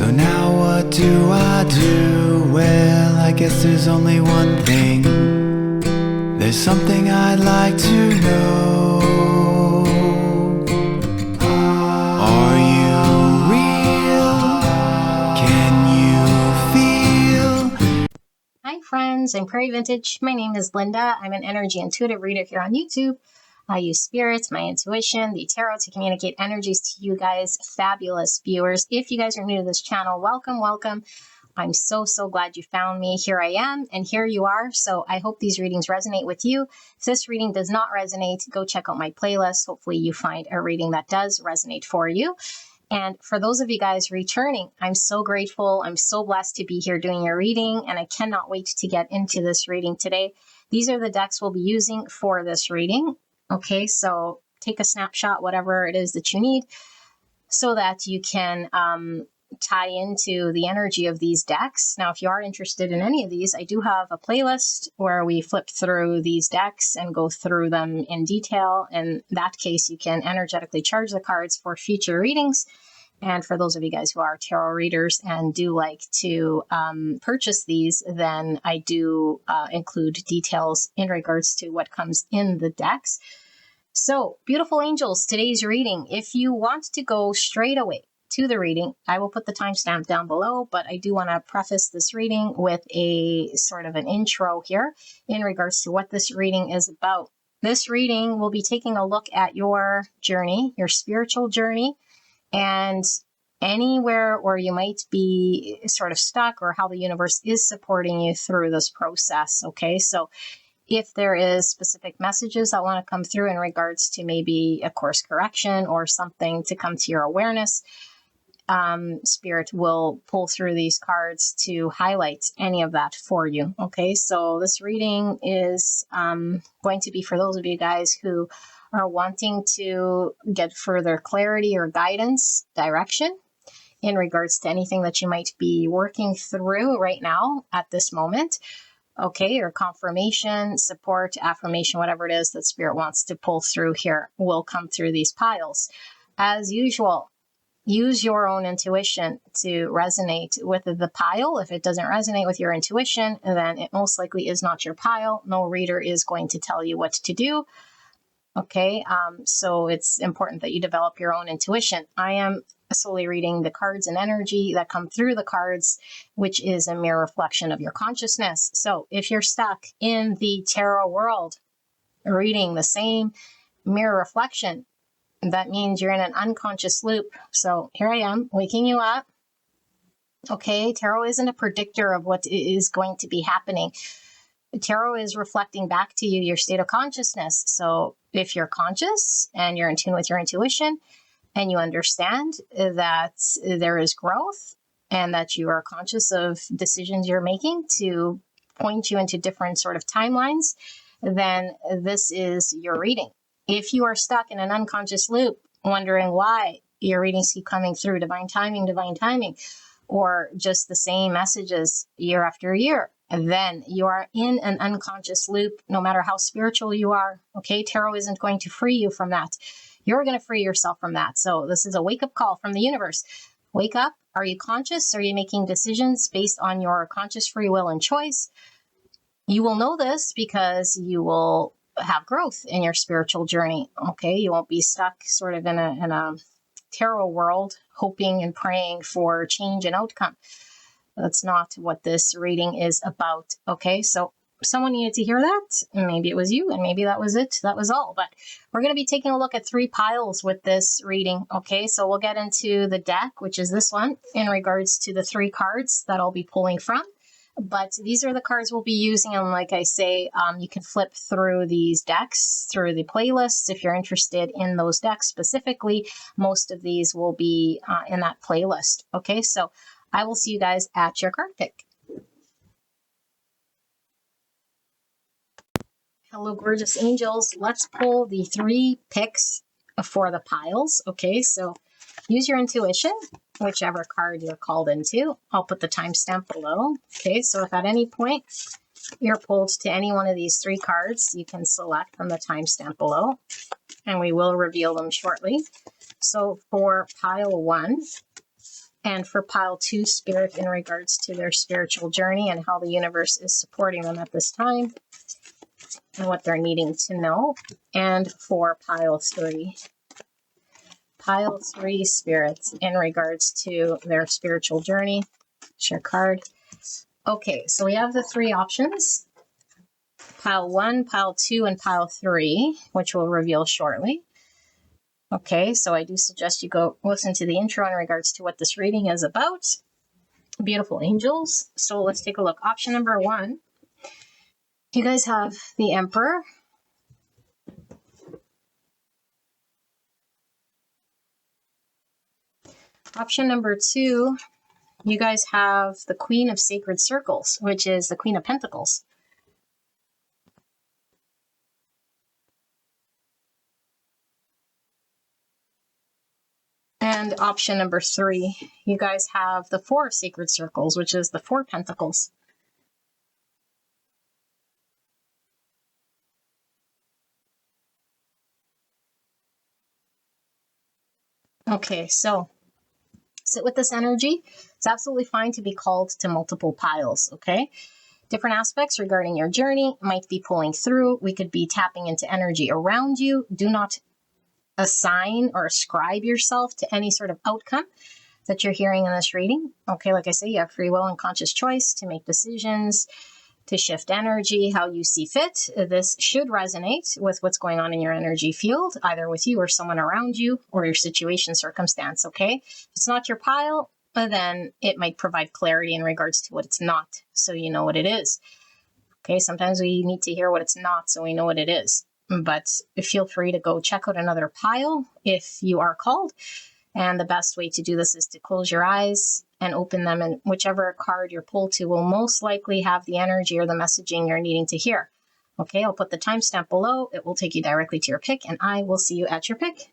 So now what do I do? Well, I guess there's only one thing. There's something I'd like to know. Are you real? Can you feel? Hi friends, I'm Prairie Vintage. My name is Linda. I'm an energy intuitive reader here on YouTube. I use spirits, my intuition, the tarot to communicate energies to you guys, fabulous viewers. If you guys are new to this channel, welcome, welcome. I'm so glad you found me. Here I am, and here you are. So I hope these readings resonate with you. If this reading does not resonate, go check out my playlist. Hopefully you find a reading that does resonate for you. And for those of you guys returning, I'm so grateful. I'm so blessed to be here doing your reading, and I cannot wait to get into this reading today. These are the decks we'll be using for this reading. Okay, so take a snapshot, whatever it is that you need, so that you can tie into the energy of these decks. Now, if you are interested in any of these, I do have a playlist where we flip through these decks and go through them in detail. In that case, you can energetically charge the cards for future readings. And for those of you guys who are tarot readers and do like to purchase these, then I do include details in regards to what comes in the decks. So, beautiful angels, today's reading. If you want to go straight away to the reading, I will put the timestamp down below, but I do want to preface this reading with a sort of an intro here in regards to what this reading is about. This reading will be taking a look at your journey, your spiritual journey, and anywhere where you might be sort of stuck or how the universe is supporting you through this process. Okay, so if there is specific messages that want to come through in regards to maybe a course correction or something to come to your awareness, Spirit will pull through these cards to highlight any of that for you. Okay, so this reading is going to be for those of you guys who are wanting to get further clarity or guidance, direction in regards to anything that you might be working through right now at this moment. Okay, or confirmation, support, affirmation, whatever it is that Spirit wants to pull through here will come through these piles. As usual, use your own intuition to resonate with the pile. If it doesn't resonate with your intuition, then it most likely is not your pile. No reader is going to tell you what to do. Okay, so it's important that you develop your own intuition. I am solely reading the cards and energy that come through the cards, which is a mere reflection of your consciousness. So if you're stuck in the tarot world, reading the same mirror reflection, that means you're in an unconscious loop. So here I am, waking you up. Okay, tarot isn't a predictor of what is going to be happening. Tarot is reflecting back to you your state of consciousness. So if you're conscious and you're in tune with your intuition and you understand that there is growth and that you are conscious of decisions you're making to point you into different sort of timelines, then this is your reading. If you are stuck in an unconscious loop, wondering why your readings keep coming through, divine timing, or just the same messages year after year, then you are in an unconscious loop, no matter how spiritual you are. Okay, tarot isn't going to free you from that. You're going to free yourself from that. So this is a wake-up call from the universe. Wake up. Are you conscious? Are you making decisions based on your conscious free will and choice? You will know this because you will have growth in your spiritual journey. Okay, you won't be stuck sort of in a tarot world hoping and praying for change and outcome. That's not what this reading is about. Okay, so someone needed to hear that. Maybe it was you, and maybe that was it. That was all. But we're going to be taking a look at 3 piles with this reading. Okay, so we'll get into the deck, which is this one, in regards to the 3 cards that I'll be pulling from. But these are the cards we'll be using, and like I say, you can flip through these decks through the playlists if you're interested in those decks specifically. Most of these will be in that playlist. Okay, so I will see you guys at your card pick. Hello, gorgeous angels. Let's pull the 3 picks for the piles. Okay, so use your intuition, whichever card you're called into. I'll put the timestamp below. Okay, so if at any point you're pulled to any one of these 3 cards, you can select from the timestamp below, and we will reveal them shortly. So for pile 1, And for pile 2, spirit in regards to their spiritual journey and how the universe is supporting them at this time and what they're needing to know. And for pile 3. Pile 3, spirits in regards to their spiritual journey. Share card. Okay, so we have the 3 options. Pile 1, pile 2, and pile 3, which we'll reveal shortly. Okay, so I do suggest you go listen to the intro in regards to what this reading is about. Beautiful angels. So let's take a look. Option number 1. You guys have the Emperor. Option number 2, you guys have the Queen of Sacred Circles, which is the Queen of Pentacles. And option number 3, you guys have the Four of Sacred Circles, which is the Four of Pentacles. Okay, so sit with this energy. It's absolutely fine to be called to multiple piles, okay? Different aspects regarding your journey might be pulling through. We could be tapping into energy around you. Do not assign or ascribe yourself to any sort of outcome that you're hearing in this reading. Okay, like I say, you have free will and conscious choice to make decisions, to shift energy how you see fit. This should resonate with what's going on in your energy field, either with you or someone around you or your situation, circumstance, okay? If it's not your pile, then it might provide clarity in regards to what it's not, so you know what it is. Okay, sometimes we need to hear what it's not so we know what it is. But feel free to go check out another pile if you are called. And the best way to do this is to close your eyes and open them, and whichever card you're pulled to will most likely have the energy or the messaging you're needing to hear. Okay, I'll put the timestamp below. It will take you directly to your pick, and I will see you at your pick.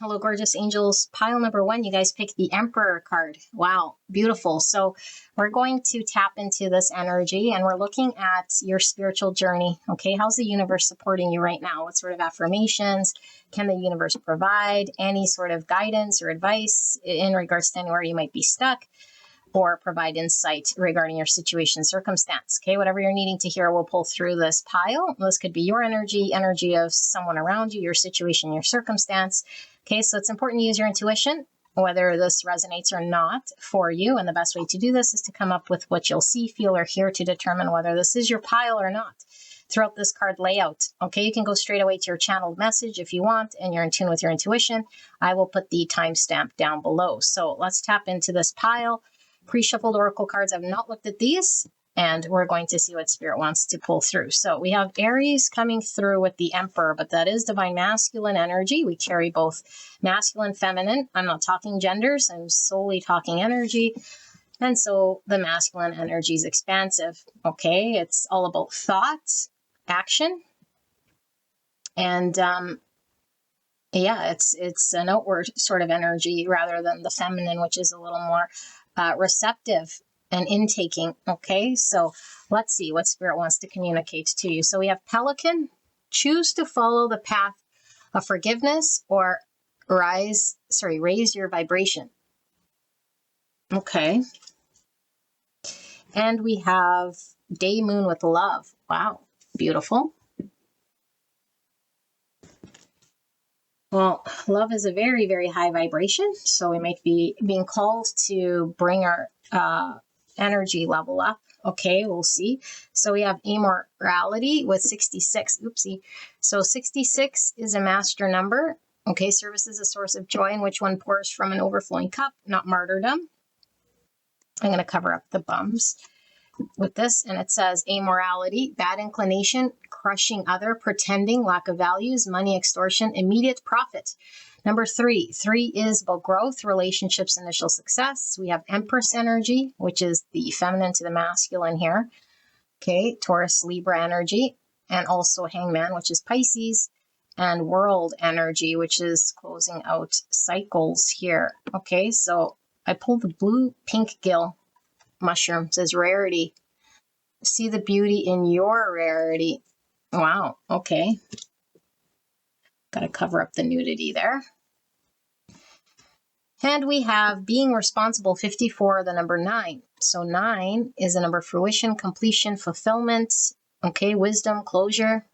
Hello, gorgeous angels. Pile number 1, you guys picked the Emperor card. Wow, beautiful. So we're going to tap into this energy and we're looking at your spiritual journey. Okay, how's the universe supporting you right now? What sort of affirmations can the universe provide? Any sort of guidance or advice in regards to anywhere you might be stuck? Or provide insight regarding your situation, circumstance. Okay, whatever you're needing to hear will pull through this pile. This could be your energy of someone around you, your situation, your circumstance. Okay, so it's important to use your intuition, whether this resonates or not for you. And the best way to do this is to come up with what you'll see, feel, or hear to determine whether this is your pile or not throughout this card layout. Okay, you can go straight away to your channeled message if you want and you're in tune with your intuition. I will put the timestamp down below. So let's tap into this pile. Pre-shuffled oracle cards. I've not looked at these, and we're going to see what spirit wants to pull through. So we have Aries coming through with the Emperor, but that is divine masculine energy. We carry both masculine, feminine. I'm not talking genders. I'm solely talking energy. And so the masculine energy is expansive. Okay, it's all about thoughts, action, and yeah, it's an outward sort of energy rather than the feminine, which is a little more receptive and intaking. Okay, so let's see what spirit wants to communicate to you. So we have Pelican. Choose to follow the path of forgiveness or raise your vibration. Okay. And we have Day Moon with love. Wow, beautiful. Well, love is a very, very high vibration, so we might be being called to bring our energy level up. Okay, we'll see. So we have amorality with 66. Oopsie. So 66 is a master number. Okay, service is a source of joy in which one pours from an overflowing cup, not martyrdom. I'm going to cover up the bums with this, and it says amorality, bad inclination, crushing other, pretending, lack of values, money extortion, immediate profit. Number 3 is about growth, relationships, initial success. We have Empress energy, which is the feminine to the masculine here. Okay, Taurus, Libra energy, and also Hangman, which is Pisces, and World energy, which is closing out cycles here. Okay, so I pulled the blue pink gill. mushrooms as rarity. See the beauty in your rarity. Wow, okay. Got to cover up the nudity there. And we have being responsible, 54, the number 9. So 9 is a number of fruition, completion, fulfillment, okay, wisdom, closure,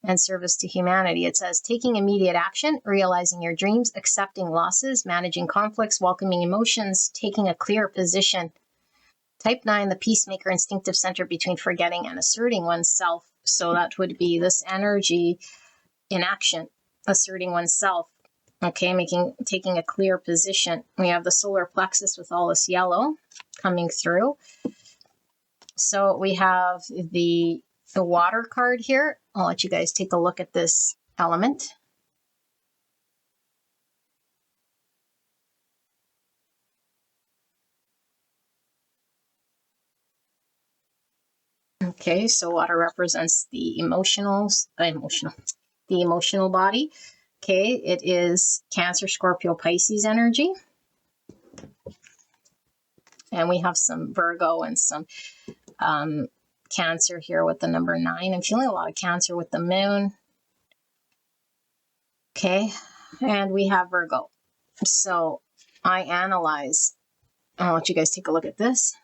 and service to humanity. It says taking immediate action, realizing your dreams, accepting losses, managing conflicts, welcoming emotions, taking a clear position. Type 9, the peacemaker, instinctive center between forgetting and asserting oneself. So that would be this energy in action, asserting oneself. Okay, taking a clear position. We have the solar plexus with all this yellow coming through. So we have the water card here. I'll let you guys take a look at this element. Okay, so water represents the emotional body. Okay, it is Cancer, Scorpio, Pisces energy. And we have some Virgo and some Cancer here with the number 9. I'm feeling a lot of Cancer with the moon. Okay, and we have Virgo. So I analyze. I'll let you guys take a look at this.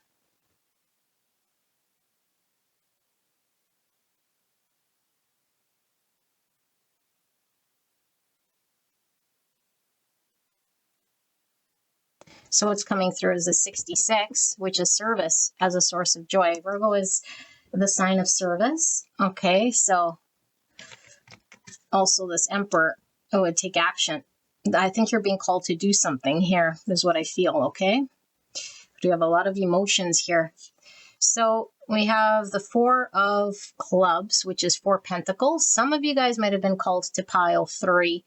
So it's coming through as a 66, which is service as a source of joy. Virgo is the sign of service. Okay, so also this Emperor would take action. I think you're being called to do something here, is what I feel, okay? We have a lot of emotions here. So we have the 4 of clubs, which is 4 pentacles. Some of you guys might have been called to pile 3.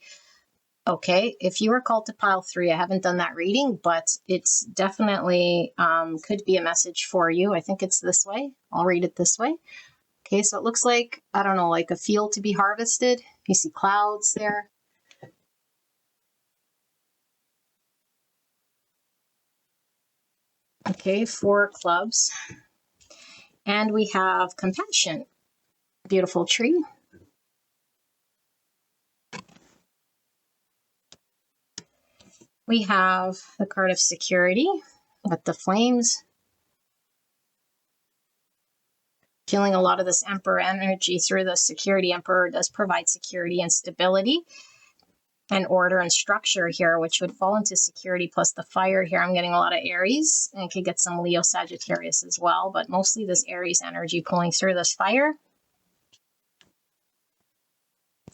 Okay, if you were called to pile 3, I haven't done that reading, but it's definitely could be a message for you. I think it's this way. I'll read it this way. Okay, so it looks like, I don't know, like a field to be harvested. You see clouds there. Okay, 4 clubs. And we have compassion. Beautiful tree. We have the card of security with the flames. Feeling a lot of this Emperor energy through the security. Emperor does provide security and stability and order and structure here, which would fall into security plus the fire here. I'm getting a lot of Aries, and could get some Leo, Sagittarius as well, but mostly this Aries energy pulling through this fire.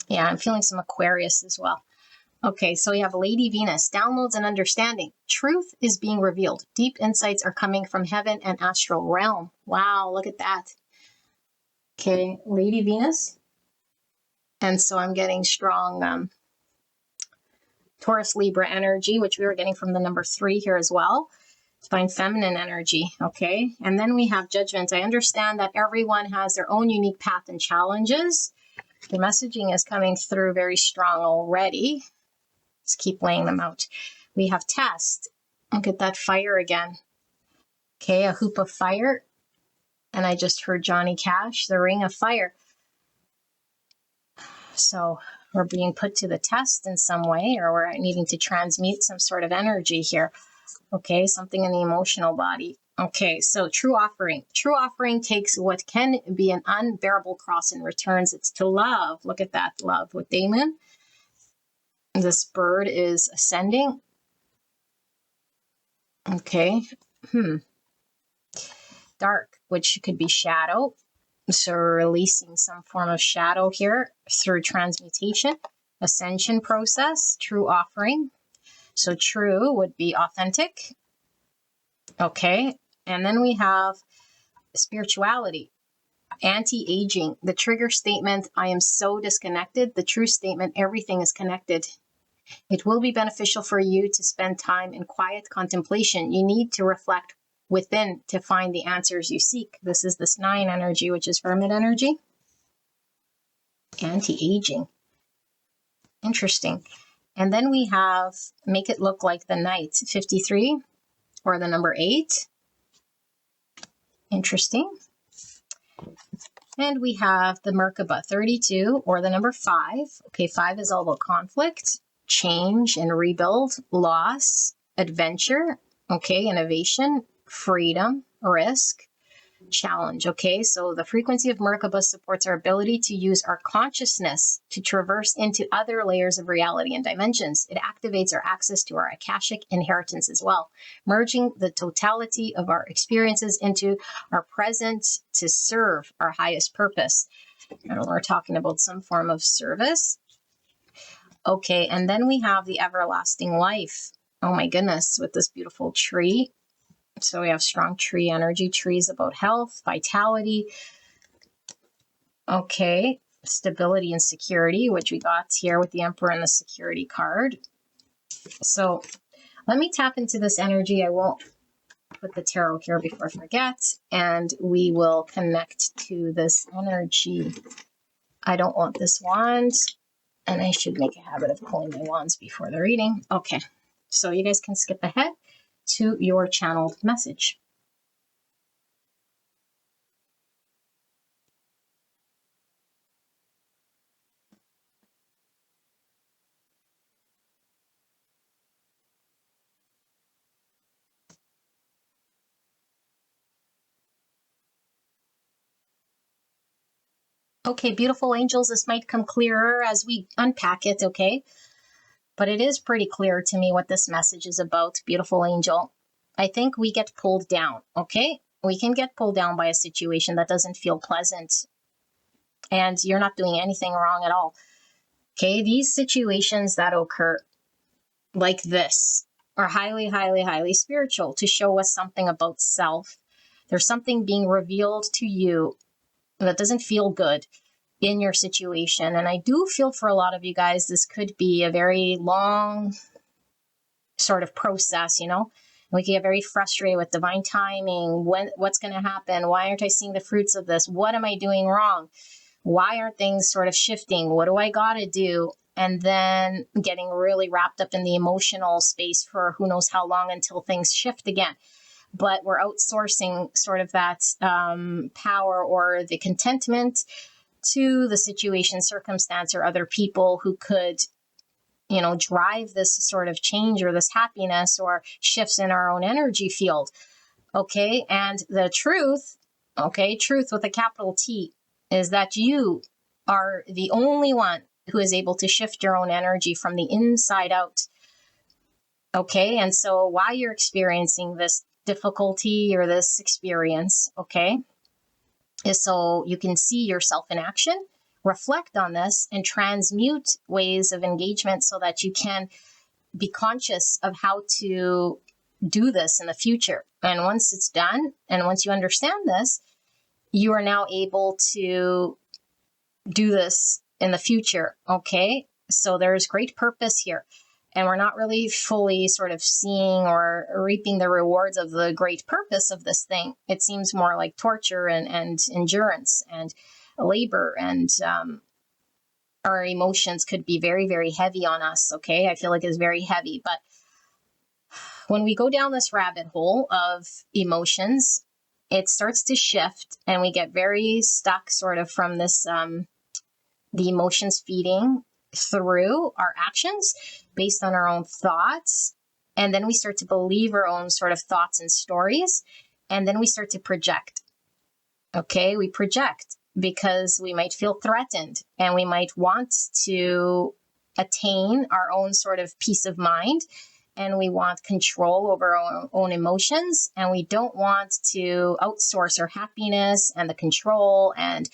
Yeah, I'm feeling some Aquarius as well. Okay, so we have Lady Venus, downloads and understanding. Truth is being revealed. Deep insights are coming from heaven and astral realm. Wow, look at that. Okay, Lady Venus. And so I'm getting strong Taurus Libra energy, which we were getting from the number 3 here as well. Divine feminine energy, okay? And then we have judgment. I understand that everyone has their own unique path and challenges. The messaging is coming through very strong already. Let's keep laying them out. We have test. Look at that fire again. Okay, a hoop of fire. And I just heard Johnny Cash, the ring of fire. So we're being put to the test in some way, or we're needing to transmute some sort of energy here. Okay, something in the emotional body. Okay, so true offering. True offering takes what can be an unbearable cross and returns it to love. Look at that, love with Damon. This bird is ascending. Okay. Dark, which could be shadow. So releasing some form of shadow here through transmutation. Ascension process, true offering. So true would be authentic. Okay. And then we have spirituality. Anti-aging, the trigger statement, I am so disconnected. The true statement, everything is connected. It will be beneficial for you to spend time in quiet contemplation. You need to reflect within to find the answers you seek. This is this 9 energy, which is Hermit energy. Anti-aging. Interesting. And then we have make it look like the Knight, 53, or the number 8. Interesting. And we have the Merkaba 32, or the number 5. Okay, 5 is all about conflict, change and rebuild, loss, adventure, okay, innovation, freedom, risk, challenge. Okay, so the frequency of Merkaba supports our ability to use our consciousness to traverse into other layers of reality and dimensions. It activates our access to our Akashic inheritance as well, merging the totality of our experiences into our present to serve our highest purpose. And we're talking about some form of service. Okay, and then we have the everlasting life. Oh my goodness, with this beautiful tree. So we have strong tree energy. Trees about health, vitality. Okay, stability and security, which we got here with the Emperor and the security card. So let me tap into this energy. I won't put the tarot here before I forget, and we will connect to this energy. I don't want this wand, and I should make a habit of pulling my wands before the reading. Okay, so you guys can skip ahead to your channeled message. Okay, beautiful angels, this might come clearer as we unpack it, okay? But it is pretty clear to me what this message is about, beautiful angel. I think we get pulled down, okay? We can get pulled down by a situation that doesn't feel pleasant, and you're not doing anything wrong at all, okay? These situations that occur like this are highly, highly, highly spiritual to show us something about self. There's something being revealed to you that doesn't feel good in your situation. And I do feel for a lot of you guys, this could be a very long sort of process, you know? We can get very frustrated with divine timing. What's going to happen? Why aren't I seeing the fruits of this? What am I doing wrong? Why aren't things sort of shifting? What do I got to do? And then getting really wrapped up in the emotional space for who knows how long until things shift again. But we're outsourcing sort of that power or the contentment to the situation, circumstance, or other people who could, you know, drive this sort of change or this happiness or shifts in our own energy field. Okay. And the truth, okay, truth with a capital T, is that you are the only one who is able to shift your own energy from the inside out. Okay. And so while you're experiencing this difficulty or this experience, okay, is so you can see yourself in action, reflect on this, and transmute ways of engagement so that you can be conscious of how to do this in the future. And once it's done, and once you understand this, you are now able to do this in the future. Okay. So there's great purpose here. And we're not really fully sort of seeing or reaping the rewards of the great purpose of this thing. It seems more like torture and endurance and labor, and our emotions could be very, very heavy on us. Okay. I feel like it's very heavy. But when we go down this rabbit hole of emotions, it starts to shift and we get very stuck sort of from this, the emotions feeding through our actions based on our own thoughts. And then we start to believe our own sort of thoughts and stories. And then we start to project. Okay, we project because we might feel threatened and we might want to attain our own sort of peace of mind. And we want control over our own emotions. And we don't want to outsource our happiness and the control and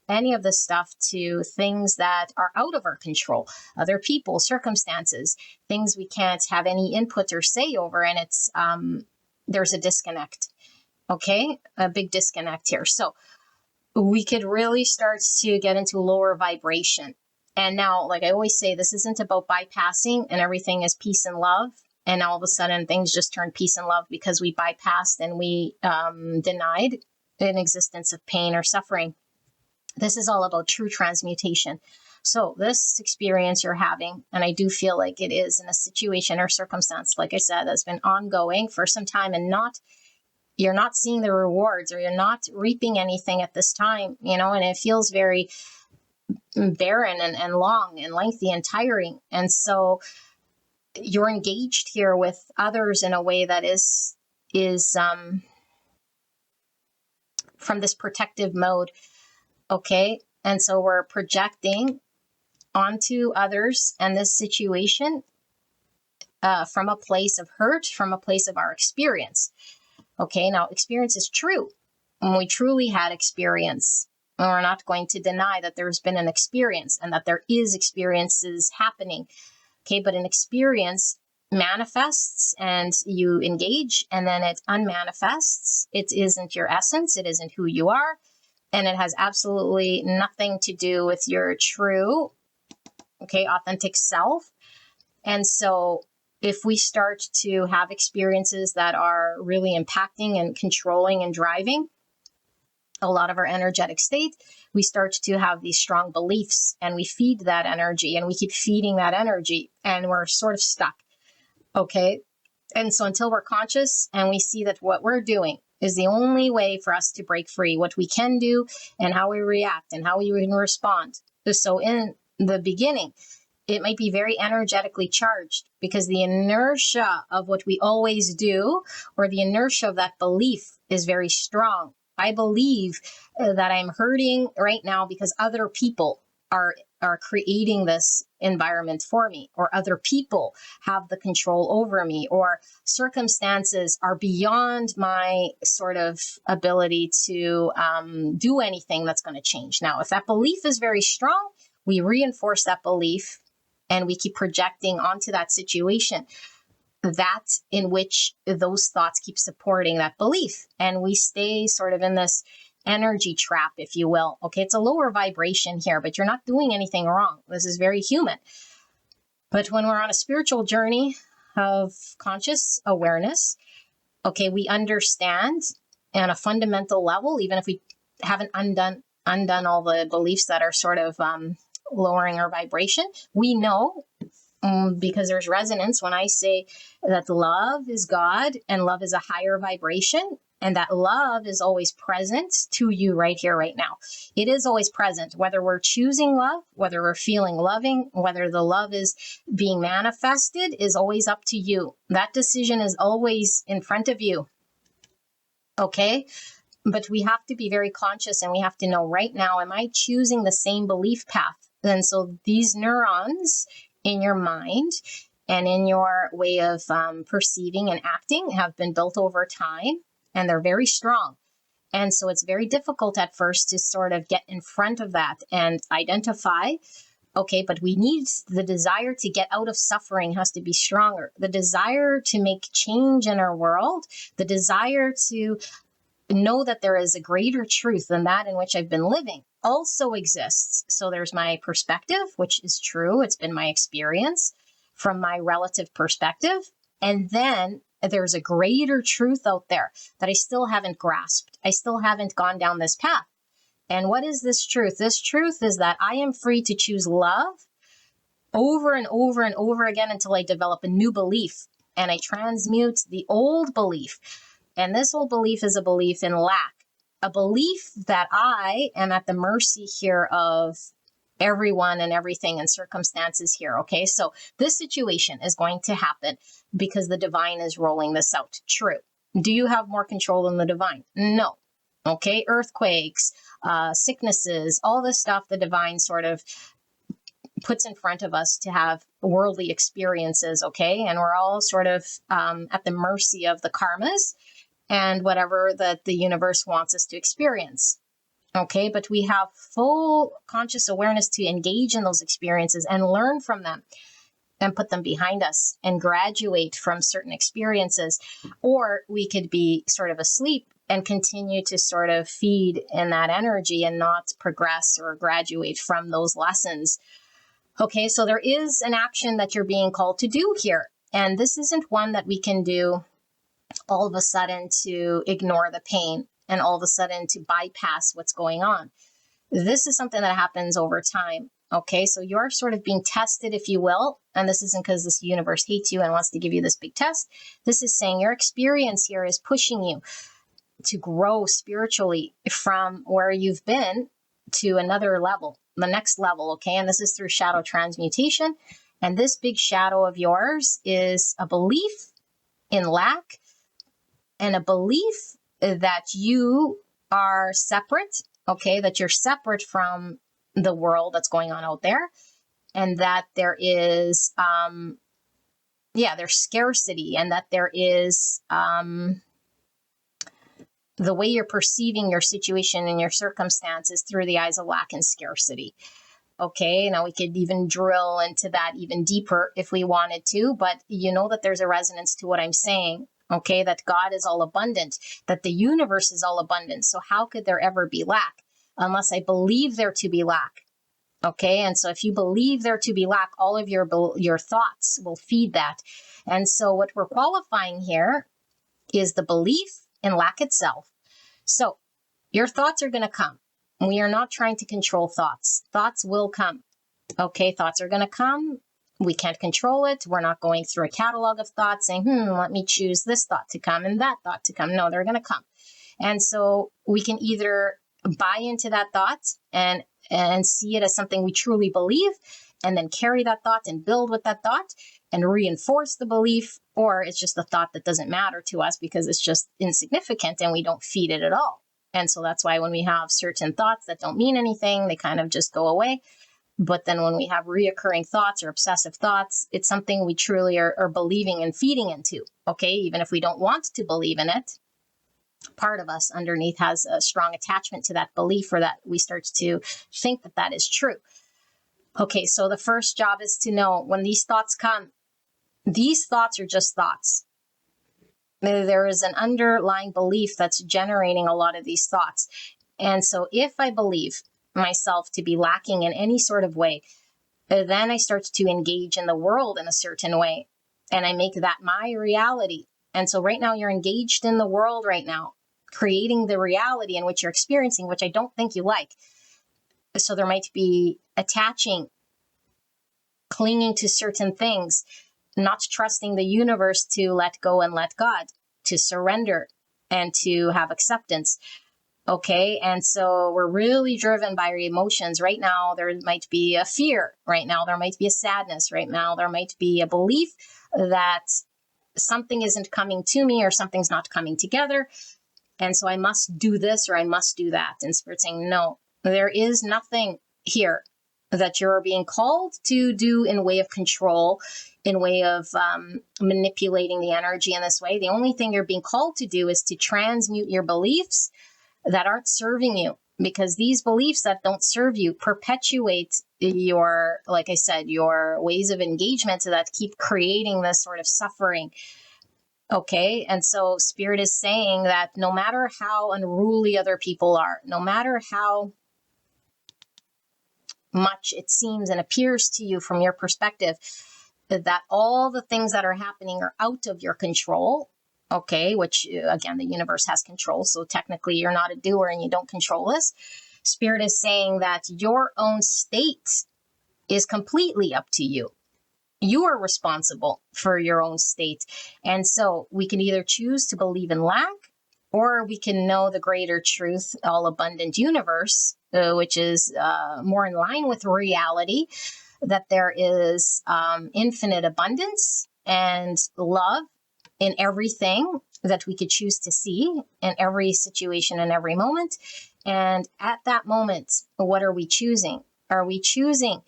any of this stuff to things that are out of our control, other people, circumstances, things we can't have any input or say over. And it's, there's a disconnect. Okay. A big disconnect here. So we could really start to get into lower vibration. And now, like I always say, this isn't about bypassing and everything is peace and love. And all of a sudden things just turn peace and love because we bypassed and we denied an existence of pain or suffering. This is all about true transmutation. So this experience you're having, and I do feel like it is in a situation or circumstance, like I said, that's been ongoing for some time and not you're not seeing the rewards, or you're not reaping anything at this time, and it feels very barren and long and lengthy and tiring. And so you're engaged here with others in a way that is from this protective mode. Okay. And so we're projecting onto others and this situation from a place of hurt, from a place of our experience. Okay. Now, experience is true. When we truly had experience, and we're not going to deny that there's been an experience and that there is experiences happening. Okay. But an experience manifests and you engage, and then it unmanifests. It isn't your essence. It isn't who you are. And it has absolutely nothing to do with your true, authentic self. And so if we start to have experiences that are really impacting and controlling and driving a lot of our energetic state, we start to have these strong beliefs, and we feed that energy, and we keep feeding that energy, and we're sort of stuck. Okay. And so until we're conscious and we see that what we're doing is the only way for us to break free, what we can do and how we react and how we can respond. So in the beginning, it might be very energetically charged because the inertia of what we always do, or the inertia of that belief, is very strong. I believe that I'm hurting right now because other people are creating this environment for me, or other people have the control over me, or circumstances are beyond my sort of ability to do anything that's going to change. Now, if that belief is very strong, we reinforce that belief and we keep projecting onto that situation that in which those thoughts keep supporting that belief. And we stay sort of in this energy trap, if you will. Okay, it's a lower vibration here, but you're not doing anything wrong. This is very human. But when we're on a spiritual journey of conscious awareness, okay, we understand on a fundamental level, even if we haven't undone all the beliefs that are sort of lowering our vibration, we know because there's resonance when I say that love is God and love is a higher vibration, and that love is always present to you right here, right now. It is always present, whether we're choosing love, whether we're feeling loving, whether the love is being manifested is always up to you. That decision is always in front of you. Okay? But we have to be very conscious, and we have to know right now, am I choosing the same belief path? And so these neurons in your mind and in your way of perceiving and acting have been built over time, and they're very strong. And so it's very difficult at first to sort of get in front of that and identify, okay, but we need the desire to get out of suffering has to be stronger. The desire to make change in our world, the desire to know that there is a greater truth than that in which I've been living also exists. So there's my perspective, which is true. It's been my experience from my relative perspective. And then there's a greater truth out there that I still haven't grasped. I still haven't gone down this path. And what is this truth? This truth is that I am free to choose love over and over and over again until I develop a new belief and I transmute the old belief. And this old belief is a belief in lack, a belief that I am at the mercy here of everyone and everything and circumstances here. Okay, so this situation is going to happen because the divine is rolling this out. True. Do you have more control than the divine? No. Okay, earthquakes, sicknesses, all this stuff the divine sort of puts in front of us to have worldly experiences. Okay, and we're all sort of at the mercy of the karmas and whatever that the universe wants us to experience. Okay, but we have full conscious awareness to engage in those experiences and learn from them and put them behind us and graduate from certain experiences. Or we could be sort of asleep and continue to sort of feed in that energy and not progress or graduate from those lessons. Okay, so there is an action that you're being called to do here. And this isn't one that we can do all of a sudden to ignore the pain and all of a sudden to bypass what's going on. This is something that happens over time. Okay, so you're sort of being tested, if you will. And this isn't because this universe hates you and wants to give you this big test. This is saying your experience here is pushing you. to grow spiritually from where you've been to another level, the next level, okay? And this is through shadow transmutation. And this big shadow of yours is a belief in lack and a belief that you are separate, okay? That you're separate from the world that's going on out there, and that there is, there's scarcity, and that there is, the way you're perceiving your situation and your circumstances through the eyes of lack and scarcity. Okay, now we could even drill into that even deeper if we wanted to, but you know that there's a resonance to what I'm saying. Okay, that God is all abundant, that the universe is all abundant. So how could there ever be lack unless I believe there to be lack? Okay, and so if you believe there to be lack, all of your thoughts will feed that. And so what we're qualifying here is the belief in lack itself. So your thoughts are going to come. We are not trying to control thoughts. Thoughts will come. Okay, thoughts are going to come. We can't control it. We're not going through a catalog of thoughts saying, let me choose this thought to come and that thought to come. No, they're going to come. And so we can either buy into that thought and see it as something we truly believe, and then carry that thought and build with that thought and reinforce the belief, or it's just a thought that doesn't matter to us because it's just insignificant and we don't feed it at all. And so that's why when we have certain thoughts that don't mean anything, they kind of just go away. But then when we have reoccurring thoughts or obsessive thoughts, it's something we truly are believing and feeding into. Okay, even if we don't want to believe in it, part of us underneath has a strong attachment to that belief, or that we start to think that that is true. Okay, so the first job is to know when these thoughts come, these thoughts are just thoughts. There is an underlying belief that's generating a lot of these thoughts. And so if I believe myself to be lacking in any sort of way, then I start to engage in the world in a certain way, and I make that my reality. And so right now you're engaged in the world right now, creating the reality in which you're experiencing, which I don't think you like. So there might be attaching, clinging to certain things, not trusting the universe to let go and let God, to surrender and to have acceptance. Okay, and so we're really driven by our emotions. Right now, there might be a fear. Right now, there might be a sadness. Right now, there might be a belief that something isn't coming to me, or something's not coming together. And so I must do this or I must do that. And Spirit's saying, no, there is nothing here that you're being called to do in way of control, in way of manipulating the energy in this way. The only thing you're being called to do is to transmute your beliefs that aren't serving you, because these beliefs that don't serve you perpetuate your, like I said, your ways of engagement that keep creating this sort of suffering. Okay, and so Spirit is saying that no matter how unruly other people are, no matter how much it seems and appears to you from your perspective, that all the things that are happening are out of your control. Okay, which again, the universe has control. So technically you're not a doer and you don't control this. Spirit is saying that your own state is completely up to you. You are responsible for your own state. And so we can either choose to believe in lack, or we can know the greater truth, all abundant universe, which is more in line with reality, that there is infinite abundance and love in everything that we could choose to see, in every situation and every moment. And at that moment, what are we choosing? Are we choosing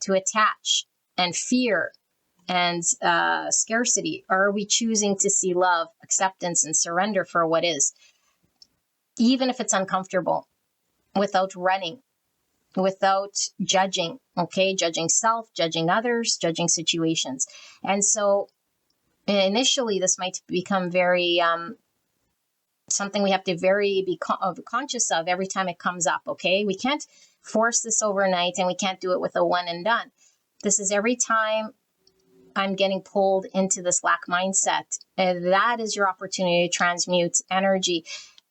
to attach and fear and scarcity? Or are we choosing to see love, acceptance, and surrender for what is, even if it's uncomfortable, without running, without judging, okay? Judging self, judging others, judging situations. And so initially, this might become very something we have to be conscious of every time it comes up, okay? We can't force this overnight, and we can't do it with a one and done. This is every time I'm getting pulled into this lack mindset. And that is your opportunity to transmute energy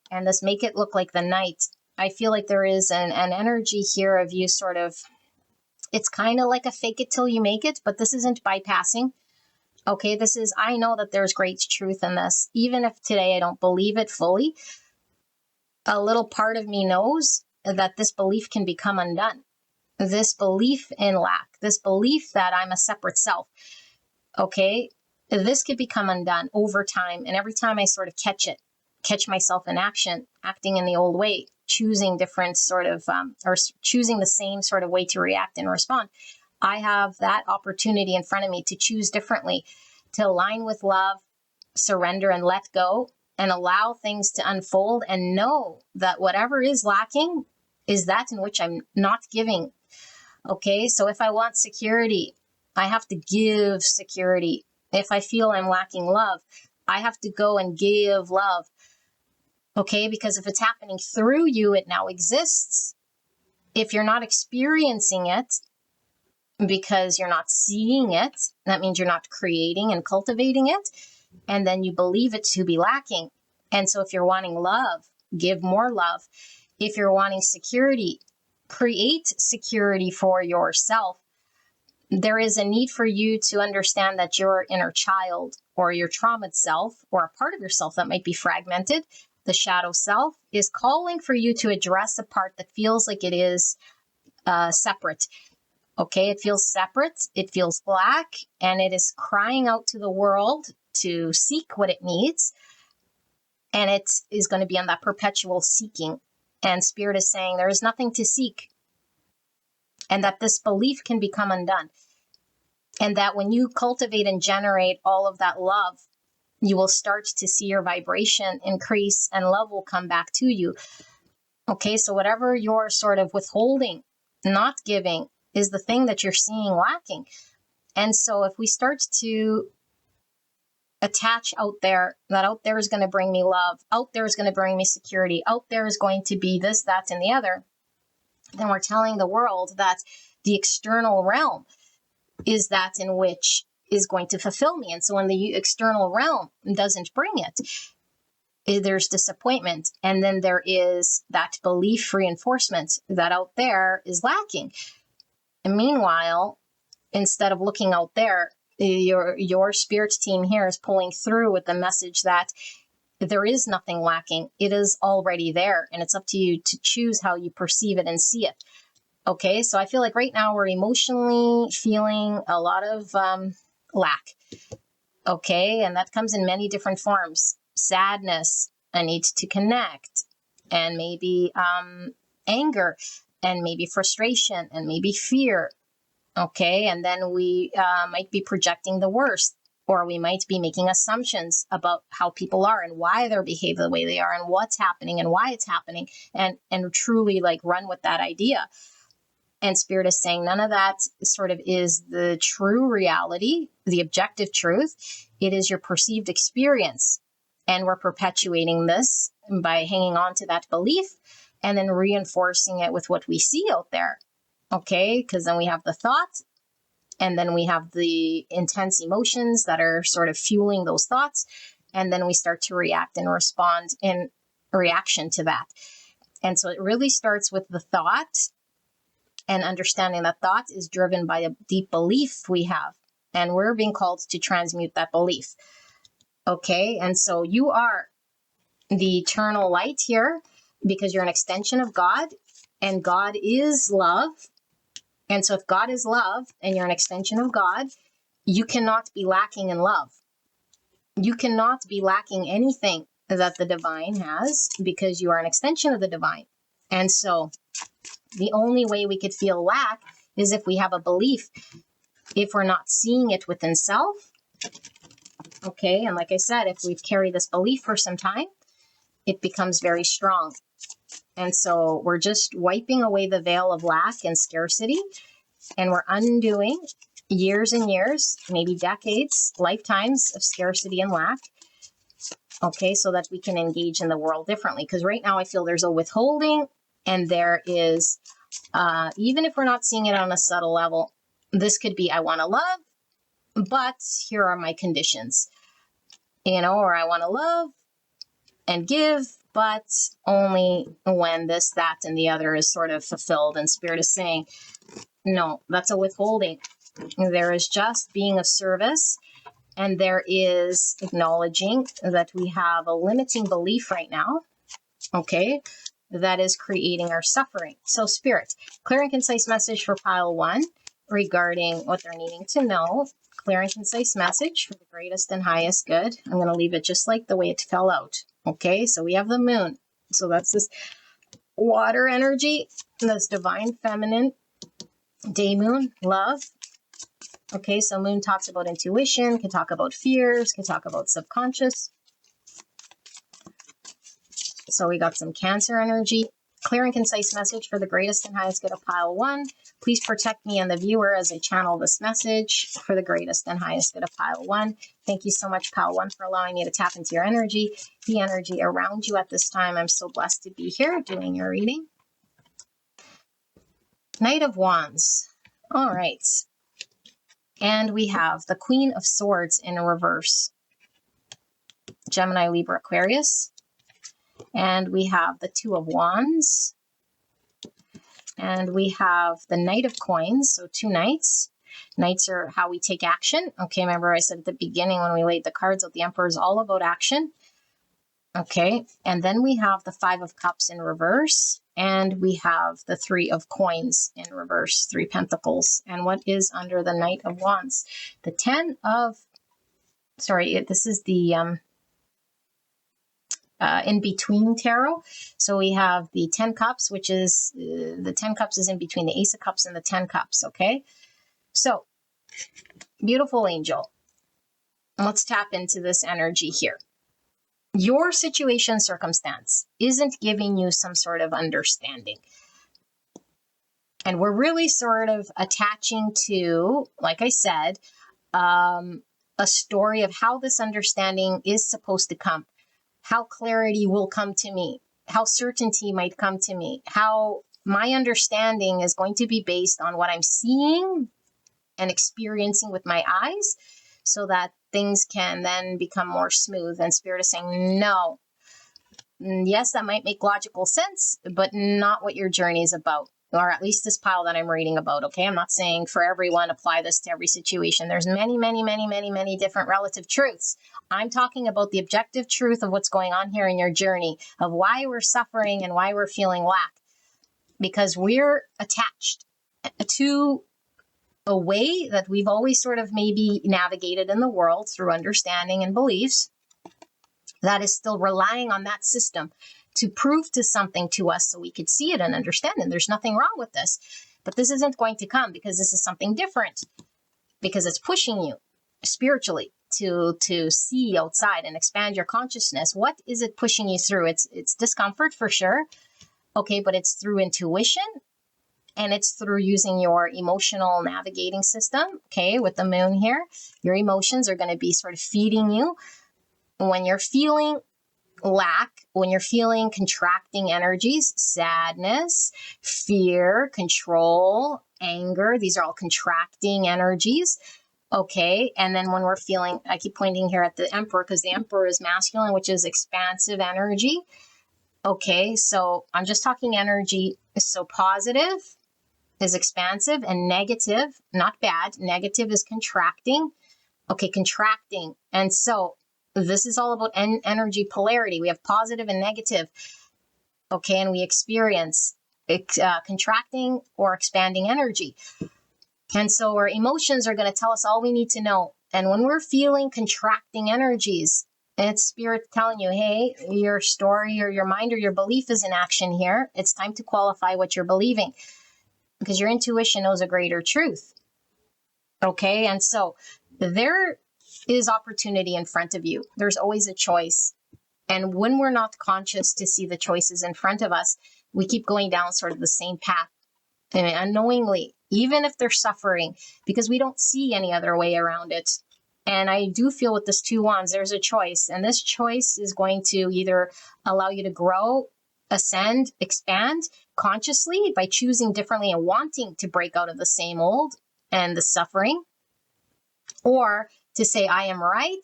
and this make it look like the night. I feel like there is an energy here of you sort of, it's kind of like a fake it till you make it, but this isn't bypassing. Okay, this is, I know that there's great truth in this. Even if today I don't believe it fully, a little part of me knows that this belief can become undone. This belief in lack, this belief that I'm a separate self, okay, this could become undone over time. And every time I sort of catch myself in action, acting in the old way, choosing different sort of, or choosing the same sort of way to react and respond, I have that opportunity in front of me to choose differently, to align with love, surrender and let go, and allow things to unfold, and know that whatever is lacking is that in which I'm not giving. Okay, so if I want security, I have to give security. If I feel I'm lacking love, I have to go and give love. Okay, because if it's happening through you, it now exists. If you're not experiencing it because you're not seeing it, that means you're not creating and cultivating it. And then you believe it to be lacking. And so if you're wanting love, give more love. If you're wanting security, create security for yourself. There is a need for you to understand that your inner child or your traumatized self, or a part of yourself that might be fragmented, the shadow self, is calling for you to address a part that feels like it is separate. Okay, it feels separate, it feels black, and it is crying out to the world to seek what it needs. And it is going to be on that perpetual seeking. And Spirit is saying there is nothing to seek. And that this belief can become undone. And that when you cultivate and generate all of that love, you will start to see your vibration increase and love will come back to you. Okay, so whatever you're sort of withholding, not giving, is the thing that you're seeing lacking. And so if we start to attach out there, that out there is going to bring me love, out there is going to bring me security, out there is going to be this, that, and the other, then we're telling the world that the external realm is that in which is going to fulfill me. And so when the external realm doesn't bring it, there's disappointment. And then there is that belief reinforcement that out there is lacking. And meanwhile, instead of looking out there, your spirit team here is pulling through with the message that there is nothing lacking. It is already there. And it's up to you to choose how you perceive it and see it. Okay, so I feel like right now we're emotionally feeling a lot of lack. Okay, and that comes in many different forms. Sadness, a need to connect, and maybe anger, and maybe frustration, and maybe fear. Okay, and then we might be projecting the worst, or we might be making assumptions about how people are and why they're behaving the way they are and what's happening and why it's happening, and truly like run with that idea. And Spirit is saying none of that sort of is the true reality, the objective truth. It is your perceived experience. And we're perpetuating this by hanging on to that belief and then reinforcing it with what we see out there. Okay, because then we have the thought, and then we have the intense emotions that are sort of fueling those thoughts. And then we start to react and respond in reaction to that. And so it really starts with the thought, and understanding that thought is driven by a deep belief we have. And we're being called to transmute that belief. Okay, and so you are the eternal light here because you're an extension of God, and God is love. And so if God is love and you're an extension of God, you cannot be lacking in love. You cannot be lacking anything that the divine has because you are an extension of the divine. And so the only way we could feel lack is if we have a belief. If we're not seeing it within self, okay, and like I said, if we've carried this belief for some time, it becomes very strong. And so we're just wiping away the veil of lack and scarcity, and we're undoing years and years, maybe decades, lifetimes of scarcity and lack, okay, so that we can engage in the world differently. Because right now I feel there's a withholding, and there is, even if we're not seeing it on a subtle level, this could be, I want to love, but here are my conditions, or I want to love and give, but only when this, that, and the other is sort of fulfilled. And Spirit is saying, no, that's a withholding. There is just being of service, and there is acknowledging that we have a limiting belief right now. okay, that is creating our suffering. So Spirit, clear and concise message for pile 1 regarding what they're needing to know. Clear and concise message for the greatest and highest good. I'm going to leave it just like the way it fell out. Okay, so we have the moon. So that's this water energy, this divine feminine day moon, love. Okay, so moon talks about intuition, can talk about fears, can talk about subconscious. So we got some Cancer energy. Clear and concise message for the greatest and highest good of pile 1. Please protect me and the viewer as I channel this message for the greatest and highest good of pile 1. Thank you so much, pile 1, for allowing me to tap into your energy, the energy around you at this time. I'm so blessed to be here doing your reading. Knight of Wands. All right. And we have the Queen of Swords in reverse. Gemini, Libra, Aquarius. And we have the Two of Wands. And we have the Knight of Coins, so 2 knights. Knights are how we take action. Okay, remember I said at the beginning when we laid the cards out, the Emperor is all about action. Okay, and then we have the 5 of Cups in reverse. And we have the 3 of Coins in reverse, 3 Pentacles. And what is under the Knight of Wands? The 10 of, this is the in between tarot. So we have the 10 cups, which is the 10 cups is in between the Ace of Cups and the 10 cups. Okay. So beautiful angel. Let's tap into this energy here. Your situation circumstance isn't giving you some sort of understanding. And we're really sort of attaching to, like I said, a story of how this understanding is supposed to come. How clarity will come to me, how certainty might come to me, how my understanding is going to be based on what I'm seeing and experiencing with my eyes so that things can then become more smooth. And Spirit is saying, no, yes, that might make logical sense, but not what your journey is about. Or at least this pile that I'm reading about, okay? I'm not saying for everyone, apply this to every situation. There's many, many, many, many, many different relative truths. I'm talking about the objective truth of what's going on here in your journey, of why we're suffering and why we're feeling lack. Because we're attached to a way that we've always sort of maybe navigated in the world through understanding and beliefs that is still relying on that system to prove to something to us so we could see it and understand it. There's nothing wrong with this, but this isn't going to come because this is something different, because it's pushing you spiritually to see outside and expand your consciousness. What is it pushing you through? It's discomfort for sure. Okay, but it's through intuition and it's through using your emotional navigating system. Okay, with the moon here, your emotions are going to be sort of feeding you when you're feeling lack, when you're feeling contracting energies, sadness, fear, control, anger. These are all contracting energies. Okay. And then when we're feeling, I keep pointing here at the Emperor because the Emperor is masculine, which is expansive energy. Okay. So I'm just talking energy. So positive is expansive and negative, not bad. Negative is contracting. Okay. Contracting. And so this is all about energy polarity. We have positive and negative. Okay, and we experience contracting or expanding energy. And so our emotions are going to tell us all we need to know. And when we're feeling contracting energies, it's Spirit telling you, hey, your story or your mind or your belief is in action here. It's time to qualify what you're believing because your intuition knows a greater truth. Okay, and so there is opportunity in front of you. There's always a choice. And when we're not conscious to see the choices in front of us, we keep going down sort of the same path and unknowingly, even if they're suffering, because we don't see any other way around it. And I do feel with this 2 wands, there's a choice. And this choice is going to either allow you to grow, ascend, expand consciously by choosing differently and wanting to break out of the same old and the suffering, or to say, I am right,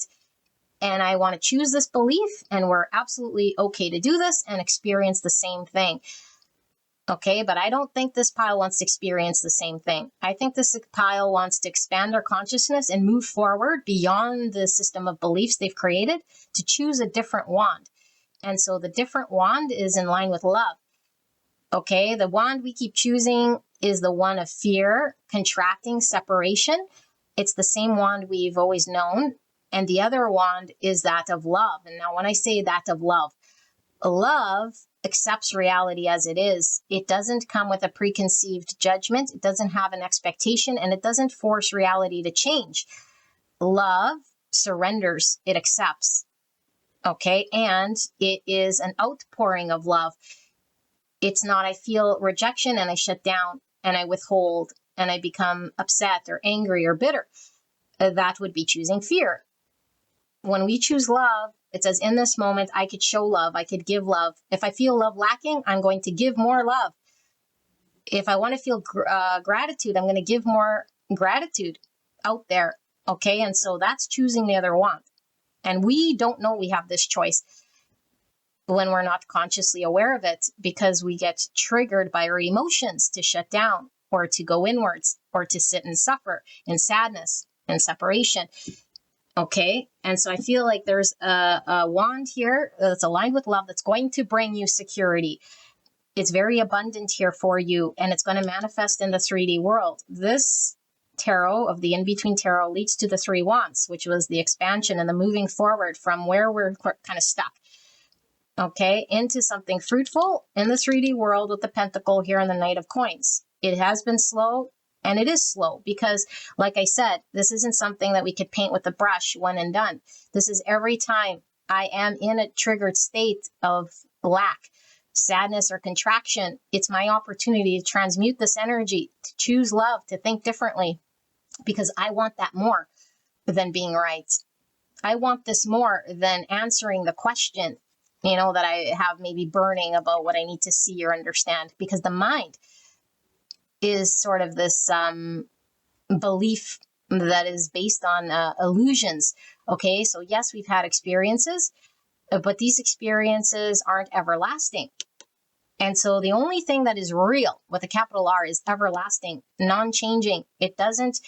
and I want to choose this belief, and we're absolutely okay to do this and experience the same thing. Okay, but I don't think this pile wants to experience the same thing. I think this pile wants to expand our consciousness and move forward beyond the system of beliefs they've created to choose a different wand. And so the different wand is in line with love. Okay, the wand we keep choosing is the one of fear, contracting, separation. It's the same wand we've always known. And the other wand is that of love. And now when I say that of love, love accepts reality as it is. It doesn't come with a preconceived judgment. It doesn't have an expectation, and it doesn't force reality to change. Love surrenders, it accepts. Okay, and it is an outpouring of love. It's not, I feel rejection and I shut down and I withhold and I become upset or angry or bitter. That would be choosing fear. When we choose love, it says in this moment, I could show love, I could give love. If I feel love lacking, I'm going to give more love. If I want to feel gratitude, I'm going to give more gratitude out there. Okay, and so that's choosing the other one. And we don't know we have this choice when we're not consciously aware of it, because we get triggered by our emotions to shut down or to go inwards or to sit and suffer in sadness and separation. Okay, and so I feel like there's a wand here that's aligned with love that's going to bring you security. It's very abundant here for you, and it's going to manifest in the 3D world. This tarot of the in-between tarot leads to the 3 wands, which was the expansion and the moving forward from where we're kind of stuck. Okay, into something fruitful in the 3D world with the pentacle here and the Knight of Coins. It has been slow, and it is slow because, like I said, this isn't something that we could paint with a brush, one and done. This is every time I am in a triggered state of lack, sadness, or contraction, it's my opportunity to transmute this energy, to choose love, to think differently, because I want that more than being right. I want this more than answering the question that I have maybe burning about what I need to see or understand, because the mind is sort of this belief that is based on illusions. Okay, so yes, we've had experiences, but these experiences aren't everlasting. And so the only thing that is real with a capital R is everlasting, non-changing. It doesn't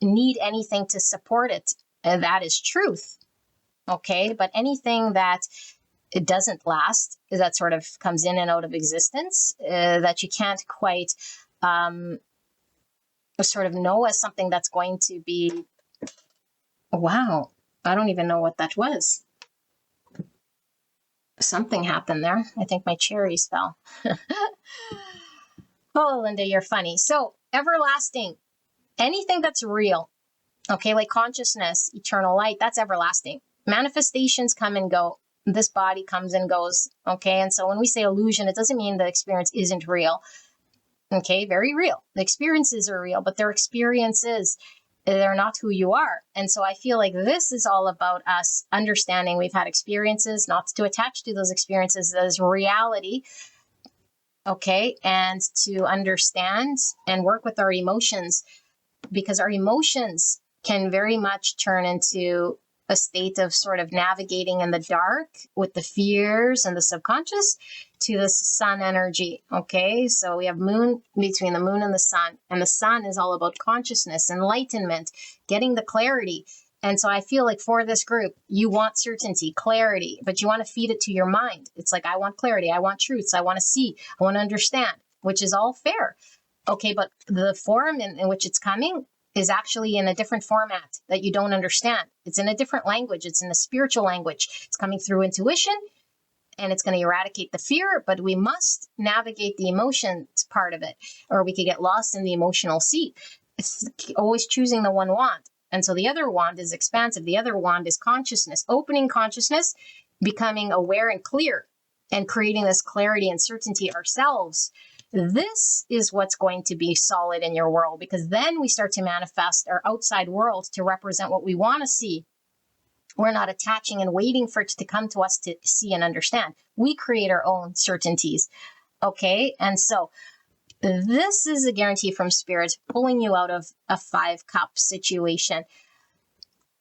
need anything to support it. That is truth. Okay, but anything that it doesn't last, that sort of comes in and out of existence, that you can't quite sort of know as something that's going to be, wow, I don't even know what that was. Something happened there. I think my cherries fell. Oh, Linda, you're funny. So everlasting, anything that's real, okay, like consciousness, eternal light, that's everlasting. Manifestations come and go. This body comes and goes, okay? And so when we say illusion, it doesn't mean the experience isn't real, okay? Very real. The experiences are real, but they're experiences. They're not who you are. And so I feel like this is all about us understanding we've had experiences, not to attach to those experiences as reality, okay? And to understand and work with our emotions, because our emotions can very much turn into a state of sort of navigating in the dark with the fears and the subconscious to the sun energy. Okay, so we have moon, between the moon and the sun is all about consciousness, enlightenment, getting the clarity. And so I feel like for this group, you want certainty, clarity, but you want to feed it to your mind. It's like, I want clarity, I want truths, I want to see, I want to understand, which is all fair. Okay, but the form in which it's coming is actually in a different format that you don't understand. It's in a different language. It's in a spiritual language. It's coming through intuition, and it's going to eradicate the fear, but we must navigate the emotions part of it, or we could get lost in the emotional sea. It's always choosing the one wand. And so the other wand is expansive. The other wand is consciousness, opening consciousness, becoming aware and clear, and creating this clarity and certainty ourselves. This is what's going to be solid in your world, because then we start to manifest our outside world to represent what we want to see. We're not attaching and waiting for it to come to us to see and understand. We create our own certainties. Okay, and so this is a guarantee from Spirit pulling you out of a 5-cup situation,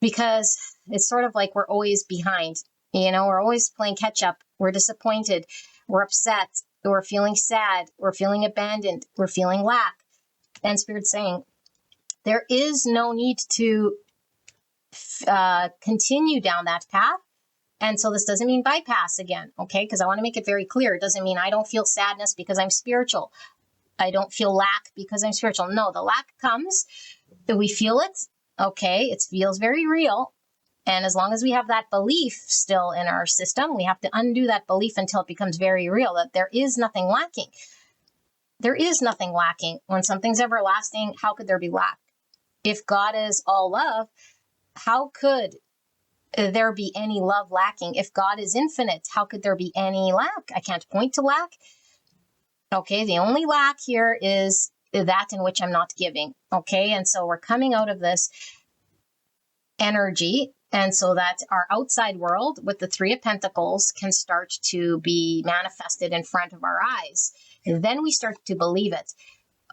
because it's sort of like we're always behind. We're always playing catch up. We're disappointed. We're upset. We're feeling sad. We're feeling abandoned. We're feeling lack. And Spirit's saying there is no need to continue down that path. And so this doesn't mean bypass again, okay? Because I want to make it very clear. It doesn't mean I don't feel sadness because I'm spiritual. I don't feel lack because I'm spiritual. No, the lack comes, we feel it, okay? It feels very real. And as long as we have that belief still in our system, we have to undo that belief until it becomes very real, that there is nothing lacking. There is nothing lacking. When something's everlasting, how could there be lack? If God is all love, how could there be any love lacking? If God is infinite, how could there be any lack? I can't point to lack. Okay, the only lack here is that in which I'm not giving. Okay, and so we're coming out of this energy, and so that our outside world with the Three of Pentacles can start to be manifested in front of our eyes. And then we start to believe it.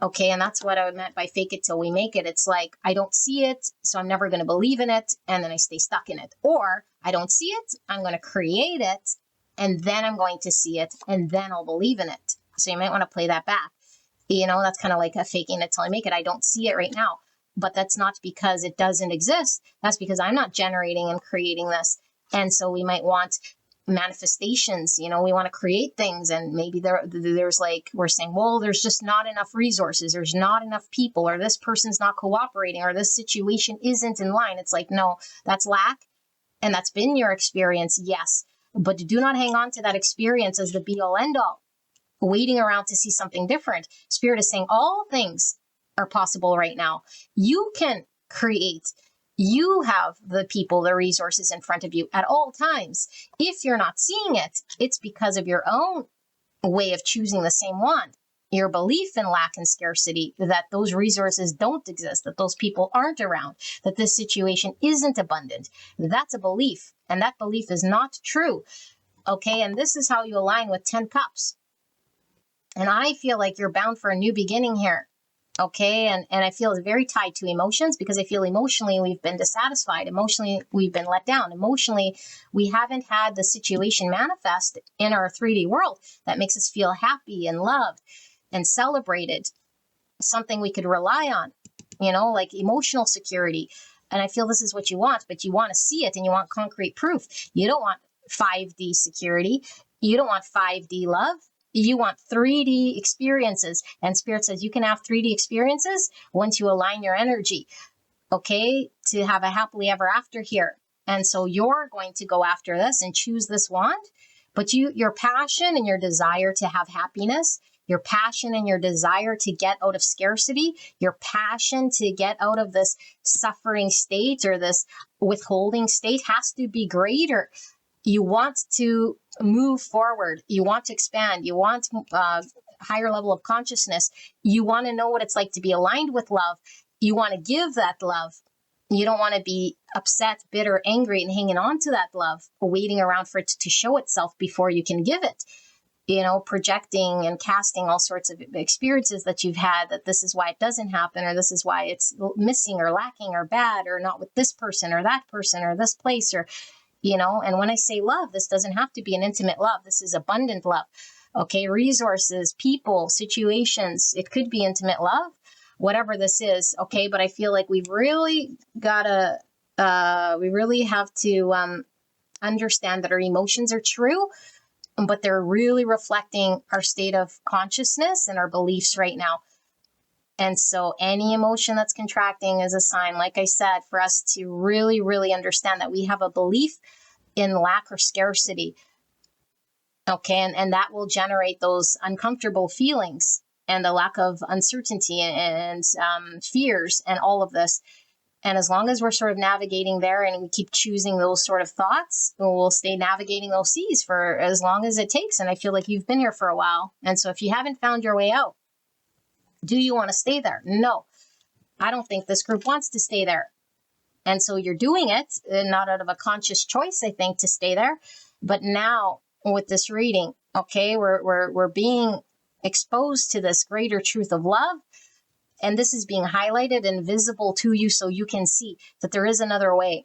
Okay, and that's what I meant by fake it till we make it. It's like, I don't see it, so I'm never going to believe in it, and then I stay stuck in it. Or, I don't see it, I'm going to create it, and then I'm going to see it, and then I'll believe in it. So you might want to play that back. You know, that's kind of like a faking it till I make it. I don't see it right now, but that's not because it doesn't exist. That's because I'm not generating and creating this. And so we might want manifestations, you know, we want to create things, and maybe there's like, we're saying, well, there's just not enough resources, there's not enough people, or this person's not cooperating, or this situation isn't in line. It's like, no, that's lack, and that's been your experience, yes, but do not hang on to that experience as the be all end all, waiting around to see something different. Spirit is saying all things are possible right now. You can create. You have the people, the resources in front of you at all times. If you're not seeing it, it's because of your own way of choosing the same one. Your belief in lack and scarcity, that those resources don't exist, that those people aren't around, that this situation isn't abundant. That's a belief, and that belief is not true. Okay, and this is how you align with 10 cups. And I feel like you're bound for a new beginning here. Okay, and I feel it's very tied to emotions, because I feel emotionally we've been dissatisfied. Emotionally, we've been let down. Emotionally, we haven't had the situation manifest in our 3D world that makes us feel happy and loved and celebrated, something we could rely on, you know, like emotional security. And I feel this is what you want, but you want to see it and you want concrete proof. You don't want 5D security. You don't want 5D love. You want 3D experiences. And Spirit says you can have 3D experiences once you align your energy, okay, to have a happily ever after here. And so you're going to go after this and choose this wand, but your passion and your desire to have happiness, your passion and your desire to get out of scarcity, your passion to get out of this suffering state or this withholding state has to be greater. You want to move forward. You want to expand. You want higher level of consciousness. You want to know what it's like to be aligned with love. You want to give that love. You don't want to be upset, bitter, angry, and hanging on to that love, waiting around for it to show itself before you can give it. You know, projecting and casting all sorts of experiences that you've had, that this is why it doesn't happen, or this is why it's missing or lacking or bad, or not with this person or that person or this place, or you know. And when I say love, this doesn't have to be an intimate love. This is abundant love. Okay, resources, people, situations. It could be intimate love, whatever this is. Okay, but I feel like we've really gotta, we really have to understand that our emotions are true, but they're really reflecting our state of consciousness and our beliefs right now. And so any emotion that's contracting is a sign, like I said, for us to really, really understand that we have a belief in lack or scarcity. Okay, and that will generate those uncomfortable feelings and the lack of uncertainty and fears and all of this. And as long as we're sort of navigating there and we keep choosing those sort of thoughts, we'll stay navigating those seas for as long as it takes. And I feel like you've been here for a while. And so if you haven't found your way out, do you want to stay there? No, I don't think this group wants to stay there. And so you're doing it, not out of a conscious choice, I think, to stay there. But now with this reading, okay, we're being exposed to this greater truth of love. And this is being highlighted and visible to you so you can see that there is another way,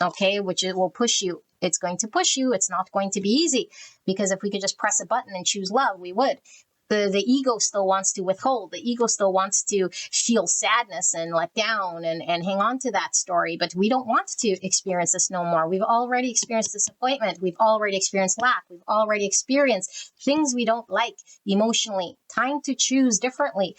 okay, which it will push you. It's going to push you. It's not going to be easy, because if we could just press a button and choose love, we would. the ego still wants to withhold. The ego still wants to feel sadness and let down and hang on to that story. But we don't want to experience this no more. We've already experienced disappointment. We've already experienced lack. We've already experienced things we don't like emotionally. Time to choose differently.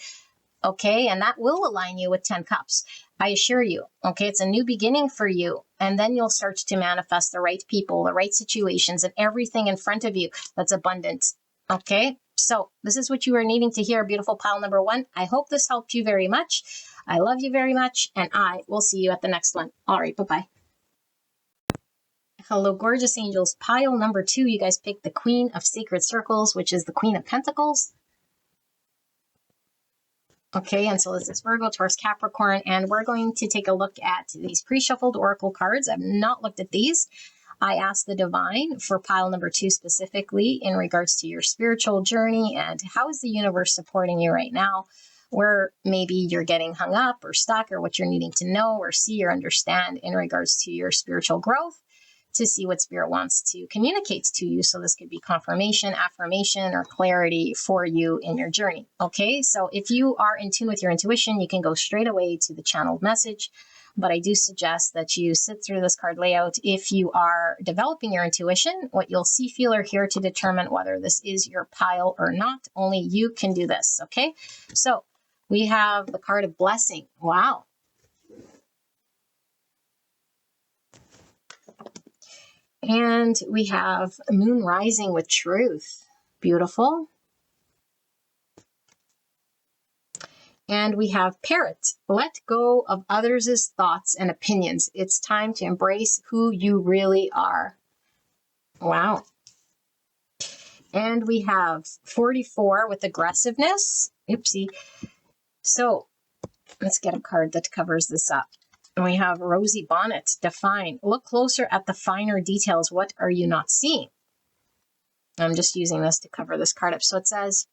Okay, and that will align you with 10 cups. I assure you. Okay, it's a new beginning for you. And then you'll start to manifest the right people, the right situations, and everything in front of you that's abundant. Okay, so this is what you are needing to hear, beautiful pile number 1. I hope this helped you very much. I love you very much, and I will see you at the next one. All right, bye-bye. Hello, gorgeous angels. Pile number 2, you guys picked the Queen of Sacred Circles, which is the Queen of Pentacles. Okay, and so this is Virgo, Taurus, Capricorn, and we're going to take a look at these pre-shuffled oracle cards. I've not looked at these. I asked the divine for pile number 2 specifically in regards to your spiritual journey and how is the universe supporting you right now, where maybe you're getting hung up or stuck or what you're needing to know or see or understand in regards to your spiritual growth, to see what spirit wants to communicate to you. So this could be confirmation, affirmation, or clarity for you in your journey. Okay, so if you are in tune with your intuition, you can go straight away to the channeled message. But I do suggest that you sit through this card layout if you are developing your intuition. What you'll see, feel, or hear to determine whether this is your pile or not. Only you can do this, okay? So we have the card of blessing. Wow. And we have moon rising with truth. Beautiful. And we have parrot. Let go of others' thoughts and opinions. It's time to embrace who you really are. Wow. And we have 44 with aggressiveness. Oopsie. So let's get a card that covers this up. And we have rosy bonnet. Define. Look closer at the finer details. What are you not seeing? I'm just using this to cover this card up. So it says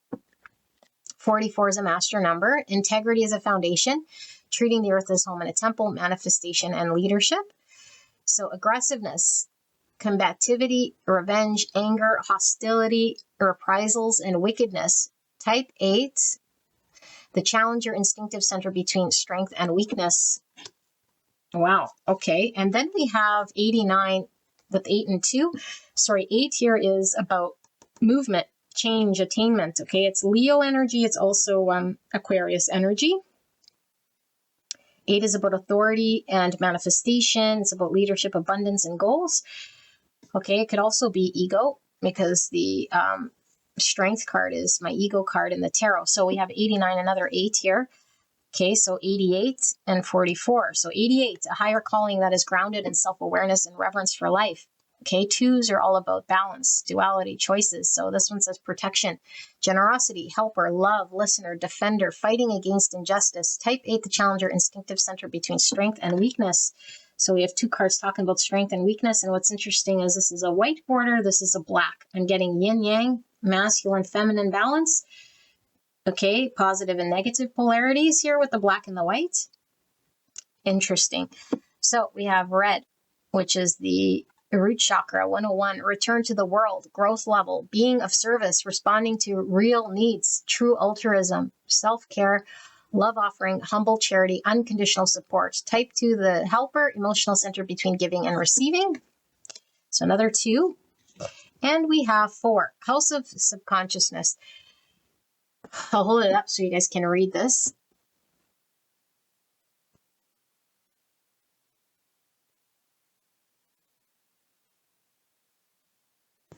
44 is a master number. Integrity is a foundation. Treating the earth as home and a temple. Manifestation and leadership. So aggressiveness, combativity, revenge, anger, hostility, reprisals, and wickedness. Type 8, the challenger instinctive center between strength and weakness. Wow. Okay. And then we have 89 with 8 and 2. Sorry, 8 here is about movement, change, attainment. Okay. It's Leo energy. It's also Aquarius energy. 8 is about authority and manifestation. It's about leadership, abundance, and goals. Okay. It could also be ego because the strength card is my ego card in the tarot. So we have 89, another 8 here. Okay, so 88 and 44. So 88, a higher calling that is grounded in self-awareness and reverence for life. Okay, 2s are all about balance, duality, choices. So this one says protection, generosity, helper, love, listener, defender, fighting against injustice. Type 8, the challenger, instinctive center between strength and weakness. So we have 2 cards talking about strength and weakness. And what's interesting is this is a white border, this is a black. I'm getting yin-yang, masculine, feminine balance. Okay, positive and negative polarities here with the black and the white. Interesting. So we have red, which is the root chakra, 101, return to the world, growth level, being of service, responding to real needs, true altruism, self-care, love offering, humble charity, unconditional support. Type 2, the helper, emotional center between giving and receiving. So another 2. And we have 4, house of subconsciousness. I'll hold it up so you guys can read this.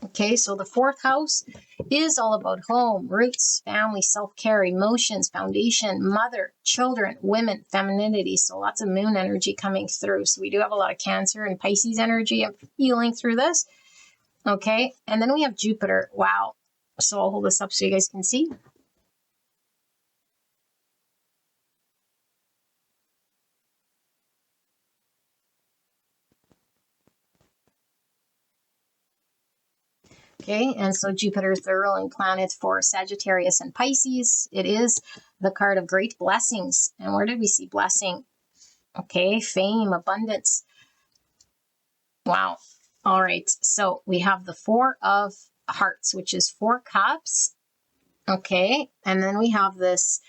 Okay, so the 4th house is all about home, roots, family, self-care, emotions, foundation, mother, children, women, femininity. So lots of moon energy coming through. So we do have a lot of Cancer and Pisces energy of healing through this. Okay, and then we have Jupiter. Wow. So I'll hold this up so you guys can see. Okay, and so Jupiter is the ruling planet for Sagittarius and Pisces. It is the card of great blessings. And where did we see blessing? Okay, fame, abundance. Wow. All right, so we have the 4 of Hearts, which is 4 cups. Okay. And then we have this,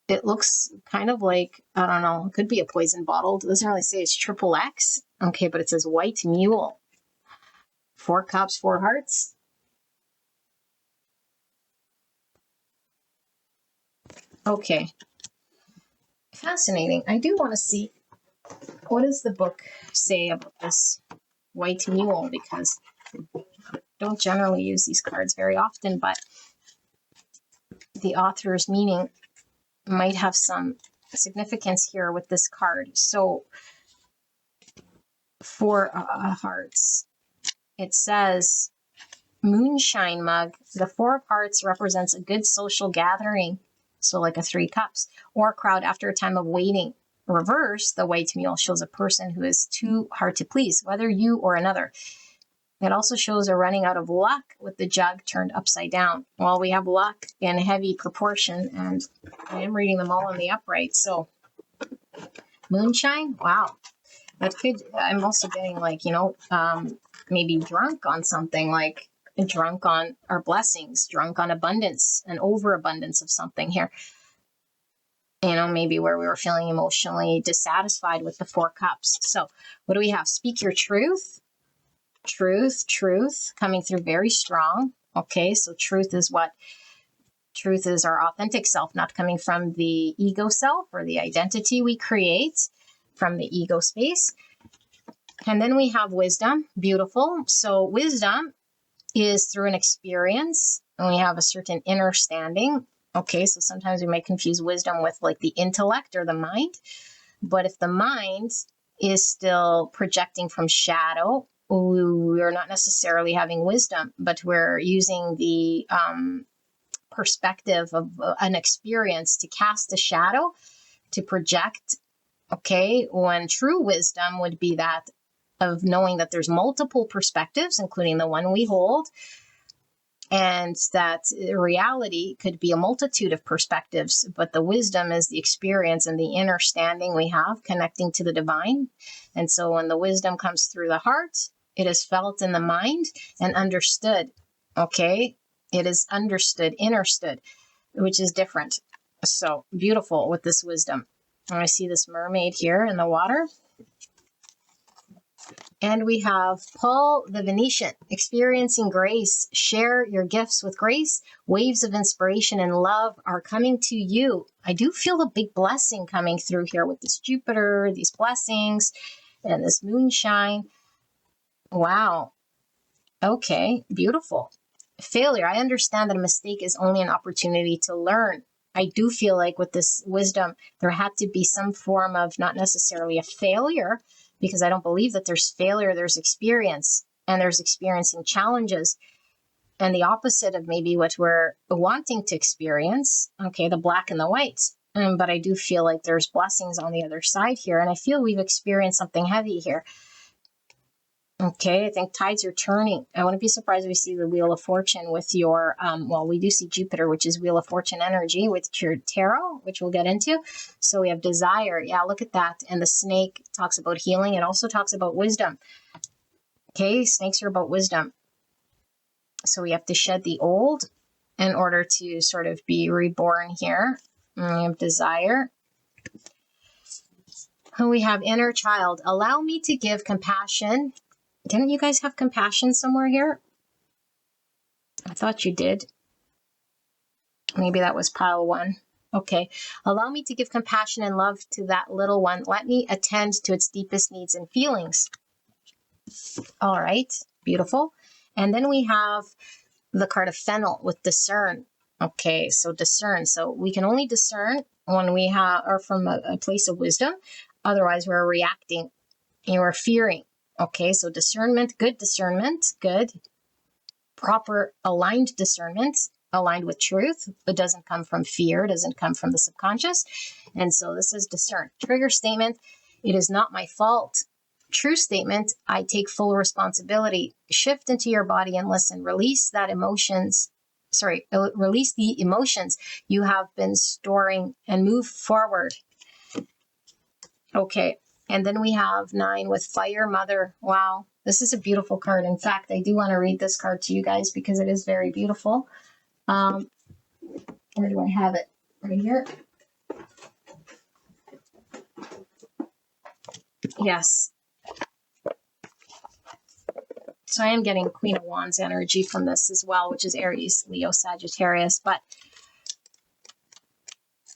it looks kind of like, I don't know, it could be a poison bottle. It doesn't really say it's triple X. Okay, but it says white mule. 4 cups, 4 hearts. Okay. Fascinating. I do want to see, what does the book say about this white mule? Because I don't generally use these cards very often, but the author's meaning might have some significance here with this card. So 4 hearts, it says moonshine mug. The 4 of hearts represents a good social gathering, so like a 3 cups, or crowd after a time of waiting. Reverse, the white mule shows a person who is too hard to please, whether you or another. It also shows a running out of luck with the jug turned upside down. Well, we have luck in heavy proportion, and I am reading them all in the upright. So moonshine, wow. That could, I'm also getting like, maybe drunk on something, like drunk on our blessings, drunk on abundance, an overabundance of something here. Maybe where we were feeling emotionally dissatisfied with the 4 cups. So what do we have? Speak your truth. Truth coming through very strong. Okay, so truth is our authentic self, not coming from the ego self or the identity we create from the ego space. And then we have wisdom. Beautiful. So wisdom is through an experience, and we have a certain understanding. Okay, so sometimes we might confuse wisdom with like the intellect or the mind. But if the mind is still projecting from shadow, we're not necessarily having wisdom, but we're using the perspective of an experience to cast a shadow, to project. Okay, when true wisdom would be that of knowing that there's multiple perspectives, including the one we hold, and that reality could be a multitude of perspectives, but the wisdom is the experience and the understanding we have connecting to the divine. And so when the wisdom comes through the heart, it is felt in the mind and understood. Okay, it is understood, which is different. So beautiful with this wisdom. And I see this mermaid here in the water. And we have Paul the Venetian, experiencing grace. Share your gifts with grace. Waves of inspiration and love are coming to you. I do feel a big blessing coming through here with this Jupiter, these blessings, and this moonshine. Wow. Okay, beautiful. Failure. I understand that a mistake is only an opportunity to learn. I do feel like with this wisdom, there had to be some form of not necessarily a failure, because I don't believe that there's failure, there's experience, and there's experiencing challenges. And the opposite of maybe what we're wanting to experience, okay, the black and the white. But I do feel like there's blessings on the other side here, and I feel we've experienced something heavy here. Okay, I think tides are turning. I wouldn't be surprised if we see the Wheel of Fortune with your, we do see Jupiter, which is Wheel of Fortune energy, with your tarot, which we'll get into. So we have desire. Yeah, look at that. And the snake talks about healing. It also talks about wisdom. Okay, snakes are about wisdom. So we have to shed the old in order to sort of be reborn here. And we have desire. And we have inner child. Allow me to give compassion. Didn't you guys have compassion somewhere here? I thought you did. Maybe that was pile 1. Okay. Allow me to give compassion and love to that little one. Let me attend to its deepest needs and feelings. All right. Beautiful. And then we have the card of fennel with discern. Okay. So discern. So we can only discern when we are from a place of wisdom. Otherwise, we're reacting and we're fearing. Okay, so discernment, good, proper aligned discernment, aligned with truth. It doesn't come from fear, it doesn't come from the subconscious. And so this is discern. Trigger statement, it is not my fault. True statement, I take full responsibility. Shift into your body and listen. Release the emotions you have been storing and move forward. Okay. And then we have 9 with Fire Mother. Wow, this is a beautiful card. In fact, I do want to read this card to you guys because it is very beautiful. Where do I have it? Right here. Yes. So I am getting Queen of Wands energy from this as well, which is Aries, Leo, Sagittarius. But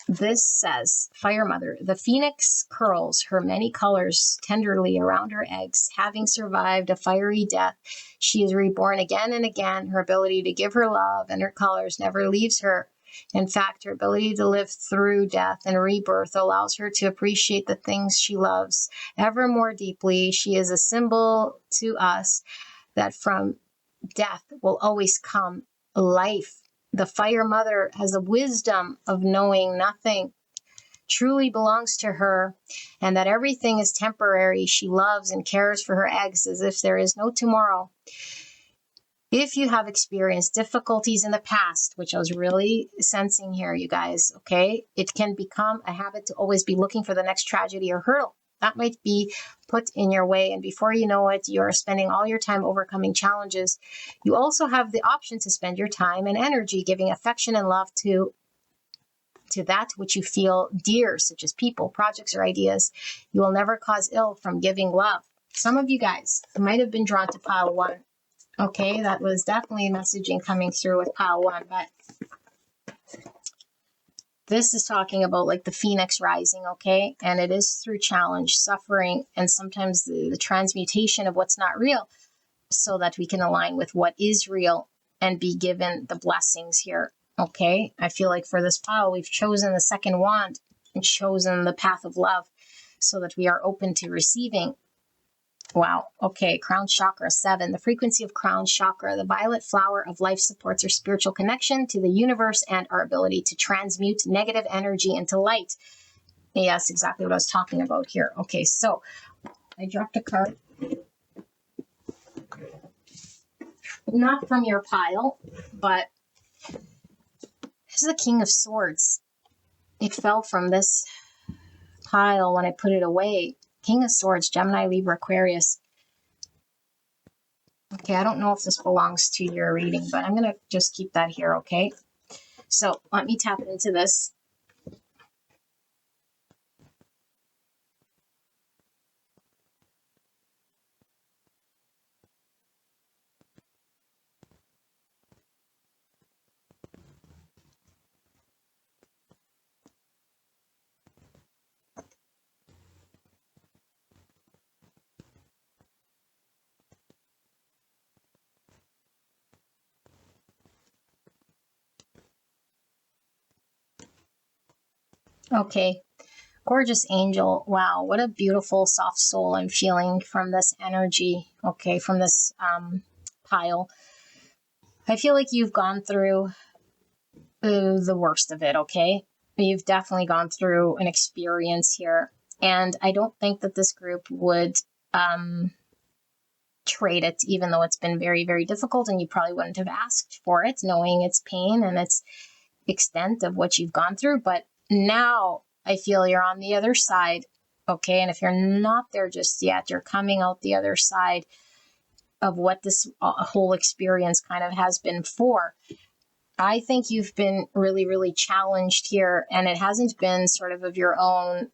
this says, Fire Mother, the phoenix curls her many colors tenderly around her eggs. Having survived a fiery death, she is reborn again and again. Her ability to give her love and her colors never leaves her. In fact, her ability to live through death and rebirth allows her to appreciate the things she loves ever more deeply. She is a symbol to us that from death will always come life. The Fire Mother has the wisdom of knowing nothing truly belongs to her and that everything is temporary. She loves and cares for her eggs as if there is no tomorrow. If you have experienced difficulties in the past, which I was really sensing here, you guys, okay, it can become a habit to always be looking for the next tragedy or hurdle. That might be put in your way. And before you know it, you're spending all your time overcoming challenges. You also have the option to spend your time and energy giving affection and love to that which you feel dear, such as people, projects, or ideas. You will never cause ill from giving love. Some of you guys might have been drawn to pile one. Okay, that was definitely messaging coming through with pile one, but this is talking about like the phoenix rising, okay? And it is through challenge, suffering, and sometimes the transmutation of what's not real so that we can align with what is real and be given the blessings here, okay? I feel like for this pile, we've chosen the second wand and chosen the path of love so that we are open to receiving. Wow. Okay. Crown chakra 7. The frequency of crown chakra, the violet flower of life, supports our spiritual connection to the universe and our ability to transmute negative energy into light. Yes, exactly what I was talking about here. Okay. So I dropped a card. Not from your pile, but this is the King of Swords. It fell from this pile when I put it away. King of Swords, Gemini, Libra, Aquarius. Okay, I don't know if this belongs to your reading, but I'm going to just keep that here, okay? So let me tap into this. Okay, gorgeous angel. Wow, what a beautiful soft soul I'm feeling from this energy, okay, from this pile. I feel like you've gone through the worst of it, okay? You've definitely gone through an experience here. And I don't think that this group would trade it, even though it's been very, very difficult and you probably wouldn't have asked for it, knowing its pain and its extent of what you've gone through. But now I feel you're on the other side, okay? And if you're not there just yet, you're coming out the other side of what this whole experience kind of has been for. I think you've been really, really challenged here, and it hasn't been sort of your own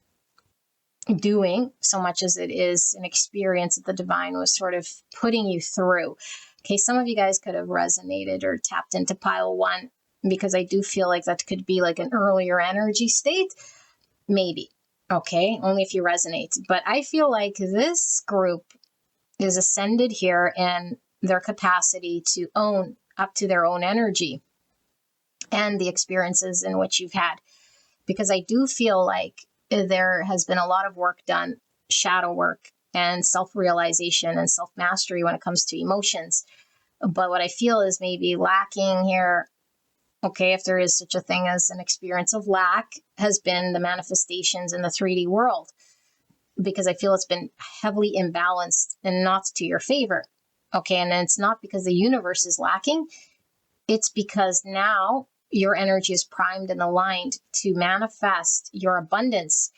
doing so much as it is an experience that the divine was sort of putting you through. Okay, some of you guys could have resonated or tapped into pile one, because I do feel like that could be like an earlier energy state, maybe. Okay, only if you resonate. But I feel like this group is ascended here in their capacity to own up to their own energy and the experiences in which you've had. Because I do feel like there has been a lot of work done, shadow work and self-realization and self-mastery when it comes to emotions. But what I feel is maybe lacking here, okay, if there is such a thing as an experience of lack, has been the manifestations in the 3D world. Because I feel it's been heavily imbalanced and not to your favor. Okay, and it's not because the universe is lacking. It's because now your energy is primed and aligned to manifest your abundance.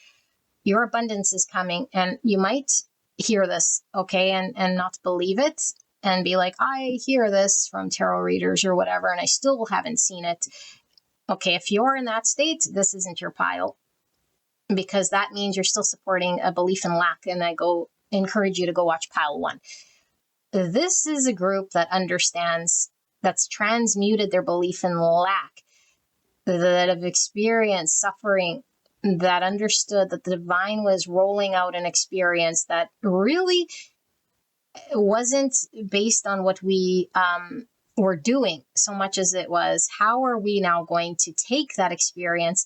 Your abundance is coming, and you might hear this, okay, and not believe it and be like, I hear this from tarot readers or whatever, and I still haven't seen it. Okay, if you're in that state, this isn't your pile, because that means you're still supporting a belief in lack. And I encourage you to go watch pile 1. This is a group that understands, that's transmuted their belief in lack, that have experienced suffering, that understood that the divine was rolling out an experience that really wasn't based on what we were doing so much as it was, how are we now going to take that experience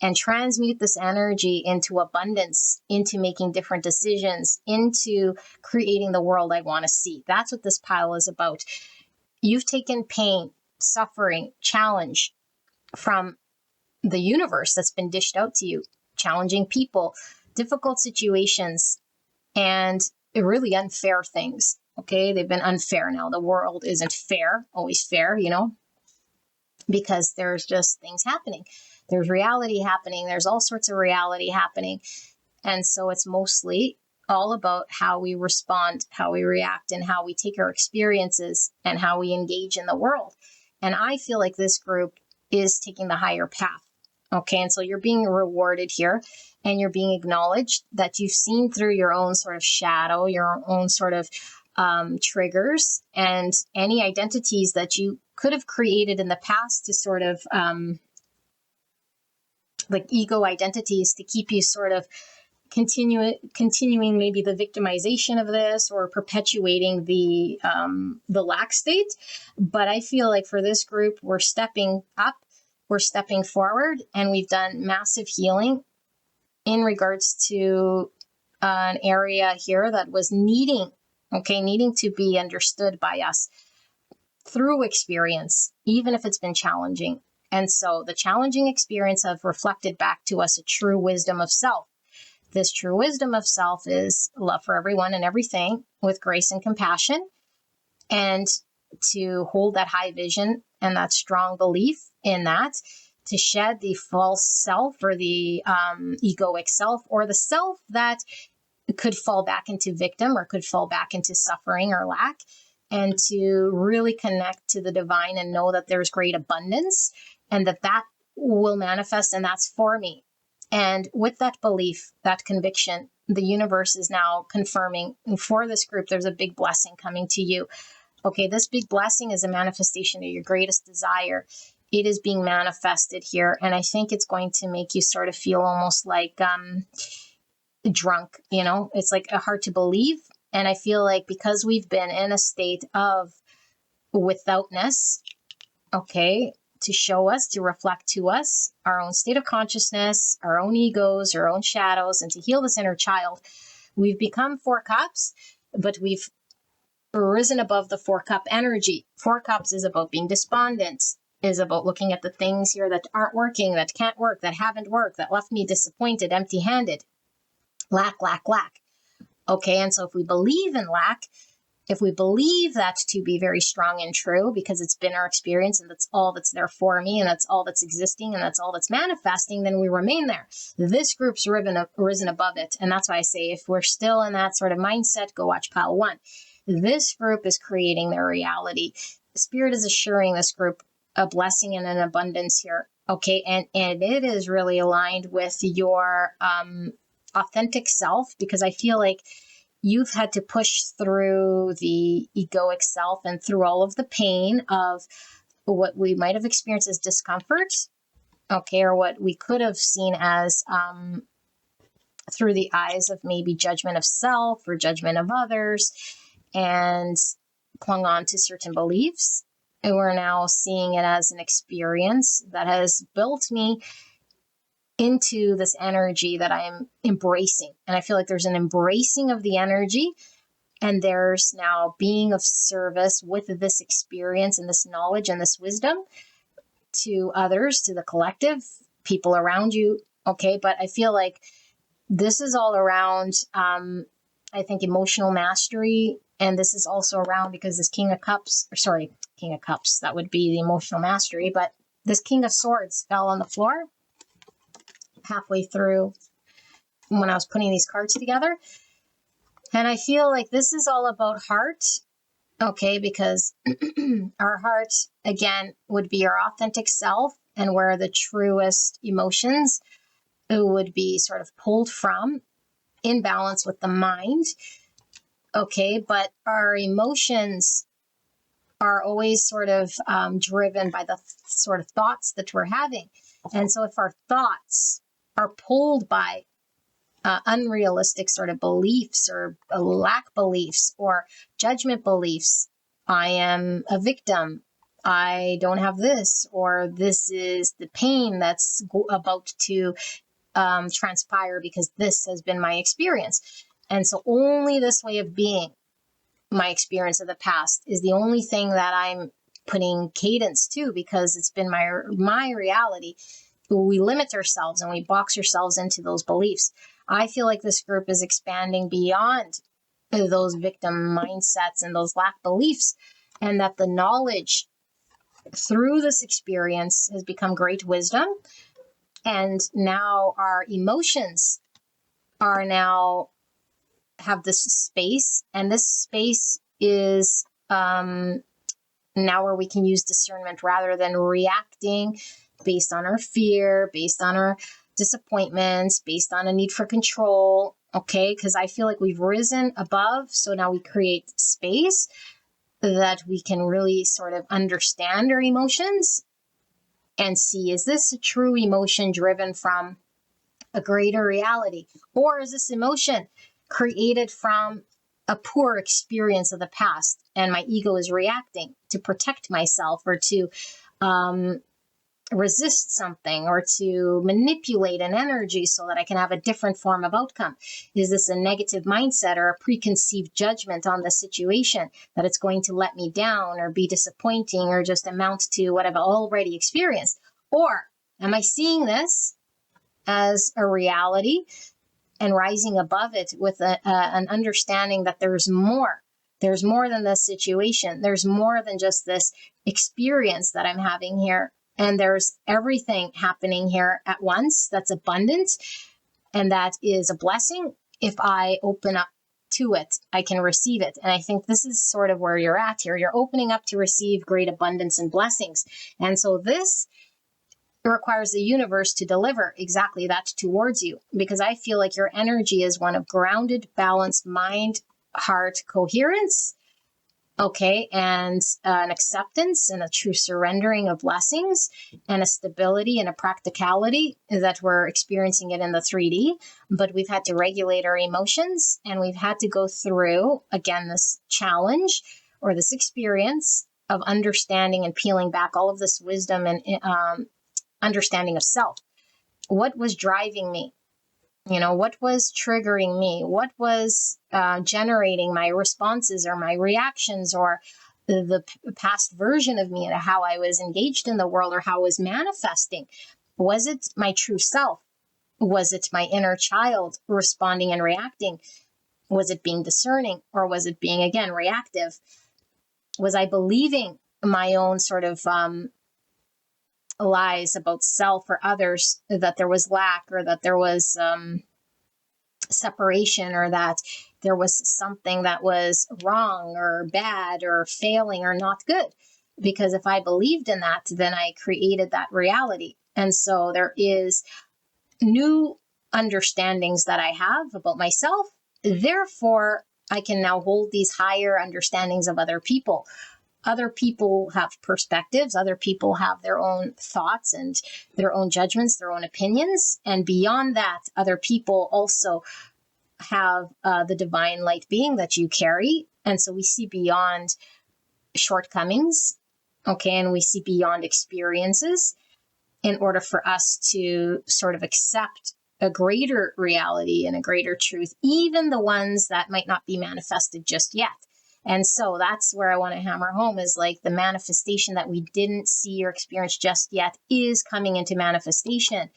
and transmute this energy into abundance, into making different decisions, into creating the world I want to see. That's what this pile is about. You've taken pain, suffering, challenge from the universe that's been dished out to you, challenging people, difficult situations, and really unfair things. Okay, they've been unfair. Now the world isn't fair, always fair, because there's just things happening. There's reality happening. There's all sorts of reality happening. And so it's mostly all about how we respond, how we react, and how we take our experiences and how we engage in the world. And I feel like this group is taking the higher path. Okay, and so you're being rewarded here, and you're being acknowledged that you've seen through your own sort of shadow, your own sort of triggers, and any identities that you could have created in the past to sort of like ego identities to keep you sort of continuing maybe the victimization of this, or perpetuating the lack state. But I feel like for this group, we're stepping up, we're stepping forward, and we've done massive healing in regards to an area here that was needing to be understood by us through experience, even if it's been challenging. And so the challenging experience have reflected back to us a true wisdom of self. This true wisdom of self is love for everyone and everything with grace and compassion, and to hold that high vision and that strong belief in that, to shed the false self, or the egoic self, or the self that could fall back into victim, or could fall back into suffering or lack, and to really connect to the divine and know that there's great abundance, and that will manifest, and that's for me. And with that belief, that conviction, the universe is now confirming for this group, there's a big blessing coming to you. Okay, this big blessing is a manifestation of your greatest desire. It is being manifested here. And I think it's going to make you sort of feel almost like drunk, it's like hard to believe. And I feel like because we've been in a state of withoutness, okay, to show us, to reflect to us our own state of consciousness, our own egos, our own shadows, and to heal this inner child, we've become 4 cups, but we've risen above the 4 cup energy. 4 cups is about being despondent, is about looking at the things here that aren't working, that can't work, that haven't worked, that left me disappointed, empty-handed. Lack, lack, lack. Okay, and so if we believe in lack, if we believe that to be very strong and true, because it's been our experience and that's all that's there for me, and that's all that's existing, and that's all that's manifesting, then we remain there. This group's risen above it. And that's why I say, if we're still in that sort of mindset, go watch pile 1. This group is creating their reality. Spirit is assuring this group a blessing and an abundance here. Okay, and it is really aligned with your authentic self, because I feel like you've had to push through the egoic self and through all of the pain of what we might have experienced as discomfort, okay, or what we could have seen as through the eyes of maybe judgment of self or judgment of others, and clung on to certain beliefs. And we're now seeing it as an experience that has built me into this energy that I am embracing. And I feel like there's an embracing of the energy, and there's now being of service with this experience and this knowledge and this wisdom to others, to the collective, people around you. Okay, but I feel like this is all around, I think, emotional mastery. And this is also around, because this King of Cups, that would be the emotional mastery, but this King of Swords fell on the floor halfway through when I was putting these cards together. And I feel like this is all about heart, okay, because our heart, again, would be our authentic self, and where the truest emotions would be sort of pulled from in balance with the mind. Okay, but our emotions are always sort of driven by the sort of thoughts that we're having. And so if our thoughts are pulled by unrealistic sort of beliefs or lack beliefs or judgment beliefs, I am a victim, I don't have this, or this is the pain that's about to transpire because this has been my experience. And so only this way of being, my experience of the past, is the only thing that I'm putting cadence to, because it's been my reality. We limit ourselves and we box ourselves into those beliefs. I feel like this group is expanding beyond those victim mindsets and those lack beliefs, and that the knowledge through this experience has become great wisdom. And now our emotions are now have this space, and this space is now where we can use discernment rather than reacting based on our fear, based on our disappointments, based on a need for control. Okay, because I feel like we've risen above, so now we create space that we can really sort of understand our emotions and see, is this a true emotion driven from a greater reality, or is this emotion created from a poor experience of the past and my ego is reacting to protect myself or to resist something or to manipulate an energy so that I can have a different form of outcome? Is this a negative mindset or a preconceived judgment on the situation that it's going to let me down or be disappointing or just amount to what I've already experienced? Or am I seeing this as a reality and rising above it with an understanding that there's more? There's more than this situation. There's more than just this experience that I'm having here. And there's everything happening here at once that's abundant, and that is a blessing. If I open up to it, I can receive it. And I think this is sort of where you're at here. You're opening up to receive great abundance and blessings. And so this requires the universe to deliver exactly that towards you, because I feel like your energy is one of grounded, balanced mind, heart coherence. Okay, and an acceptance and a true surrendering of blessings and a stability and a practicality that we're experiencing it in the 3D. But we've had to regulate our emotions, and we've had to go through, again, this challenge or this experience of understanding and peeling back all of this wisdom and understanding of self. What was driving me? What was triggering me? What was generating my responses or my reactions, or the past version of me and how I was engaged in the world or how I was manifesting? Was it my true self? Was it my inner child responding and reacting? Was it being discerning, or was it being, again, reactive? Was I believing my own sort of lies about self or others, that there was lack, or that there was separation, or that there was something that was wrong or bad or failing or not good? Because if I believed in that, then I created that reality. And so there is new understandings that I have about myself. Therefore, I can now hold these higher understandings of other people. Other people have perspectives. Other people have their own thoughts and their own judgments, their own opinions. And beyond that, other people also have the divine light being that you carry. And so we see beyond shortcomings, okay, and we see beyond experiences in order for us to sort of accept a greater reality and a greater truth, even the ones that might not be manifested just yet. And so that's where I want to hammer home, is like the manifestation that we didn't see or experience just yet is coming into manifestation.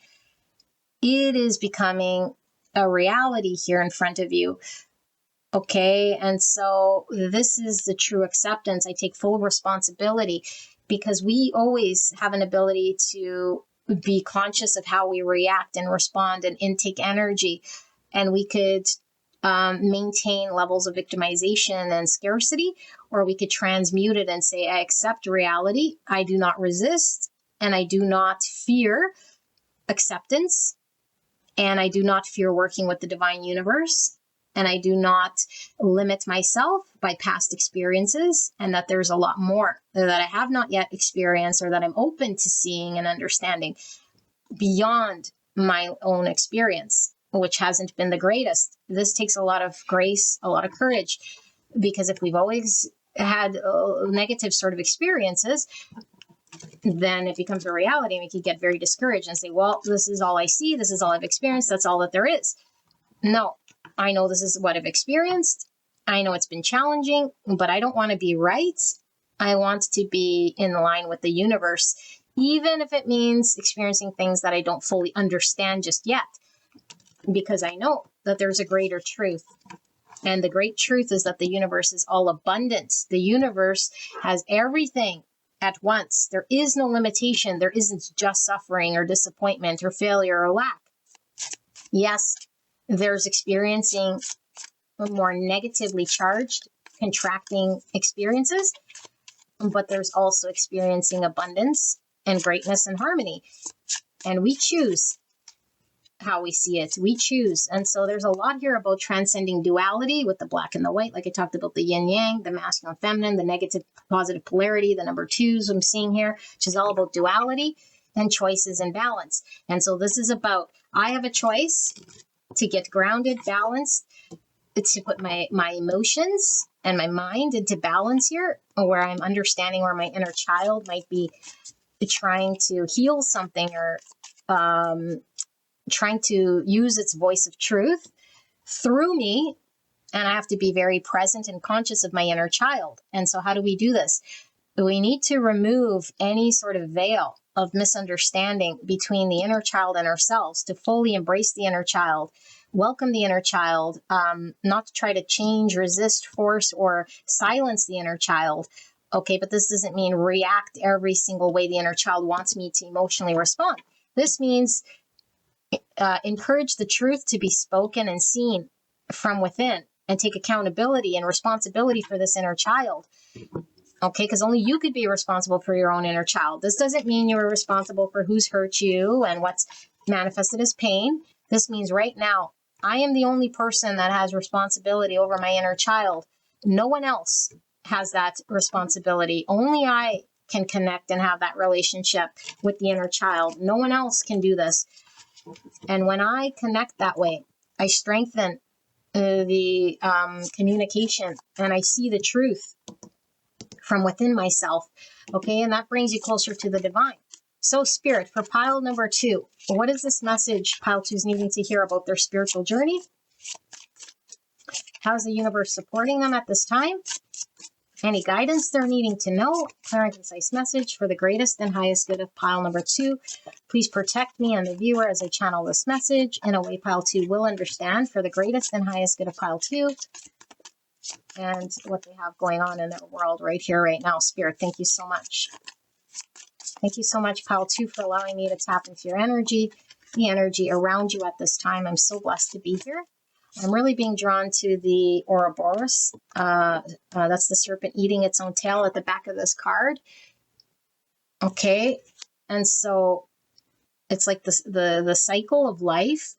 It is becoming a reality here in front of you. Okay. And so this is the true acceptance. I take full responsibility, because we always have an ability to be conscious of how we react and respond and intake energy. And we could maintain levels of victimization and scarcity, or we could transmute it and say, I accept reality. I do not resist. and I do not fear acceptance, and I do not fear working with the divine universe, and I do not limit myself by past experiences, and that there's a lot more that I have not yet experienced or that I'm open to seeing and understanding beyond my own experience, which hasn't been the greatest. This takes a lot of grace, a lot of courage, because if we've always had negative sort of experiences, then it becomes a reality, and we could get very discouraged and say, well, this is all I see, this is all I've experienced, that's all that there is. No, I know this is what I've experienced. I know it's been challenging, but I don't want to be right. I want to be in line with the universe, even if it means experiencing things that I don't fully understand just yet, because I know that there's a greater truth. And the great truth is that the universe is all abundant. The universe has everything at once. There is no limitation. There isn't just suffering or disappointment or failure or lack. Yes, there's experiencing more negatively charged, contracting experiences, but there's also experiencing abundance and greatness and harmony. And we choose how we see it. We choose. And so there's a lot here about transcending duality with the black and the white. Like I talked about the yin yang, the masculine feminine, the negative positive polarity, the number twos I'm seeing here, which is all about duality and choices and balance. And so this is about, I have a choice to get grounded, balanced, to put my emotions and my mind into balance here, where I'm understanding where my inner child might be trying to heal something or trying to use its voice of truth through me. And I have to be very present and conscious of my inner child. And so how do we do this? We need to remove any sort of veil of misunderstanding between the inner child and ourselves, to fully embrace the inner child, welcome the inner child, not to try to change, resist, force, or silence the inner child. Okay, but this doesn't mean react every single way the inner child wants me to emotionally respond. This means encourage the truth to be spoken and seen from within, and take accountability and responsibility for this inner child. Okay, because only you could be responsible for your own inner child. This doesn't mean you're responsible for who's hurt you and what's manifested as pain. This means right now, I am the only person that has responsibility over my inner child. No one else has that responsibility. Only I can connect and have that relationship with the inner child. No one else can do this. And when I connect that way, I strengthen the communication, and I see the truth from within myself. Okay, and that brings you closer to the divine. So Spirit, for pile number 2, what is this message pile 2 is needing to hear about their spiritual journey? How's the universe supporting them at this time? Any guidance they're needing to know? Clear and concise message for the greatest and highest good of pile number 2. Please protect me and the viewer as I channel this message in a way pile 2 will understand, for the greatest and highest good of pile 2. And what they have going on in their world right here, right now. Spirit, thank you so much. Thank you so much, pile 2, for allowing me to tap into your energy, the energy around you at this time. I'm so blessed to be here. I'm really being drawn to the Ouroboros. That's the serpent eating its own tail at the back of this card. Okay, and so it's like the cycle of life.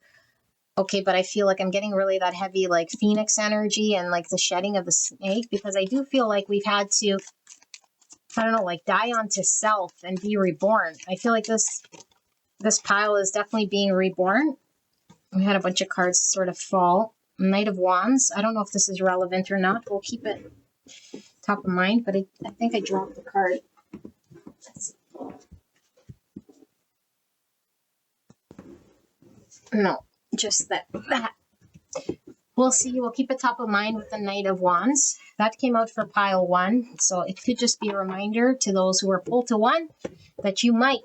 Okay, but I feel like I'm getting really that heavy like phoenix energy and like the shedding of the snake, because I do feel like we've had to, I don't know, like die onto self and be reborn. I feel like this pile is definitely being reborn. We had a bunch of cards sort of fall. Knight of Wands. I don't know if this is relevant or not. We'll keep it top of mind, but I think I dropped the card. No, just that. We'll see. We'll keep it top of mind with the Knight of Wands. That came out for pile 1. So it could just be a reminder to those who are pull to 1 that you might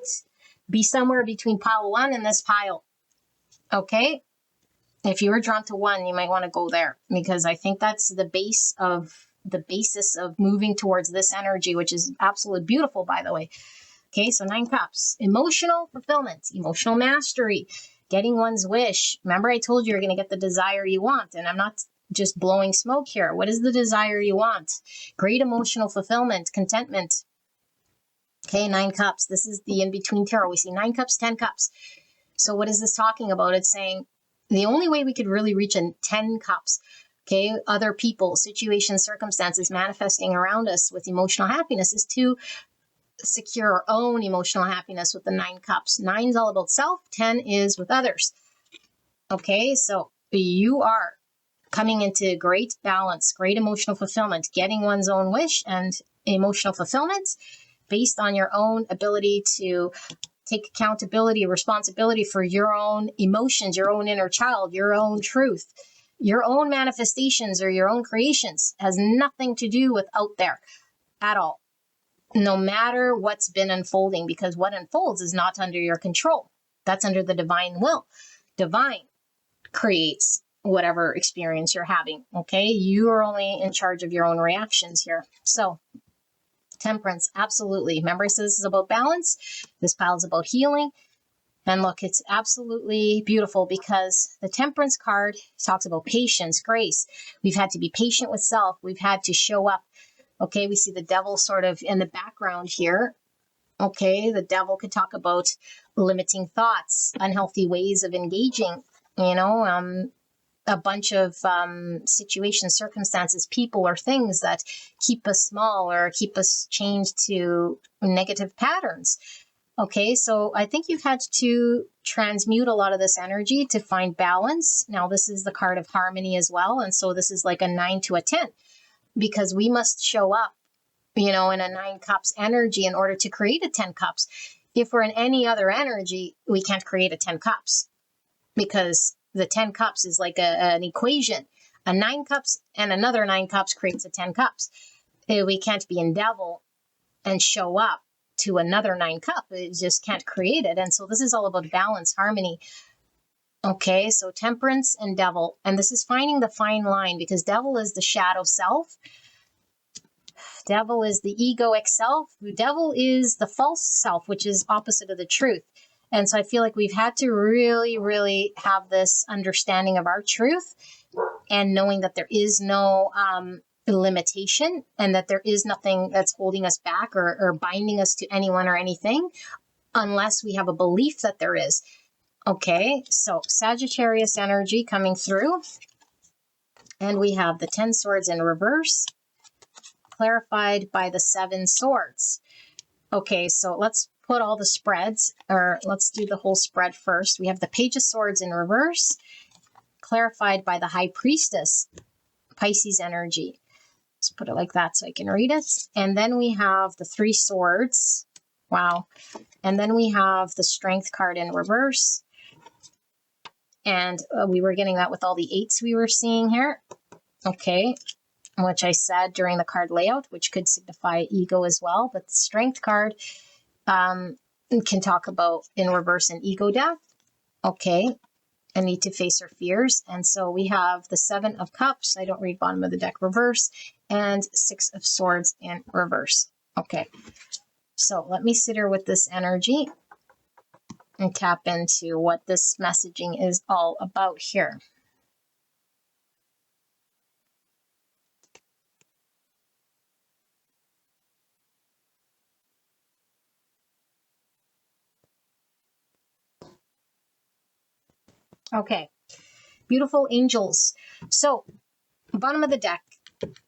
be somewhere between pile 1 and this pile. Okay? If you were drawn to 1, you might want to go there, because I think that's the basis of moving towards this energy, which is absolutely beautiful, by the way. Okay, so 9 cups, emotional fulfillment, emotional mastery, getting one's wish. Remember, I told you you're going to get the desire you want, and I'm not just blowing smoke here. What is the desire you want? Great emotional fulfillment, contentment, Okay, 9 cups. This is the in-between tarot. We see 9 cups, 10 cups. So what is this talking about? It's saying the only way we could really reach a 10 cups, okay, other people, situations, circumstances manifesting around us with emotional happiness is to secure our own emotional happiness with the 9 cups. 9 is all about self, 10 is with others. Okay, so you are coming into great balance, great emotional fulfillment, getting one's own wish and emotional fulfillment based on your own ability to take accountability, responsibility for your own emotions, your own inner child, your own truth, your own manifestations or your own creations. Has nothing to do with out there at all. No matter what's been unfolding, because what unfolds is not under your control. That's under the divine will. Divine creates whatever experience you're having. Okay. You are only in charge of your own reactions here. So Temperance, absolutely. Remember, I said this is about balance. This pile is about healing. And look, it's absolutely beautiful because the Temperance card talks about patience, grace. We've had to be patient with self. We've had to show up. Okay, we see the devil sort of in the background here. Okay, the devil could talk about limiting thoughts, unhealthy ways of engaging, a bunch of situations, circumstances, people, or things that keep us small or keep us chained to negative patterns. Okay, so I think you've had to transmute a lot of this energy to find balance. Now, this is the card of harmony as well. And so this is like a 9 to a 10 because we must show up, in a 9 cups energy in order to create a 10 cups. If we're in any other energy, we can't create a 10 cups because the 10 cups is like an equation. A 9 cups and another 9 cups creates a 10 cups. We can't be in devil and show up to another 9 cup. It just can't create it. And so this is all about balance, harmony. Okay, so Temperance and devil. And this is finding the fine line because devil is the shadow self. Devil is the egoic self. Devil is the false self, which is opposite of the truth. And so I feel like we've had to really, really have this understanding of our truth and knowing that there is no limitation and that there is nothing that's holding us back or binding us to anyone or anything unless we have a belief that there is. Okay, so Sagittarius energy coming through. And we have the 10 swords in reverse, clarified by the 7 swords. Okay, so let's put all the spreads, or let's do the whole spread first. We have the Page of Swords in reverse, clarified by the High Priestess, Pisces energy. Let's put it like that so I can read it. And then we have the 3 swords. Wow. And then we have the Strength card in reverse. And we were getting that with all the 8s we were seeing here. Okay, which I said during the card layout, which could signify ego as well. But the Strength card can talk about in reverse an ego death. Okay, a need to face our fears. And so we have the 7 of Cups. I don't read bottom of the deck reverse. And 6 of Swords in reverse. Okay, so let me sit here with this energy and tap into what this messaging is all about here. Okay, beautiful angels. So, bottom of the deck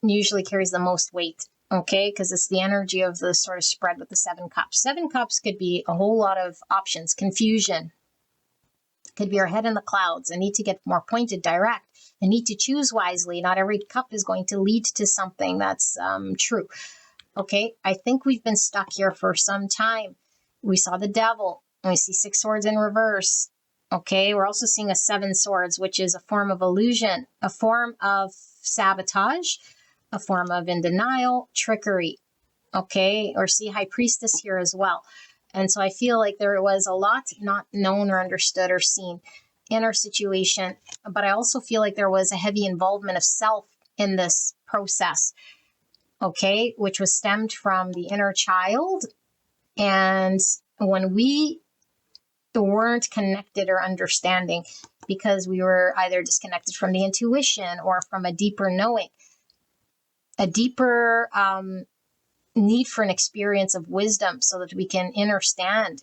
usually carries the most weight, okay, because it's the energy of the sort of spread with the 7 cups. 7 cups could be a whole lot of options, confusion. Could be our head in the clouds, a need to get more pointed, direct, a need to choose wisely. Not every cup is going to lead to something that's true. Okay, I think we've been stuck here for some time. We saw the devil, and we see 6 swords in reverse. Okay, we're also seeing a 7 swords, which is a form of illusion, a form of sabotage, a form of in denial, trickery. Okay, or see High Priestess here as well. And so I feel like there was a lot not known or understood or seen in our situation. But I also feel like there was a heavy involvement of self in this process. Okay, which was stemmed from the inner child. And when we weren't connected or understanding because we were either disconnected from the intuition or from a deeper knowing, a deeper need for an experience of wisdom so that we can understand,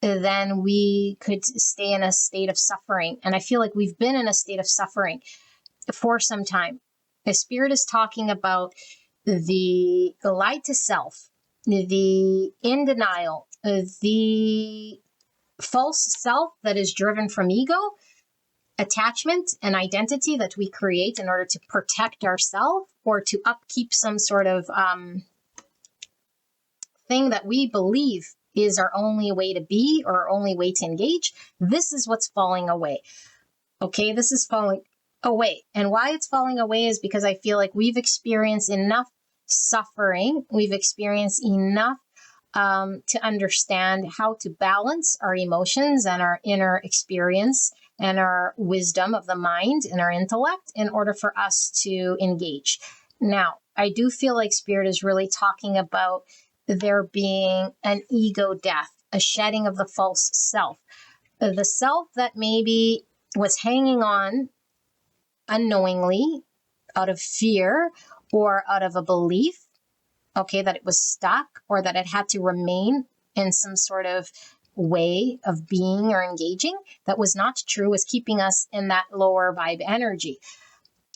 then we could stay in a state of suffering. And I feel like we've been in a state of suffering for some time. The Spirit is talking about the lie to self, the in denial, the false self that is driven from ego, attachment, and identity that we create in order to protect ourselves or to upkeep some sort of thing that we believe is our only way to be or our only way to engage. This is what's falling away. Okay, this is falling away. And why it's falling away is because I feel like we've experienced enough suffering. We've experienced enough to understand how to balance our emotions and our inner experience and our wisdom of the mind and our intellect in order for us to engage. Now, I do feel like Spirit is really talking about there being an ego death, a shedding of the false self. The self that maybe was hanging on unknowingly out of fear or out of a belief, okay, that it was stuck or that it had to remain in some sort of way of being or engaging that was not true, was keeping us in that lower vibe energy.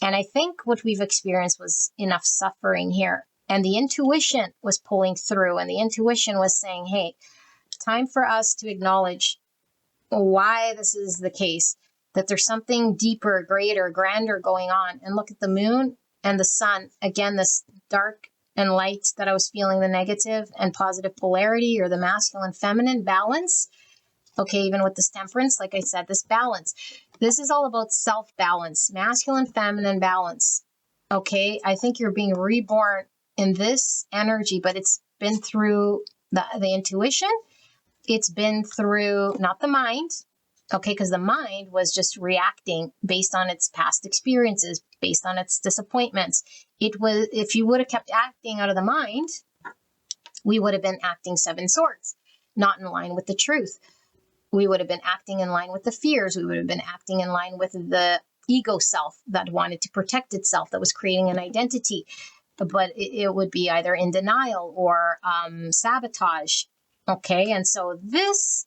And I think what we've experienced was enough suffering here. And the intuition was pulling through, and the intuition was saying, hey, time for us to acknowledge why this is the case, that there's something deeper, greater, grander going on. And look at the moon and the sun. Again, this dark and light that I was feeling, the negative and positive polarity, or the masculine, feminine balance. Okay, even with this temperance, like I said, this balance. This is all about self-balance, masculine, feminine balance. Okay, I think you're being reborn in this energy, but it's been through the intuition. It's been through not the mind, okay, because the mind was just reacting based on its past experiences, based on its disappointments. It was, if you would have kept acting out of the mind, we would have been acting seven swords, not in line with the truth. We would have been acting in line with the fears. We would have been acting in line with the ego self that wanted to protect itself, that was creating an identity. But it would be either in denial or sabotage. Okay, and so this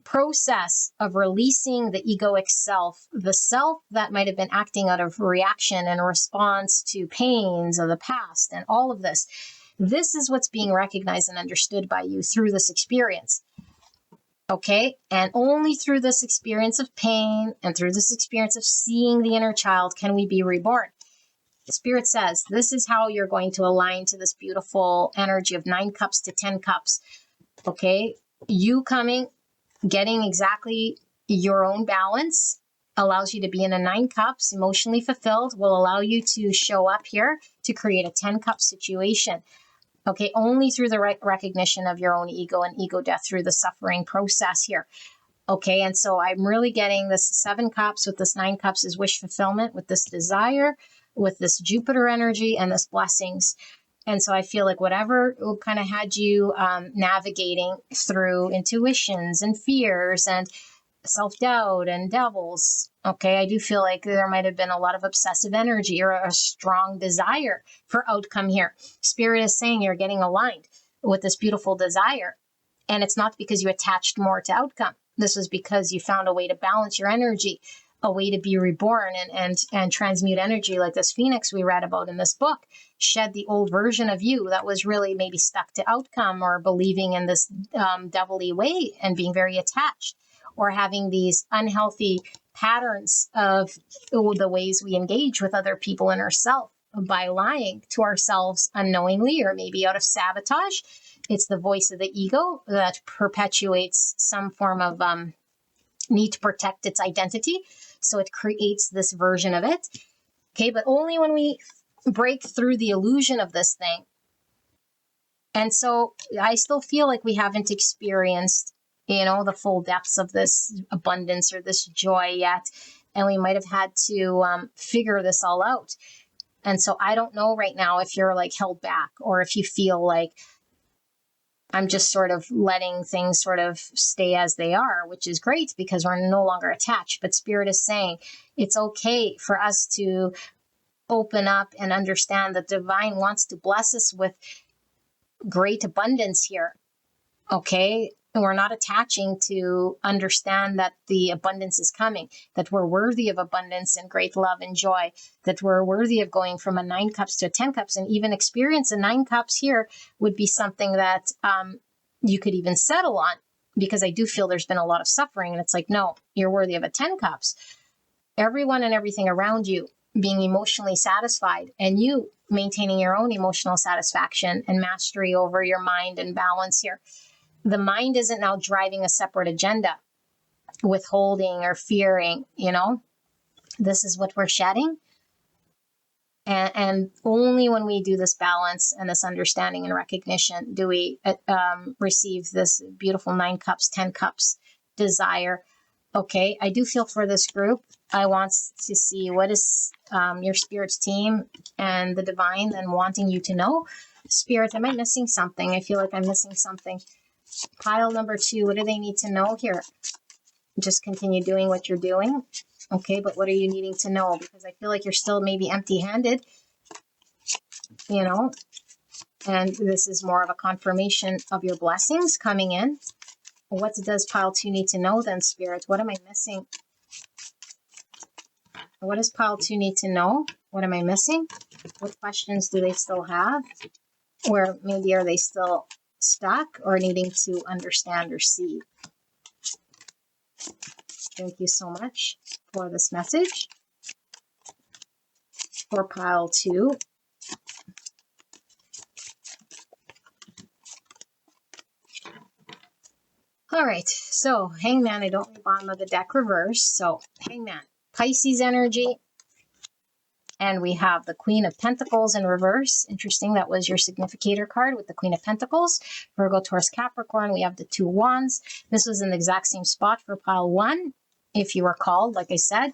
process of releasing the egoic self, the self that might have been acting out of reaction and response to pains of the past and all of this, this is what's being recognized and understood by you through this experience. Okay, and only through this experience of pain and through this experience of seeing the inner child can we be reborn. The Spirit says this is how you're going to align to this beautiful energy of 9 cups to 10 cups. Okay, you coming, getting exactly your own balance allows you to be in a 9 cups, emotionally fulfilled, will allow you to show up here to create a 10 cup situation. Okay, only through the recognition of your own ego and ego death through the suffering process here. Okay, and so I'm really getting this 7 cups with this 9 cups is wish fulfillment, with this desire, with this Jupiter energy and this blessings. And so I feel like whatever kind of had you navigating through intuitions and fears and self-doubt and devils, okay, I do feel like there might have been a lot of obsessive energy or a strong desire for outcome here. Spirit is saying you're getting aligned with this beautiful desire. And it's not because you attached more to outcome. This was because you found a way to balance your energy, a way to be reborn and transmute energy, like this phoenix we read about in this book, shed the old version of you that was really maybe stuck to outcome or believing in this devilly way and being very attached, or having these unhealthy patterns of the ways we engage with other people and ourselves by lying to ourselves unknowingly or maybe out of sabotage. It's the voice of the ego that perpetuates some form of need to protect its identity. So it creates this version of it. Okay, but only when we break through the illusion of this thing. And so I still feel like we haven't experienced, the full depths of this abundance or this joy yet. And we might have had to figure this all out. And so I don't know right now if you're like held back or if you feel like I'm just sort of letting things sort of stay as they are, which is great because we're no longer attached. But Spirit is saying it's okay for us to open up and understand that Divine wants to bless us with great abundance here. Okay. And we're not attaching to understand that the abundance is coming, that we're worthy of abundance and great love and joy, that we're worthy of going from a 9 cups to a 10 cups, and even experience a 9 cups here would be something that you could even settle on, because I do feel there's been a lot of suffering. And it's like, no, you're worthy of a 10 cups. Everyone and everything around you being emotionally satisfied, and you maintaining your own emotional satisfaction and mastery over your mind and balance here. The mind isn't now driving a separate agenda, withholding or fearing, this is what we're shedding. And only when we do this balance and this understanding and recognition do we receive this beautiful 9 cups, 10 cups desire. Okay, I do feel for this group. I want to see what is your spirit's team and the divine then wanting you to know. Spirit, am I missing something? I feel like I'm missing something. Pile number 2, what do they need to know here? Just continue doing what you're doing. Okay, but what are you needing to know? Because I feel like you're still maybe empty-handed, and this is more of a confirmation of your blessings coming in. What does pile 2 need to know then, Spirit? What am I missing? What does pile 2 need to know? What am I missing? What questions do they still have? Or maybe are they still stuck or needing to understand or see? Thank you so much for this message. For pile 2. All right, so Hangman, I don't read bottom of the deck reverse. So Hangman, Pisces energy. And we have the Queen of Pentacles in reverse. Interesting, that was your significator card with the Queen of Pentacles. Virgo, Taurus, Capricorn, we have the 2 Wands. This was in the exact same spot for pile 1, if you recall, like I said.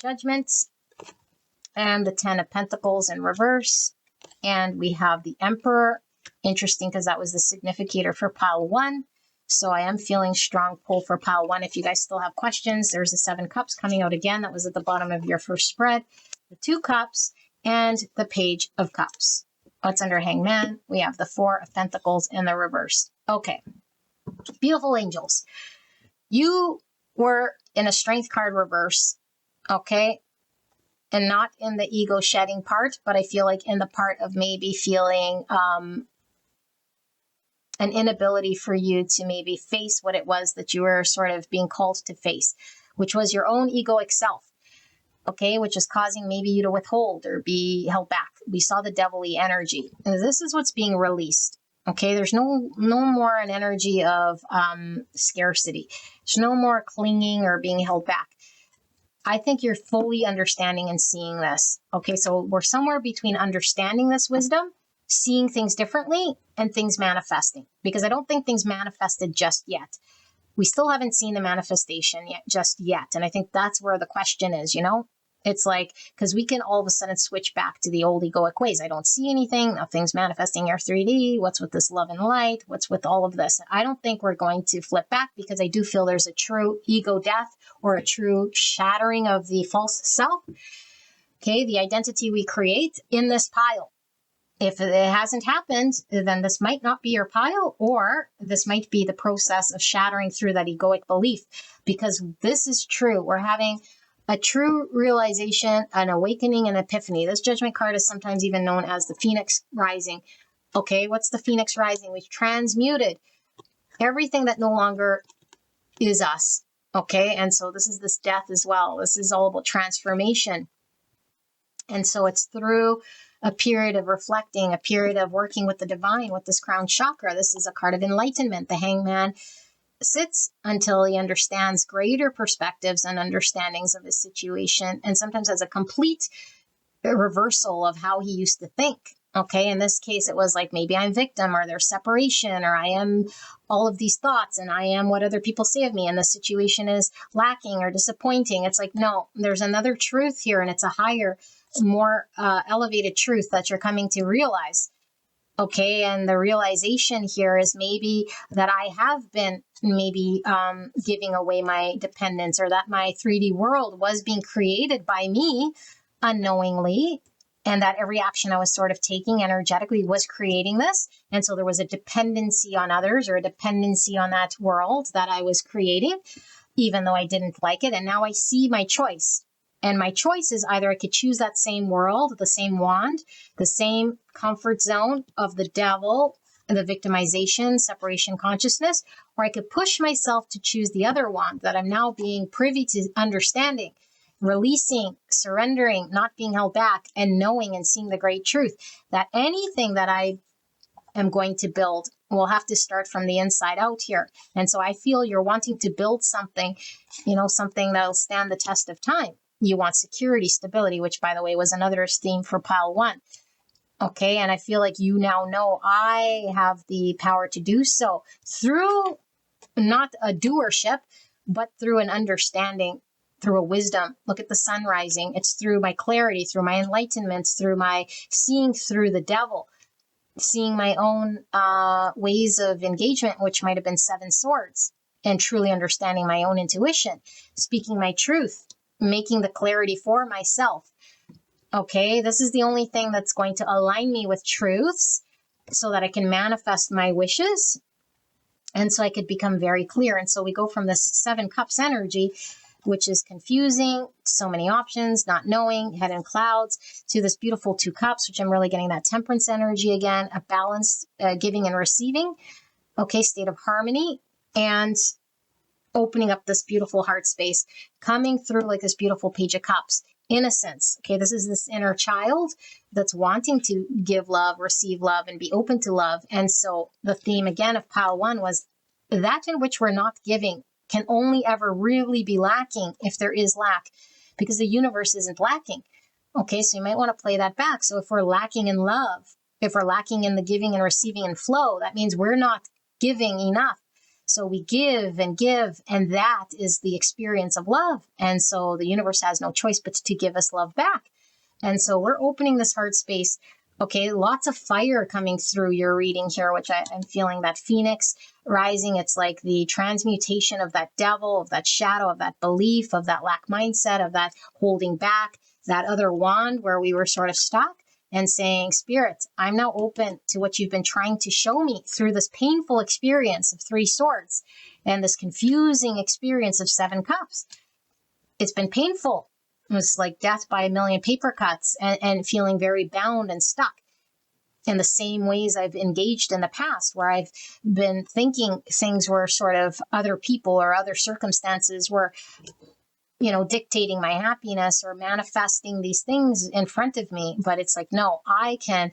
Judgment, and the 10 of Pentacles in reverse. And we have the Emperor. Interesting, because that was the significator for pile 1. So I am feeling strong pull for pile 1. If you guys still have questions, there's the 7 cups coming out again. That was at the bottom of your first spread. The 2 cups and the Page of Cups. What's under Hangman? We have the 4 of Pentacles in the reverse. Okay. Beautiful angels. You were in a strength card reverse. Okay. And not in the ego shedding part, but I feel like in the part of maybe feeling an inability for you to maybe face what it was that you were sort of being called to face, which was your own egoic self. Okay, which is causing maybe you to withhold or be held back. We saw the devilly energy. And this is what's being released. Okay, there's no more an energy of scarcity. There's no more clinging or being held back. I think you're fully understanding and seeing this. Okay, so we're somewhere between understanding this wisdom, seeing things differently, and things manifesting. Because I don't think things manifested just yet. We still haven't seen the manifestation just yet. And I think that's where the question is, It's like, because we can all of a sudden switch back to the old egoic ways. I don't see anything. Nothing's manifesting your 3D. What's with this love and light? What's with all of this? I don't think we're going to flip back, because I do feel there's a true ego death or a true shattering of the false self. Okay, the identity we create in this pile. If it hasn't happened, then this might not be your pile, or this might be the process of shattering through that egoic belief, because this is true. We're having a true realization, an awakening, an epiphany. This Judgment card is sometimes even known as the Phoenix Rising. Okay, what's the Phoenix Rising? We've transmuted everything that no longer is us. Okay, and so this is this death as well. This is all about transformation. And so it's through a period of reflecting, a period of working with the divine, with this crown chakra. This is a card of enlightenment. The Hangman sits until he understands greater perspectives and understandings of his situation, and sometimes has a complete reversal of how he used to think. Okay, in this case, it was like, maybe I'm victim, or there's separation, or I am all of these thoughts, and I am what other people say of me, and the situation is lacking or disappointing. It's like, no, there's another truth here, and it's a higher, more elevated truth that you're coming to realize. Okay, and the realization here is maybe that I have been maybe giving away my dependence, or that my 3D world was being created by me unknowingly. and that every action I was sort of taking energetically was creating this. And so there was a dependency on others, or a dependency on that world that I was creating, even though I didn't like it. And now I see my choice. And my choice is either I could choose that same world, the same wand, the same comfort zone of the devil, and the victimization, separation consciousness, or I could push myself to choose the other wand that I'm now being privy to understanding, releasing, surrendering, not being held back, and knowing and seeing the great truth that anything that I am going to build will have to start from the inside out here. And so I feel you're wanting to build something, something that'll stand the test of time. You want security, stability, which, by the way, was another theme for pile 1. Okay, and I feel like you now know I have the power to do so through not a doership, but through an understanding, through a wisdom. Look at the sun rising. It's through my clarity, through my enlightenment, through my seeing through the devil, seeing my own ways of engagement, which might have been 7 swords, and truly understanding my own intuition, speaking my truth, making the clarity for myself. Okay, this is the only thing that's going to align me with truths so that I can manifest my wishes. And so I could become very clear. And so we go from this 7 cups energy, which is confusing, so many options, not knowing, head in clouds, to this beautiful 2 cups, which I'm really getting that temperance energy again, a balanced giving and receiving. Okay, state of harmony, and opening up this beautiful heart space, coming through like this beautiful page of cups. Innocence. Okay, this is this inner child that's wanting to give love, receive love, and be open to love. And so the theme again of pile 1 was that in which we're not giving can only ever really be lacking if there is lack, because the universe isn't lacking. Okay, so you might want to play that back. So if we're lacking in love, if we're lacking in the giving and receiving and flow, that means we're not giving enough. So we give, and that is the experience of love. And so the universe has no choice but to give us love back. And so we're opening this heart space. Okay, lots of fire coming through your reading here, which I'm feeling that phoenix rising. It's like the transmutation of that devil, of that shadow, of that belief, of that lack mindset, of that holding back, that other wand where we were sort of stuck. And saying, Spirit, I'm now open to what you've been trying to show me through this painful experience of 3 swords and this confusing experience of 7 cups. It's been painful. It was like death by a million paper cuts, and feeling very bound and stuck in the same ways I've engaged in the past, where I've been thinking things were sort of other people or other circumstances were dictating my happiness or manifesting these things in front of me. But it's like, no, I can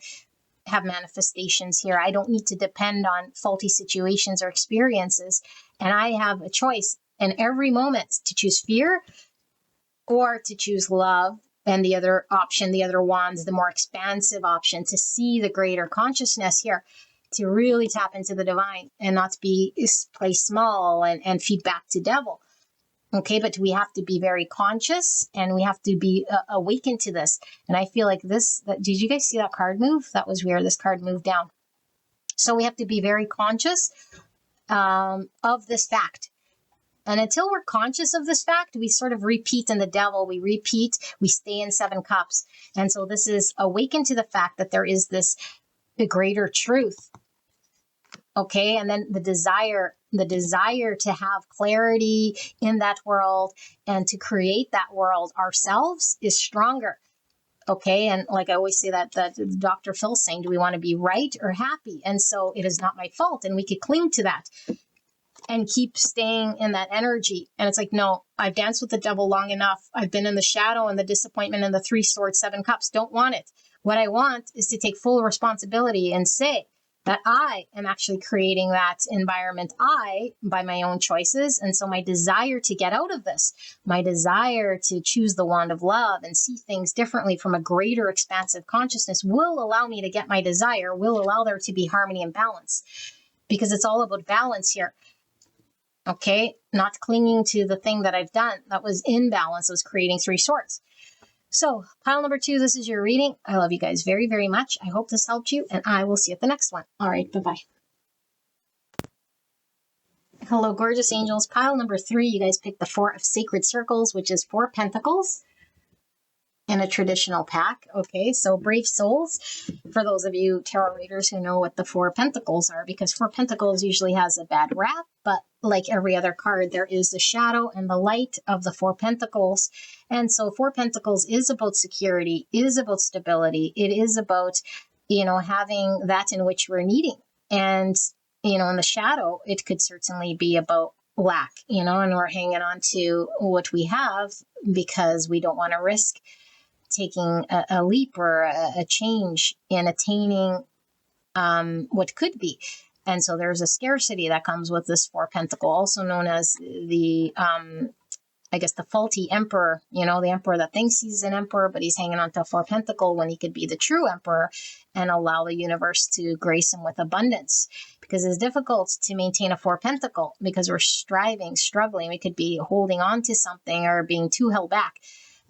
have manifestations here. I don't need to depend on faulty situations or experiences. And I have a choice in every moment to choose fear or to choose love. And the other option, the other wands, the more expansive option, to see the greater consciousness here, to really tap into the divine and not to be play small and feed back to devil. Okay, but we have to be very conscious, and we have to be awakened to this. And I feel like did you guys see that card move? That was weird. This card moved down. So we have to be very conscious of this fact. And until we're conscious of this fact, we sort of repeat in the devil. We stay in 7 cups. And so this is awaken to the fact that there is the greater truth. Okay, and then the desire to have clarity in that world and to create that world ourselves is stronger. Okay, and like I always say that Dr. Phil saying, do we want to be right or happy? And so it is not my fault, and we could cling to that and keep staying in that energy. And it's like, no, I've danced with the devil long enough. I've been in the shadow and the disappointment and the 3 swords, 7 cups. Don't want it. What I want is to take full responsibility and say that I am actually creating that environment, by my own choices. And so my desire to get out of this, my desire to choose the wand of love and see things differently from a greater expansive consciousness will allow me to get my desire, will allow there to be harmony and balance, because it's all about balance here. Okay, not clinging to the thing that I've done that was in balance, was creating 3 swords. So pile number 2, this is your reading. I love you guys very, very much. I hope this helped you, and I will see you at the next one. All right, bye-bye. Hello, gorgeous angels. Pile number 3, you guys picked the 4 of sacred circles, which is 4 pentacles. in a traditional pack. Okay, so Brave Souls, for those of you tarot readers who know what the Four Pentacles are, because Four Pentacles usually has a bad rap, but like every other card, there is the shadow and the light of the Four Pentacles. And so Four Pentacles is about security, is about stability, it is about, having that in which we're needing. And, in the shadow, it could certainly be about lack, and we're hanging on to what we have because we don't want to risk taking a leap or a change in attaining what could be. And so there's a scarcity that comes with this Four Pentacle, also known as the, the faulty emperor, the emperor that thinks he's an emperor, but he's hanging on to a Four Pentacle when he could be the true emperor and allow the universe to grace him with abundance. Because it's difficult to maintain a Four Pentacle because we're striving, struggling. We could be holding on to something or being too held back.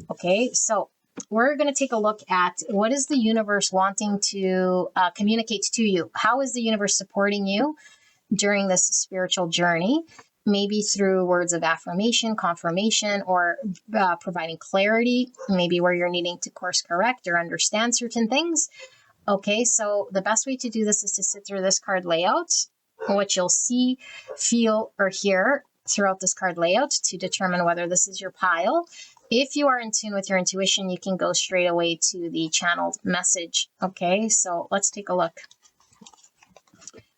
Okay, so we're going to take a look at what is the universe wanting to communicate to you. How is the universe supporting you during this spiritual journey? Maybe through words of affirmation, confirmation, or providing clarity, maybe where you're needing to course correct or understand certain things. Okay, so the best way to do this is to sit through this card layout, what you'll see, feel, or hear throughout this card layout to determine whether this is your pile. If you are in tune with your intuition, you can go straight away to the channeled message. Okay, so let's take a look.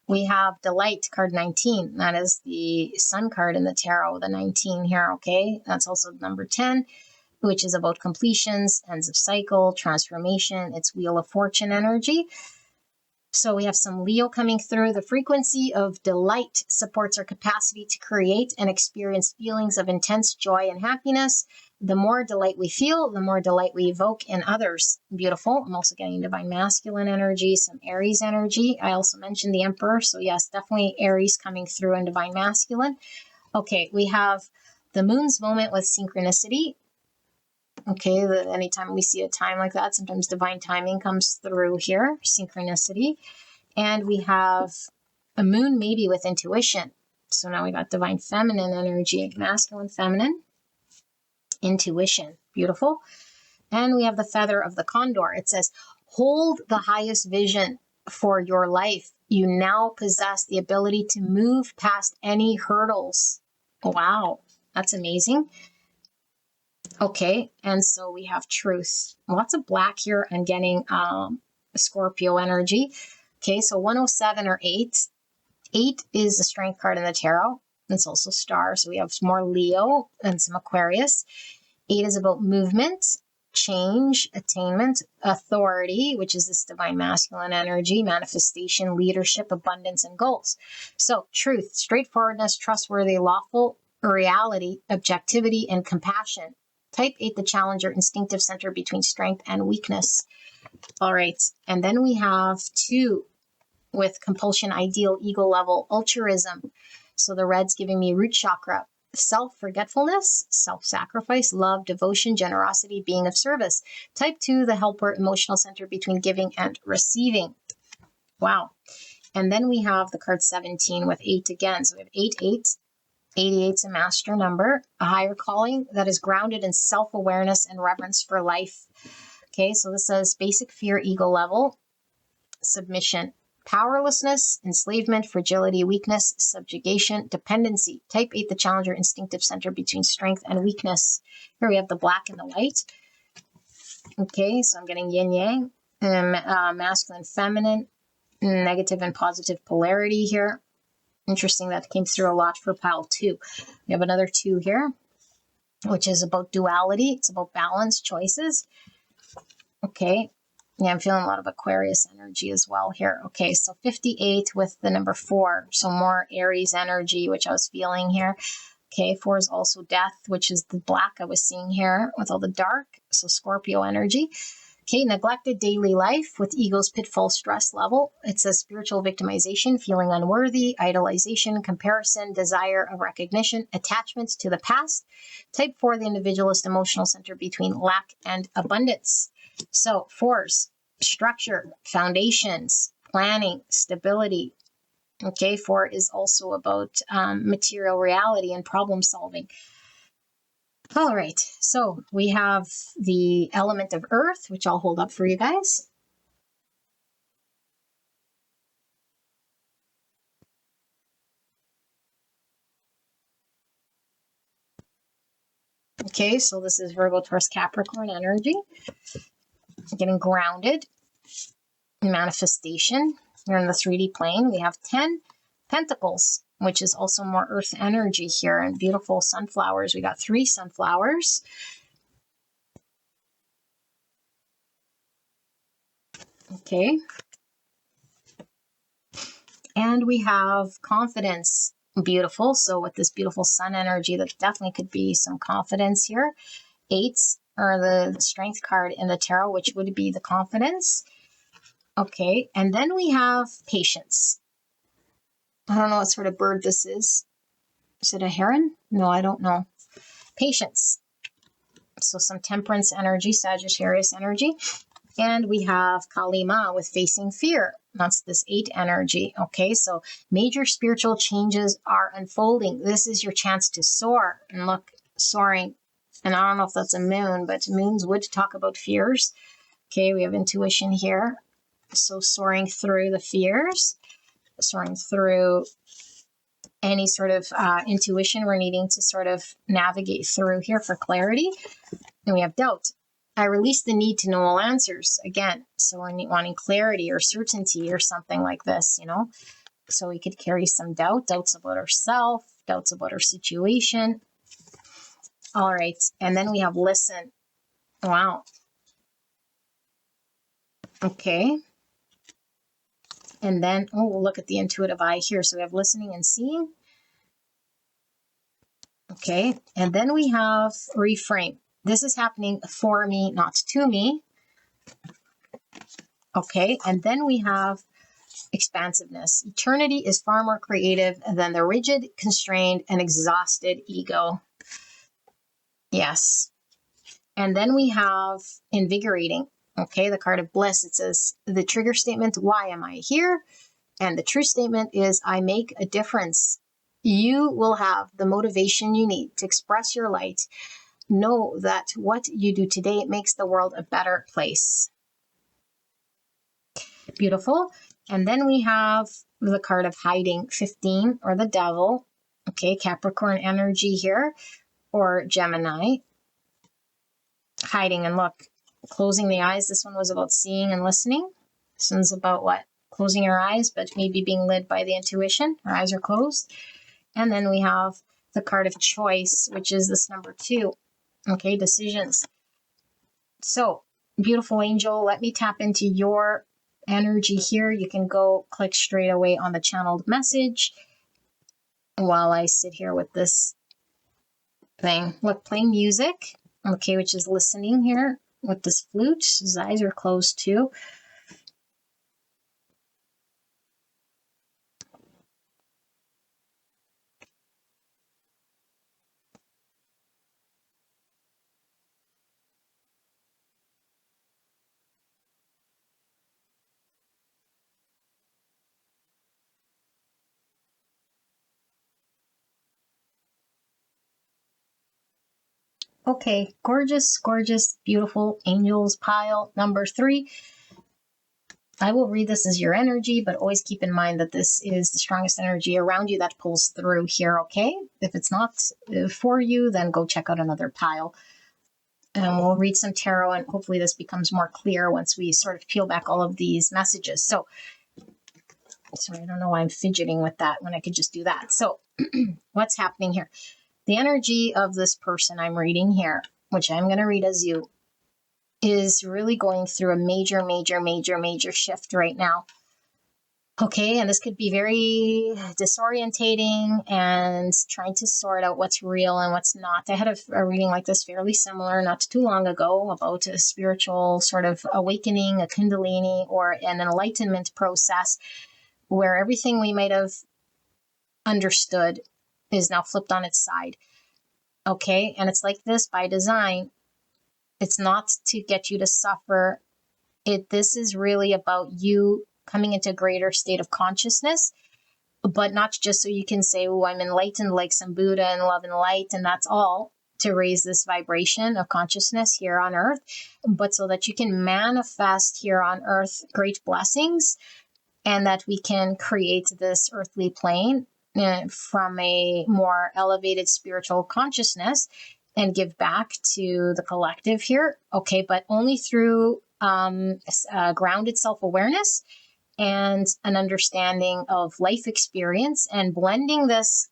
We have Delight, card 19. That is the Sun card in the tarot, the 19 here, okay? That's also number 10, which is about completions, ends of cycle, transformation. It's Wheel of Fortune energy. So we have some Leo coming through. The frequency of delight supports our capacity to create and experience feelings of intense joy and happiness. The more delight we feel, the more delight we evoke in others. Beautiful. I'm also getting Divine Masculine energy, some Aries energy. I also mentioned the Emperor. So yes, definitely Aries coming through in Divine Masculine. Okay, we have the Moon's moment with synchronicity. Okay, anytime we see a time like that, sometimes divine timing comes through here, synchronicity. And we have a moon maybe with intuition. So now we got divine feminine energy, masculine, feminine, intuition. Beautiful. And we have the feather of the condor. It says, hold the highest vision for your life. You now possess the ability to move past any hurdles. Wow, that's amazing. Okay, and so we have truth. Lots of black here and getting Scorpio energy. Okay, so 107 or 8. 8 is the strength card in the tarot. It's also star, so we have some more Leo and some Aquarius. 8 is about movement, change, attainment, authority, which is this divine masculine energy, manifestation, leadership, abundance, and goals. So truth, straightforwardness, trustworthy, lawful, reality, objectivity, and compassion. Type 8, the challenger, instinctive center between strength and weakness. All right. And then we have 2 with compulsion, ideal, ego level, altruism. So the red's giving me root chakra, self-forgetfulness, self-sacrifice, love, devotion, generosity, being of service. Type 2, the helper, emotional center between giving and receiving. Wow. And then we have the card 17 with 8 again. So we have 8, 8. 88 is a master number, a higher calling that is grounded in self-awareness and reverence for life. Okay, so this says basic fear, ego level, submission, powerlessness, enslavement, fragility, weakness, subjugation, dependency. Type 8, the challenger, instinctive center between strength and weakness. Here we have the black and the white. Okay, so I'm getting yin yang, masculine, feminine, negative and positive polarity here. Interesting, that came through a lot for pile 2. We have another 2 here, which is about duality. It's about balance, choices. Okay. Yeah, I'm feeling a lot of Aquarius energy as well here. Okay, so 58 with the number 4. So more Aries energy, which I was feeling here. Okay, 4 is also death, which is the black I was seeing here with all the dark. So Scorpio energy. Okay, neglected daily life with ego's pitfall stress level. It says spiritual victimization, feeling unworthy, idolization, comparison, desire of recognition, attachments to the past. Type 4, the individualist emotional center between lack and abundance. So 4s, structure, foundations, planning, stability. Okay, 4 is also about material reality and problem solving. All right, so we have the element of earth, which I'll hold up for you guys. Okay, so this is Virgo, Taurus, Capricorn energy. Getting grounded, manifestation. You're in the 3D plane. We have 10 pentacles, which is also more earth energy here, and beautiful sunflowers. We got 3 sunflowers. Okay. And we have confidence. Beautiful. So with this beautiful sun energy, that definitely could be some confidence here. 8s are the strength card in the tarot, which would be the confidence. Okay. And then we have patience. I don't know what sort of bird this is. Is it a heron? No, I don't know. Patience. So some temperance energy, Sagittarius energy. And we have Kalima with facing fear. That's this 8 energy. Okay, so major spiritual changes are unfolding. This is your chance to soar. And look, soaring. And I don't know if that's a moon, but moons would talk about fears. Okay, we have intuition here. So soaring through the fears, soaring through any sort of intuition we're needing to sort of navigate through here for clarity. And we have doubt. I release the need to know all answers again. So we're wanting clarity or certainty or something like this, you know. So we could carry some doubts about ourselves, doubts about our situation. All right. And then we have listen. Wow. Okay. And then, oh, we'll look at the intuitive eye here. So we have listening and seeing. Okay. And then we have reframe. This is happening for me, not to me. Okay. And then we have expansiveness. Eternity is far more creative than the rigid, constrained, and exhausted ego. Yes. And then we have invigorating. Okay. The card of bliss. It says the trigger statement, why am I here? And the true statement is, I make a difference. You will have the motivation you need to express your light. Know that what you do today makes the world a better place. Beautiful. And then we have the card of hiding, 15, or the devil. Okay, Capricorn energy here, or Gemini. Hiding, and look, closing the eyes. This one was about seeing and listening. This one's about what? Closing your eyes, but maybe being led by the intuition. Our eyes are closed. And then we have the card of choice, which is this number 2. Okay, decisions. So, beautiful angel, let me tap into your energy here. You can go click straight away on the channeled message while I sit here with this thing. Look, playing music, okay, which is listening here with this flute. His eyes are closed too. Okay, gorgeous, gorgeous, beautiful angels pile number 3. I will read this as your energy, but always keep in mind that this is the strongest energy around you that pulls through here, okay? If it's not for you, then go check out another pile. And we'll read some tarot, and hopefully this becomes more clear once we sort of peel back all of these messages. So, sorry, I don't know why I'm fidgeting with that when I could just do that. So, what's happening here? The energy of this person I'm reading here, which I'm going to read as you, is really going through a major shift right now. Okay, and this could be very disorientating and trying to sort out what's real and what's not. I had a reading like this fairly similar not too long ago about a spiritual sort of awakening, a kundalini, or an enlightenment process where everything we might have understood is now flipped on its side. Okay, and it's like this by design. It's not to get you to suffer. This is really about you coming into a greater state of consciousness, but not just so you can say, oh, I'm enlightened like some Buddha and love and light, and that's all. to raise this vibration of consciousness here on earth, but so that you can manifest here on earth great blessings, and that we can create this earthly plane from a more elevated spiritual consciousness and give back to the collective here. Okay, but only through grounded self-awareness and an understanding of life experience, and blending this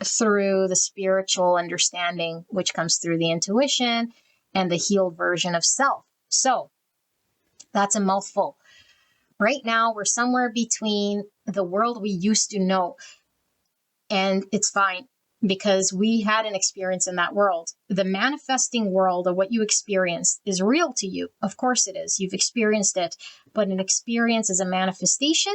through the spiritual understanding, which comes through the intuition and the healed version of self. So that's a mouthful. Right now, we're somewhere between the world we used to know, and it's fine because we had an experience in that world. The manifesting world of what you experienced is real to you. Of course it is. You've experienced it, but an experience is a manifestation,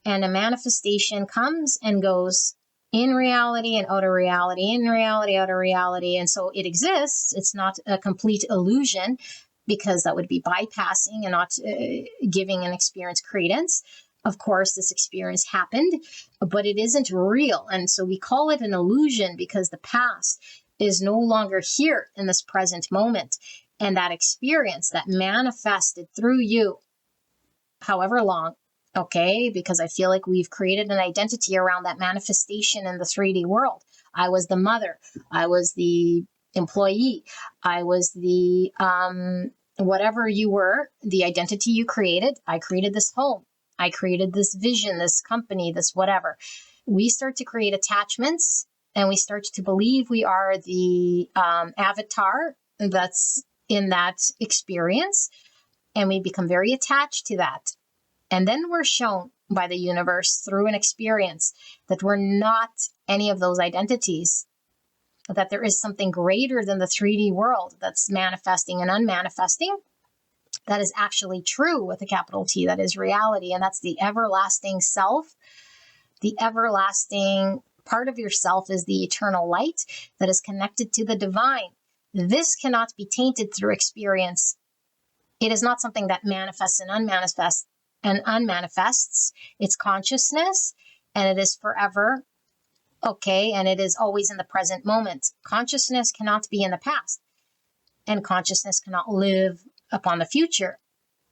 and a manifestation comes and goes in reality and out of reality, in reality, out of reality. And so it exists. It's not a complete illusion, because that would be bypassing and not giving an experience credence. Of course, this experience happened, but it isn't real. And so we call it an illusion because the past is no longer here in this present moment. And that experience that manifested through you, however long, okay, because I feel like we've created an identity around that manifestation in the 3D world. I was the mother. I was the employee. I was the whatever you were, the identity you created. I created this home. I created this vision, this company, this whatever. We start to create attachments, and we start to believe we are the avatar that's in that experience, and we become very attached to that. And then we're shown by the universe through an experience that we're not any of those identities, that there is something greater than the 3D world that's manifesting and unmanifesting, that is actually true with a capital T, that is reality. And that's the everlasting self. The everlasting part of yourself is the eternal light that is connected to the divine. This cannot be tainted through experience. It is not something that manifests and unmanifests. It's consciousness, and it is forever. Okay, and it is always in the present moment. Consciousness cannot be in the past, and consciousness cannot live upon the future.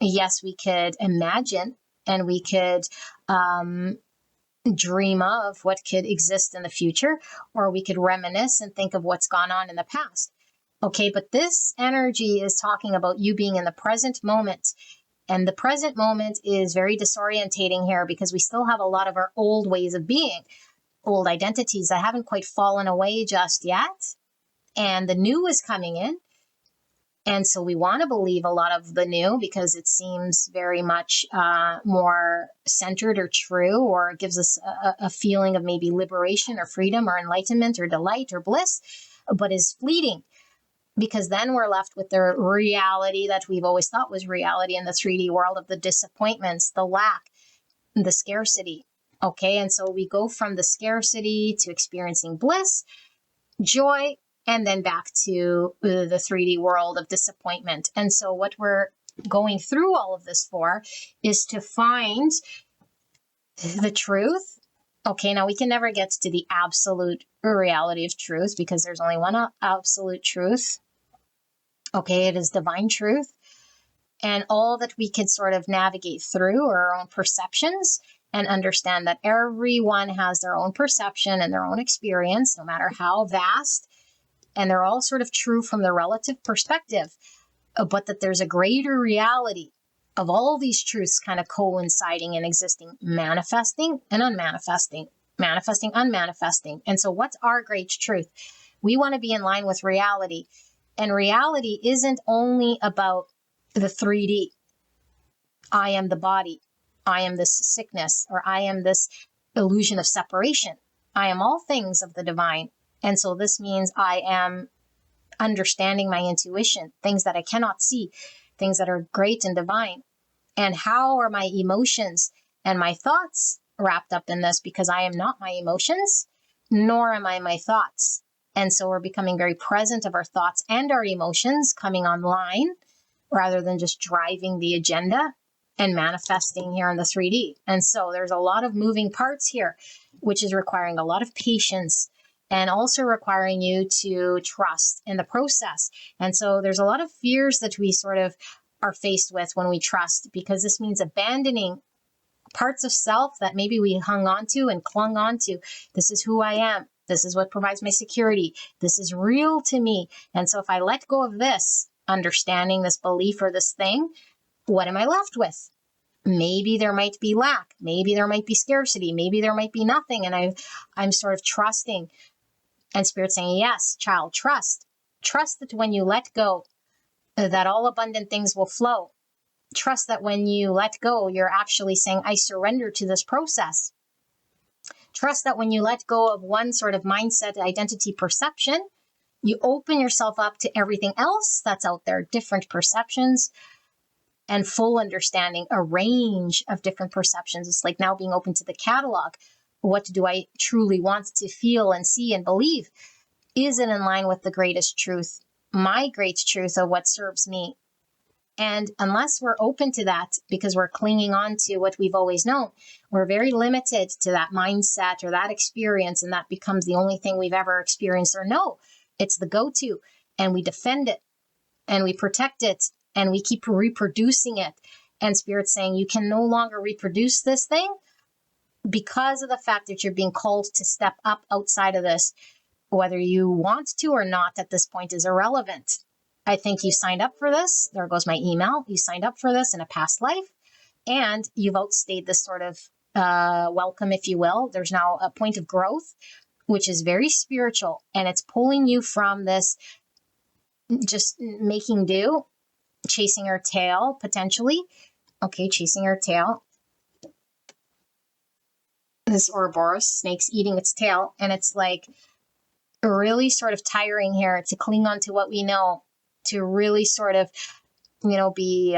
Yes, we could imagine, and we could dream of what could exist in the future, or we could reminisce and think of what's gone on in the past. Okay, but this energy is talking about you being in the present moment. And the present moment is very disorientating here because we still have a lot of our old ways of being, old identities that haven't quite fallen away just yet. And the new is coming in. And so we want to believe a lot of the new because it seems very much more centered or true, or gives us a feeling of maybe liberation or freedom or enlightenment or delight or bliss, but is fleeting. Because then we're left with the reality that we've always thought was reality in the 3D world of the disappointments, the lack, the scarcity. Okay, and so we go from the scarcity to experiencing bliss, joy, and then back to the 3D world of disappointment. And so what we're going through all of this for is to find the truth. Okay, now we can never get to the absolute reality of truth because there's only one absolute truth. Okay, it is divine truth. And all that we can sort of navigate through are our own perceptions, and understand that everyone has their own perception and their own experience, no matter how vast. And they're all sort of true from their relative perspective, but that there's a greater reality of all these truths kind of coinciding and existing, manifesting and unmanifesting, manifesting, unmanifesting. And so what's our great truth? We want to be in line with reality. And reality isn't only about the 3D. I am the body. I am this sickness, or I am this illusion of separation. I am all things of the divine. And so this means I am understanding my intuition, things that I cannot see, things that are great and divine. And how are my emotions and my thoughts wrapped up in this? Because I am not my emotions, nor am I my thoughts. And so we're becoming very present of our thoughts and our emotions coming online, rather than just driving the agenda and manifesting here in the 3D. And so there's a lot of moving parts here, which is requiring a lot of patience and also requiring you to trust in the process. And so there's a lot of fears that we sort of are faced with when we trust, because this means abandoning parts of self that maybe we hung on to and clung on to. This is who I am. This is what provides my security. This is real to me. And so if I let go of this understanding, this belief, or this thing, what am I left with? Maybe there might be lack. Maybe there might be scarcity. Maybe there might be nothing. And I'm sort of trusting. And Spirit saying, yes, child, trust. Trust that when you let go, that all abundant things will flow. Trust that when you let go, you're actually saying, I surrender to this process. Trust that when you let go of one sort of mindset, identity, perception, you open yourself up to everything else that's out there, different perceptions and full understanding, a range of different perceptions. It's like now being open to the catalog. What do I truly want to feel and see and believe? Is it in line with the greatest truth, my great truth of what serves me? And unless we're open to that, because we're clinging on to what we've always known, we're very limited to that mindset or that experience, and that becomes the only thing we've ever experienced or know. It's the go-to, and we defend it, and we protect it, and we keep reproducing it. And Spirit's saying you can no longer reproduce this thing because of the fact that you're being called to step up outside of this. Whether you want to or not at this point is irrelevant. I think you signed up for this. There goes my email. You signed up for this in a past life, and you've outstayed this sort of welcome, if you will. There's now a point of growth, which is very spiritual, and it's pulling you from this just making do, chasing our tail, potentially. Okay, chasing our tail. This Ouroboros, snake's eating its tail, and it's like really sort of tiring here to cling on to what we know, to really sort of, be,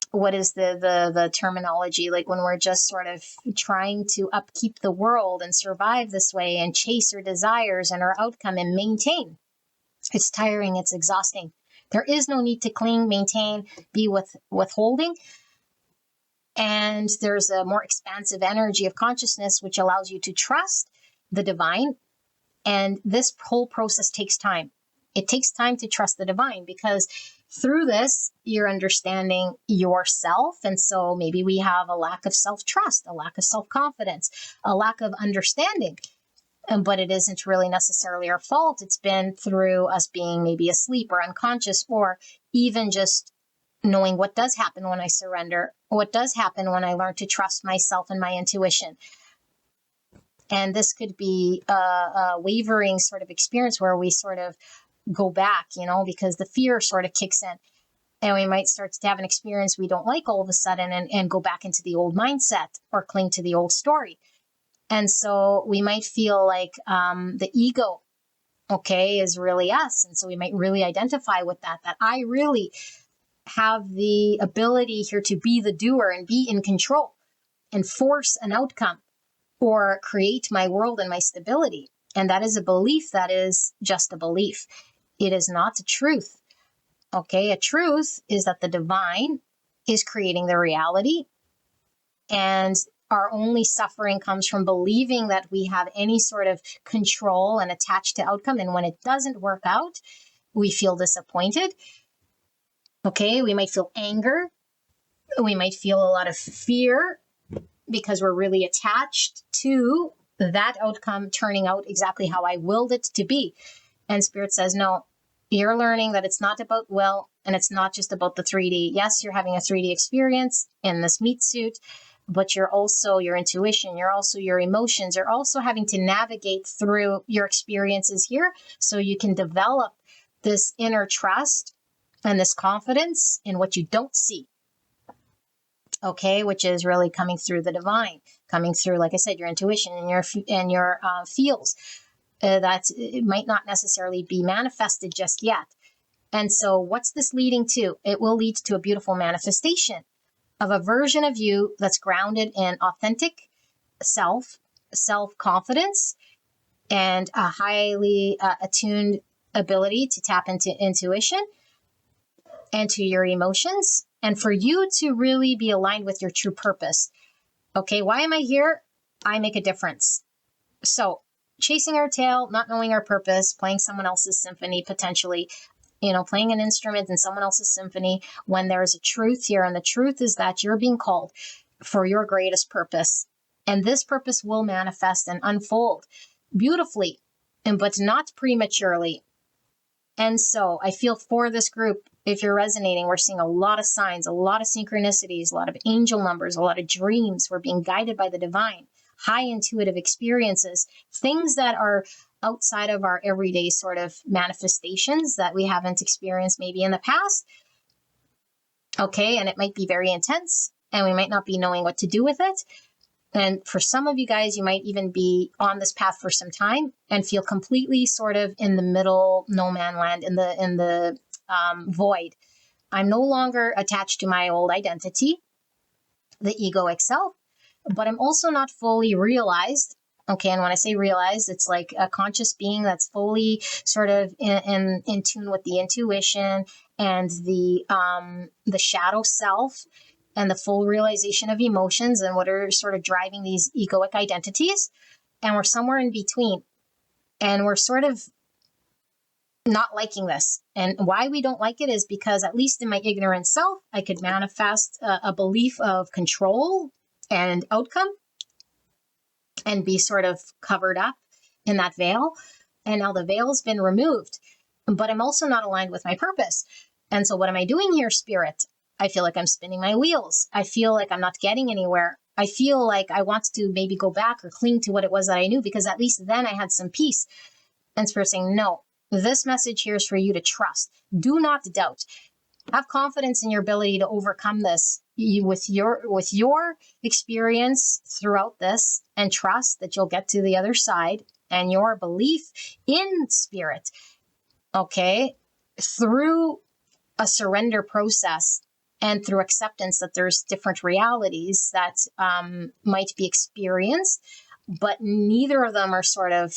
what is the terminology? Like when we're just sort of trying to upkeep the world and survive this way and chase our desires and our outcome and maintain. It's tiring. It's exhausting. There is no need to cling, maintain, be withholding. And there's a more expansive energy of consciousness, which allows you to trust the divine. And this whole process takes time. It takes time to trust the divine, because through this, you're understanding yourself. And so maybe we have a lack of self-trust, a lack of self-confidence, a lack of understanding. But it isn't really necessarily our fault. It's been through us being maybe asleep or unconscious, or even just knowing what does happen when I surrender, what does happen when I learn to trust myself and my intuition. And this could be a wavering sort of experience where we sort of go back, because the fear sort of kicks in. And we might start to have an experience we don't like all of a sudden and go back into the old mindset or cling to the old story. And so we might feel like the ego, is really us. And so we might really identify with that I really have the ability here to be the doer and be in control and force an outcome or create my world and my stability. And that is a belief that is just a belief. It is not a truth. A truth is that the divine is creating the reality, and our only suffering comes from believing that we have any sort of control and attached to outcome. And when it doesn't work out, we feel disappointed. We might feel anger. We might feel a lot of fear because we're really attached to that outcome turning out exactly how I willed it to be. And Spirit says, no, you're learning that it's not about will, and it's not just about the 3D. Yes, you're having a 3D experience in this meat suit, but you're also your intuition. You're also your emotions. You're also having to navigate through your experiences here so you can develop this inner trust and this confidence in what you don't see. Which is really coming through the divine, coming through, like I said, your intuition and your feels. That it might not necessarily be manifested just yet. And so what's this leading to? It will lead to a beautiful manifestation of a version of you that's grounded in authentic self-confidence, and a highly attuned ability to tap into intuition and to your emotions, and for you to really be aligned with your true purpose. Why am I here? I make a difference. So chasing our tail, not knowing our purpose, playing someone else's symphony potentially, playing an instrument in someone else's symphony, when there's a truth here. And the truth is that you're being called for your greatest purpose. And this purpose will manifest and unfold beautifully, but not prematurely. And so I feel for this group, if you're resonating, we're seeing a lot of signs, a lot of synchronicities, a lot of angel numbers, a lot of dreams. We're being guided by the divine, high intuitive experiences, things that are outside of our everyday sort of manifestations that we haven't experienced maybe in the past. Okay, and it might be very intense, and we might not be knowing what to do with it. And for some of you guys, you might even be on this path for some time and feel completely sort of in the middle, no man land, in the void. I'm no longer attached to my old identity, the egoic self, but I'm also not fully realized. Okay, and when I say realized, it's like a conscious being that's fully sort of in tune with the intuition and the shadow self and the full realization of emotions and what are sort of driving these egoic identities. And we're somewhere in between. And we're sort of not liking this. And why we don't like it is because, at least in my ignorant self, I could manifest a belief of control and outcome and be sort of covered up in that veil. And now the veil's been removed, but I'm also not aligned with my purpose. And so what am I doing here, Spirit? I feel like I'm spinning my wheels. I feel like I'm not getting anywhere. I feel like I want to maybe go back or cling to what it was that I knew, because at least then I had some peace. And Spirit saying, no, this message here is for you to trust. Do not doubt. Have confidence in your ability to overcome this with your experience throughout this, and trust that you'll get to the other side, and your belief in Spirit, okay, through a surrender process and through acceptance that there's different realities that might be experienced, but neither of them are sort of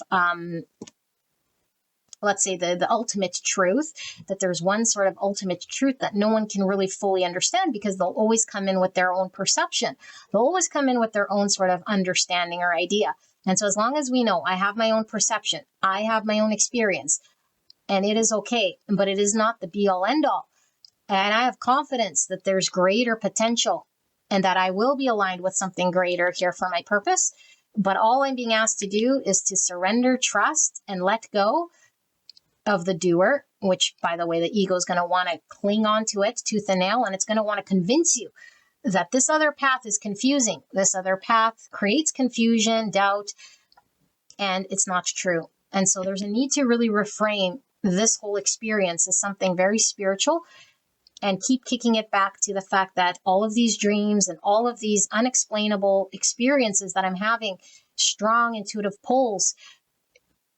let's say the ultimate truth, that there's one sort of ultimate truth that no one can really fully understand, because they'll always come in with their own perception. They'll always come in with their own sort of understanding or idea. And so as long as we know I have my own perception, I have my own experience, and it is okay, but it is not the be all end all. And I have confidence that there's greater potential and that I will be aligned with something greater here for my purpose. But all I'm being asked to do is to surrender, trust, and let go of the doer, which, by the way, the ego is going to want to cling on to it tooth and nail, and it's going to want to convince you that this other path is confusing. This other path creates confusion, doubt, and it's not true. And so there's a need to really reframe this whole experience as something very spiritual, and keep kicking it back to the fact that all of these dreams and all of these unexplainable experiences that I'm having, strong intuitive pulls,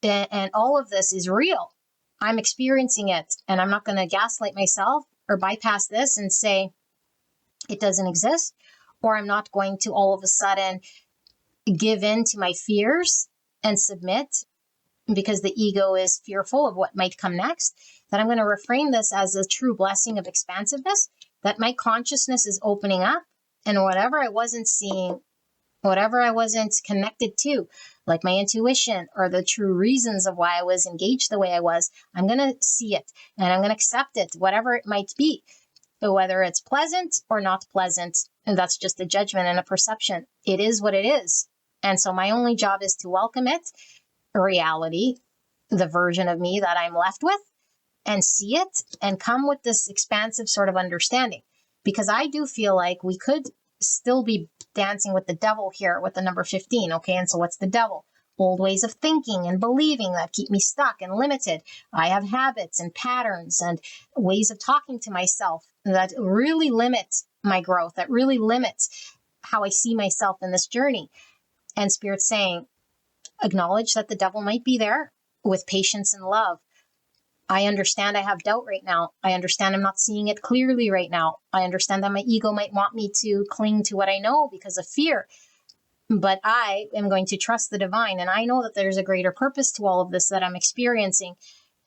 and all of this is real. I'm experiencing it, and I'm not going to gaslight myself or bypass this and say it doesn't exist, or I'm not going to all of a sudden give in to my fears and submit because the ego is fearful of what might come next. That I'm going to reframe this as a true blessing of expansiveness, that my consciousness is opening up, and whatever I wasn't seeing, whatever I wasn't connected to, like my intuition or the true reasons of why I was engaged the way I was, I'm going to see it and I'm going to accept it, whatever it might be, whether it's pleasant or not pleasant. And that's just a judgment and a perception. It is what it is. And so my only job is to welcome it, reality, the version of me that I'm left with, and see it and come with this expansive sort of understanding. Because I do feel like we could still be dancing with the devil here with the number 15. Okay, and so what's the devil? Old ways of thinking and believing that keep me stuck and limited. I have habits and patterns and ways of talking to myself that really limit my growth, that really limits how I see myself in this journey. And Spirit's saying, acknowledge that the devil might be there with patience and love. I understand I have doubt right now. I understand I'm not seeing it clearly right now. I understand that my ego might want me to cling to what I know because of fear. But I am going to trust the divine. And I know that there's a greater purpose to all of this that I'm experiencing.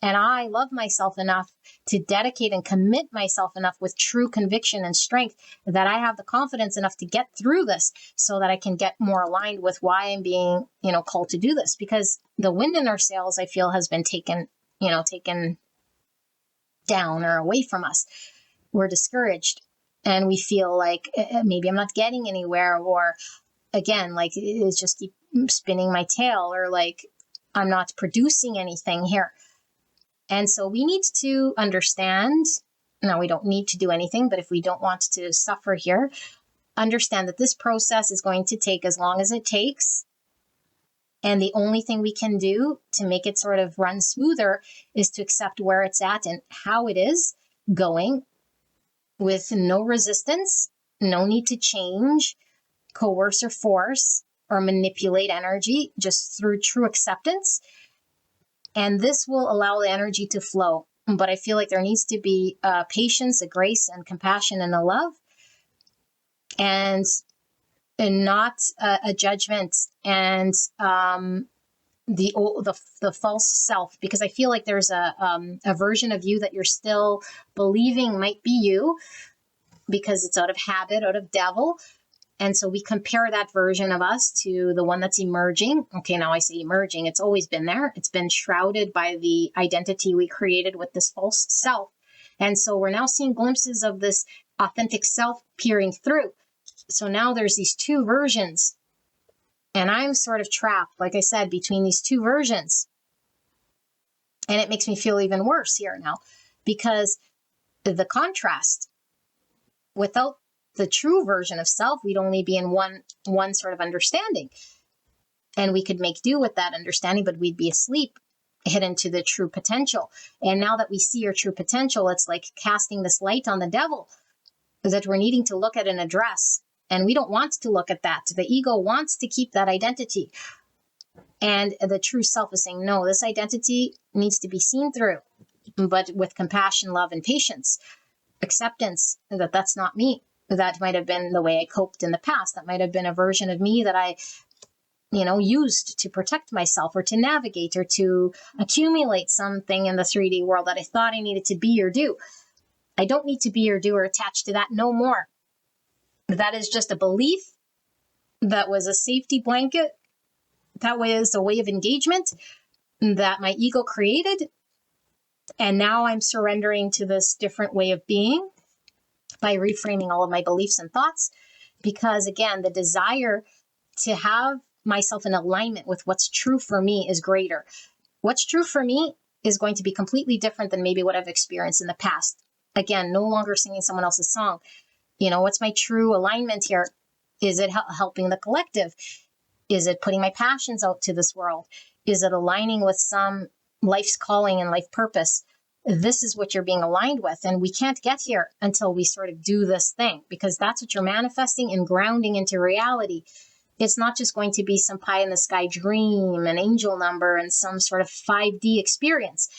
And I love myself enough to dedicate and commit myself enough with true conviction and strength that I have the confidence enough to get through this so that I can get more aligned with why I'm being, called to do this. Because the wind in our sails, I feel, has been taken down or away from us. We're discouraged and we feel like maybe I'm not getting anywhere, or again, like it's just keep spinning my tail, or like I'm not producing anything here. And so we need to understand, now we don't need to do anything, but if we don't want to suffer here, understand that this process is going to take as long as it takes. And the only thing we can do to make it sort of run smoother is to accept where it's at and how it is going, with no resistance, no need to change, coerce or force or manipulate energy, just through true acceptance. And this will allow the energy to flow. But I feel like there needs to be patience, a grace, and compassion, and a love, and not a judgment and the false self, because I feel like there's a version of you that you're still believing might be you, because it's out of habit, out of devil. And so we compare that version of us to the one that's emerging. Okay, now I say emerging. It's always been there. It's been shrouded by the identity we created with this false self. And so we're now seeing glimpses of this authentic self peering through. So now there's these two versions. And I'm sort of trapped, like I said, between these two versions. And it makes me feel even worse here now, because the contrast, without the true version of self, we'd only be in one sort of understanding. And we could make do with that understanding, but we'd be asleep, hidden to the true potential. And now that we see our true potential, it's like casting this light on the devil that we're needing to look at and address. And we don't want to look at that. The ego wants to keep that identity. And the true self is saying, no, this identity needs to be seen through, but with compassion, love, and patience. Acceptance that that's not me. That might have been the way I coped in the past. That might have been a version of me that I, used to protect myself, or to navigate, or to accumulate something in the 3D world that I thought I needed to be or do. I don't need to be or do or attach to that no more. That is just a belief. That was a safety blanket. That was a way of engagement that my ego created. And now I'm surrendering to this different way of being by reframing all of my beliefs and thoughts. Because again, the desire to have myself in alignment with what's true for me is greater. What's true for me is going to be completely different than maybe what I've experienced in the past. Again, no longer singing someone else's song. What's my true alignment here? Is it helping the collective? Is it putting my passions out to this world? Is it aligning with some life's calling and life purpose? This is what you're being aligned with. And we can't get here until we sort of do this thing, because that's what you're manifesting and grounding into reality. It's not just going to be some pie in the sky dream, an angel number, and some sort of 5D experience.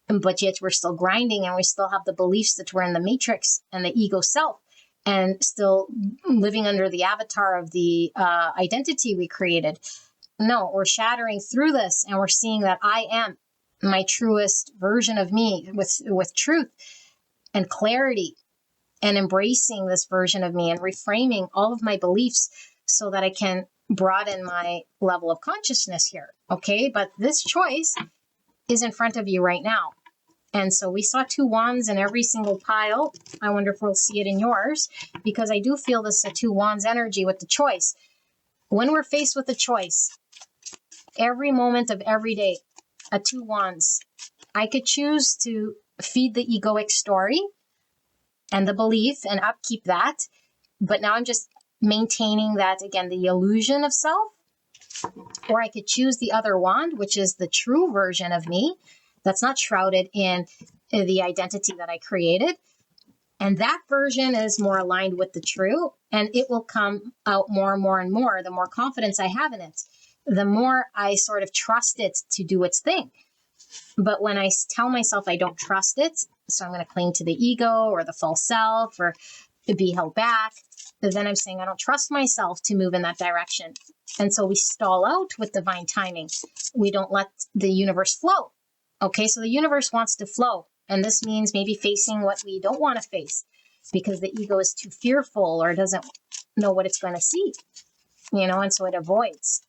But yet we're still grinding, and we still have the beliefs that we're in the matrix and the ego self, and still living under the avatar of the identity we created. No, we're shattering through this, and we're seeing that I am my truest version of me with truth and clarity, and embracing this version of me and reframing all of my beliefs so that I can broaden my level of consciousness here. Okay, but this choice is in front of you right now. And so we saw two wands in every single pile. I wonder if we'll see it in yours, because I do feel this two wands energy with the choice. When we're faced with a choice, every moment of every day, a two wands, I could choose to feed the egoic story and the belief and upkeep that. But now I'm just maintaining that, again, the illusion of self. Or I could choose the other wand, which is the true version of me that's not shrouded in the identity that I created. And that version is more aligned with the true, and it will come out more and more and more. The more confidence I have in it, the more I sort of trust it to do its thing. But when I tell myself I don't trust it, so I'm going to cling to the ego or the false self or be held back, then I'm saying I don't trust myself to move in that direction. And so we stall out with divine timing. We don't let the universe flow. Okay, so the universe wants to flow. And this means maybe facing what we don't want to face because the ego is too fearful or doesn't know what it's going to see, and so it avoids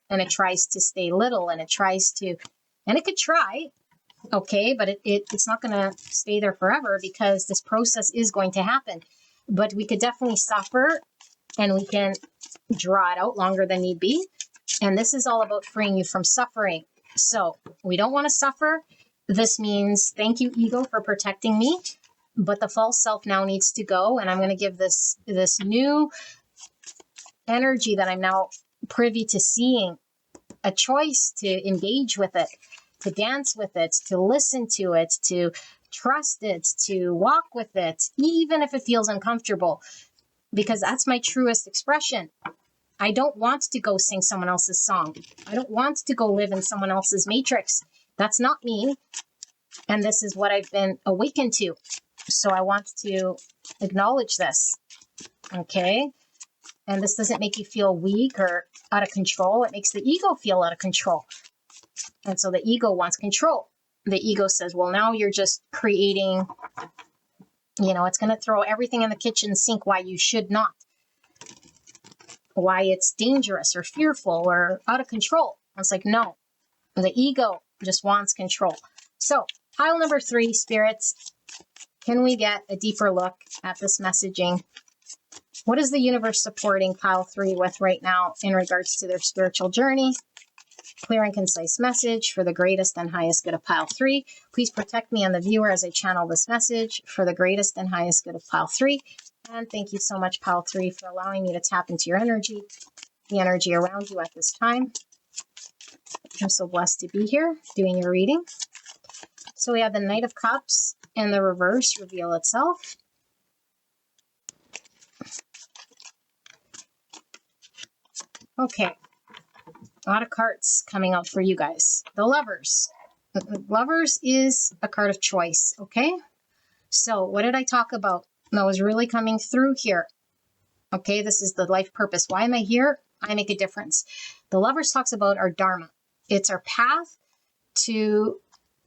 and it tries to stay little and it could try, okay, but it's not going to stay there forever because this process is going to happen. But we could definitely suffer and we can draw it out longer than need be. And this is all about freeing you from suffering. So we don't want to suffer. This means thank you, ego, for protecting me. But the false self now needs to go. And I'm going to give this new energy that I'm now privy to seeing a choice to engage with it, to dance with it, to listen to it, to trust it, to walk with it, even if it feels uncomfortable, because that's my truest expression. I don't want to go sing someone else's song. I don't want to go live in someone else's matrix. That's not me. And this is what I've been awakened to. So I want to acknowledge this. Okay. And this doesn't make you feel weak or out of control. It makes the ego feel out of control. And so the ego wants control. The ego says, well, now you're just creating, it's going to throw everything in the kitchen sink why you should not. Why it's dangerous or fearful or out of control. It's like, no, the ego just wants control. So pile number 3, spirits, can we get a deeper look at this messaging? What is the universe supporting pile 3 with right now in regards to their spiritual journey? Clear and concise message for the greatest and highest good of pile 3. Please protect me and the viewer as I channel this message for the greatest and highest good of pile 3. And thank you so much, pile 3, for allowing me to tap into your energy, the energy around you at this time. I'm so blessed to be here doing your reading. So we have the Knight of Cups in the reverse reveal itself. Okay, a lot of cards coming out for you guys. The Lovers. Lovers is a card of choice, okay? So what did I talk about that was really coming through here? Okay, this is the life purpose. Why am I here? I make a difference. The Lovers talks about our dharma. It's our path to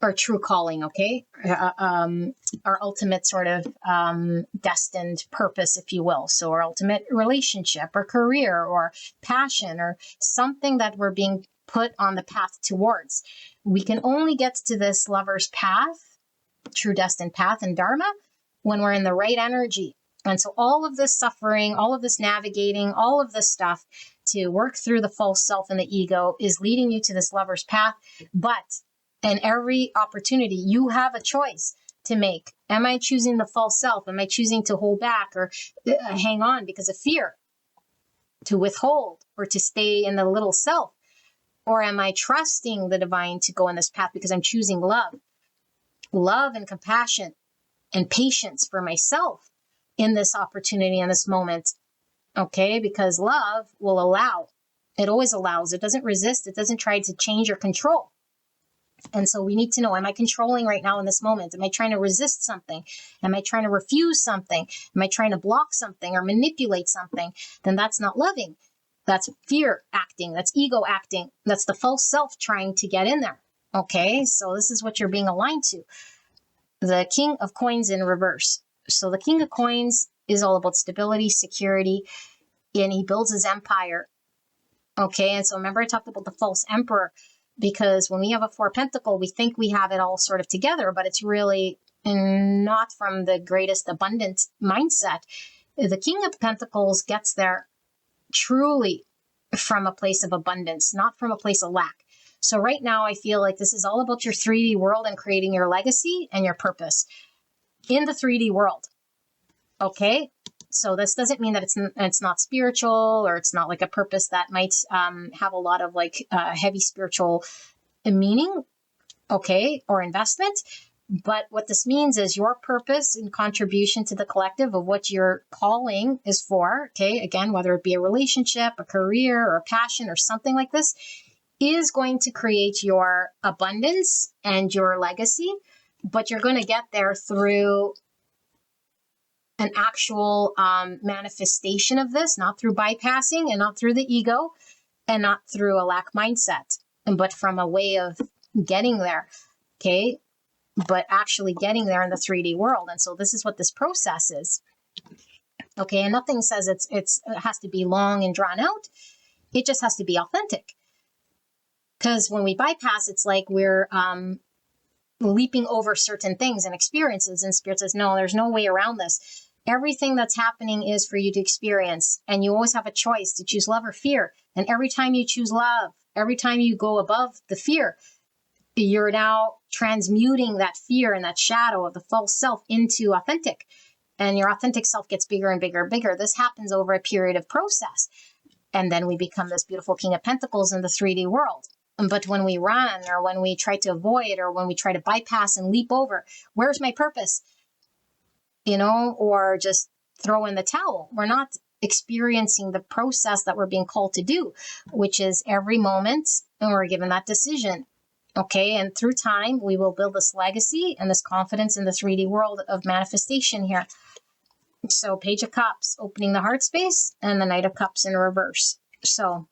our true calling, okay? Our ultimate sort of destined purpose, if you will. So our ultimate relationship or career or passion or something that we're being put on the path towards. We can only get to this lover's path, true destined path and dharma, when we're in the right energy. And so all of this suffering, all of this navigating, all of this stuff to work through the false self and the ego is leading you to this lover's path. But in every opportunity, you have a choice to make. Am I choosing the false self? Am I choosing to hold back or hang on because of fear, to withhold or to stay in the little self? Or am I trusting the divine to go in this path because I'm choosing love and compassion and patience for myself in this opportunity, in this moment? Okay, because love will allow. It always allows. It doesn't resist. It doesn't try to change or control. And so we need to know, am I controlling right now in this moment? Am I trying to resist something? Am I trying to refuse something? Am I trying to block something or manipulate something? Then that's not loving. That's fear acting. That's ego acting. That's the false self trying to get in there. Okay, so this is what you're being aligned to. The King of Coins in reverse. So the King of Coins is all about stability, security, and he builds his empire. Okay, and so remember I talked about the false emperor, because when we have a 4 pentacle, we think we have it all sort of together, but it's really not from the greatest abundant mindset. The King of Pentacles gets there truly from a place of abundance, not from a place of lack. So right now, I feel like this is all about your 3D world and creating your legacy and your purpose in the 3D world. Okay, so this doesn't mean that it's not spiritual, or it's not like a purpose that might have a lot of like heavy spiritual meaning, okay, or investment. But what this means is your purpose and contribution to the collective of what your calling is for, okay, again, whether it be a relationship, a career, or a passion, or something like this, is going to create your abundance and your legacy. But you're going to get there through an actual manifestation of this, not through bypassing and not through the ego and not through a lack mindset, but from a way of getting there. Okay. But actually getting there in the 3D world. And so this is what this process is. Okay. And nothing says it has to be long and drawn out. It just has to be authentic. Because when we bypass, it's like we're leaping over certain things and experiences. And Spirit says, no, there's no way around this. Everything that's happening is for you to experience. And you always have a choice to choose love or fear. And every time you choose love, every time you go above the fear, you're now transmuting that fear and that shadow of the false self into authentic. And your authentic self gets bigger and bigger and bigger. This happens over a period of process. And then we become this beautiful King of Pentacles in the 3D world. But when we run, or when we try to avoid, or when we try to bypass and leap over, where's my purpose? Or just throw in the towel. We're not experiencing the process that we're being called to do, which is every moment, and we're given that decision. Okay, and through time, we will build this legacy and this confidence in the 3D world of manifestation here. So Page of Cups, opening the heart space, and the Knight of Cups in reverse. So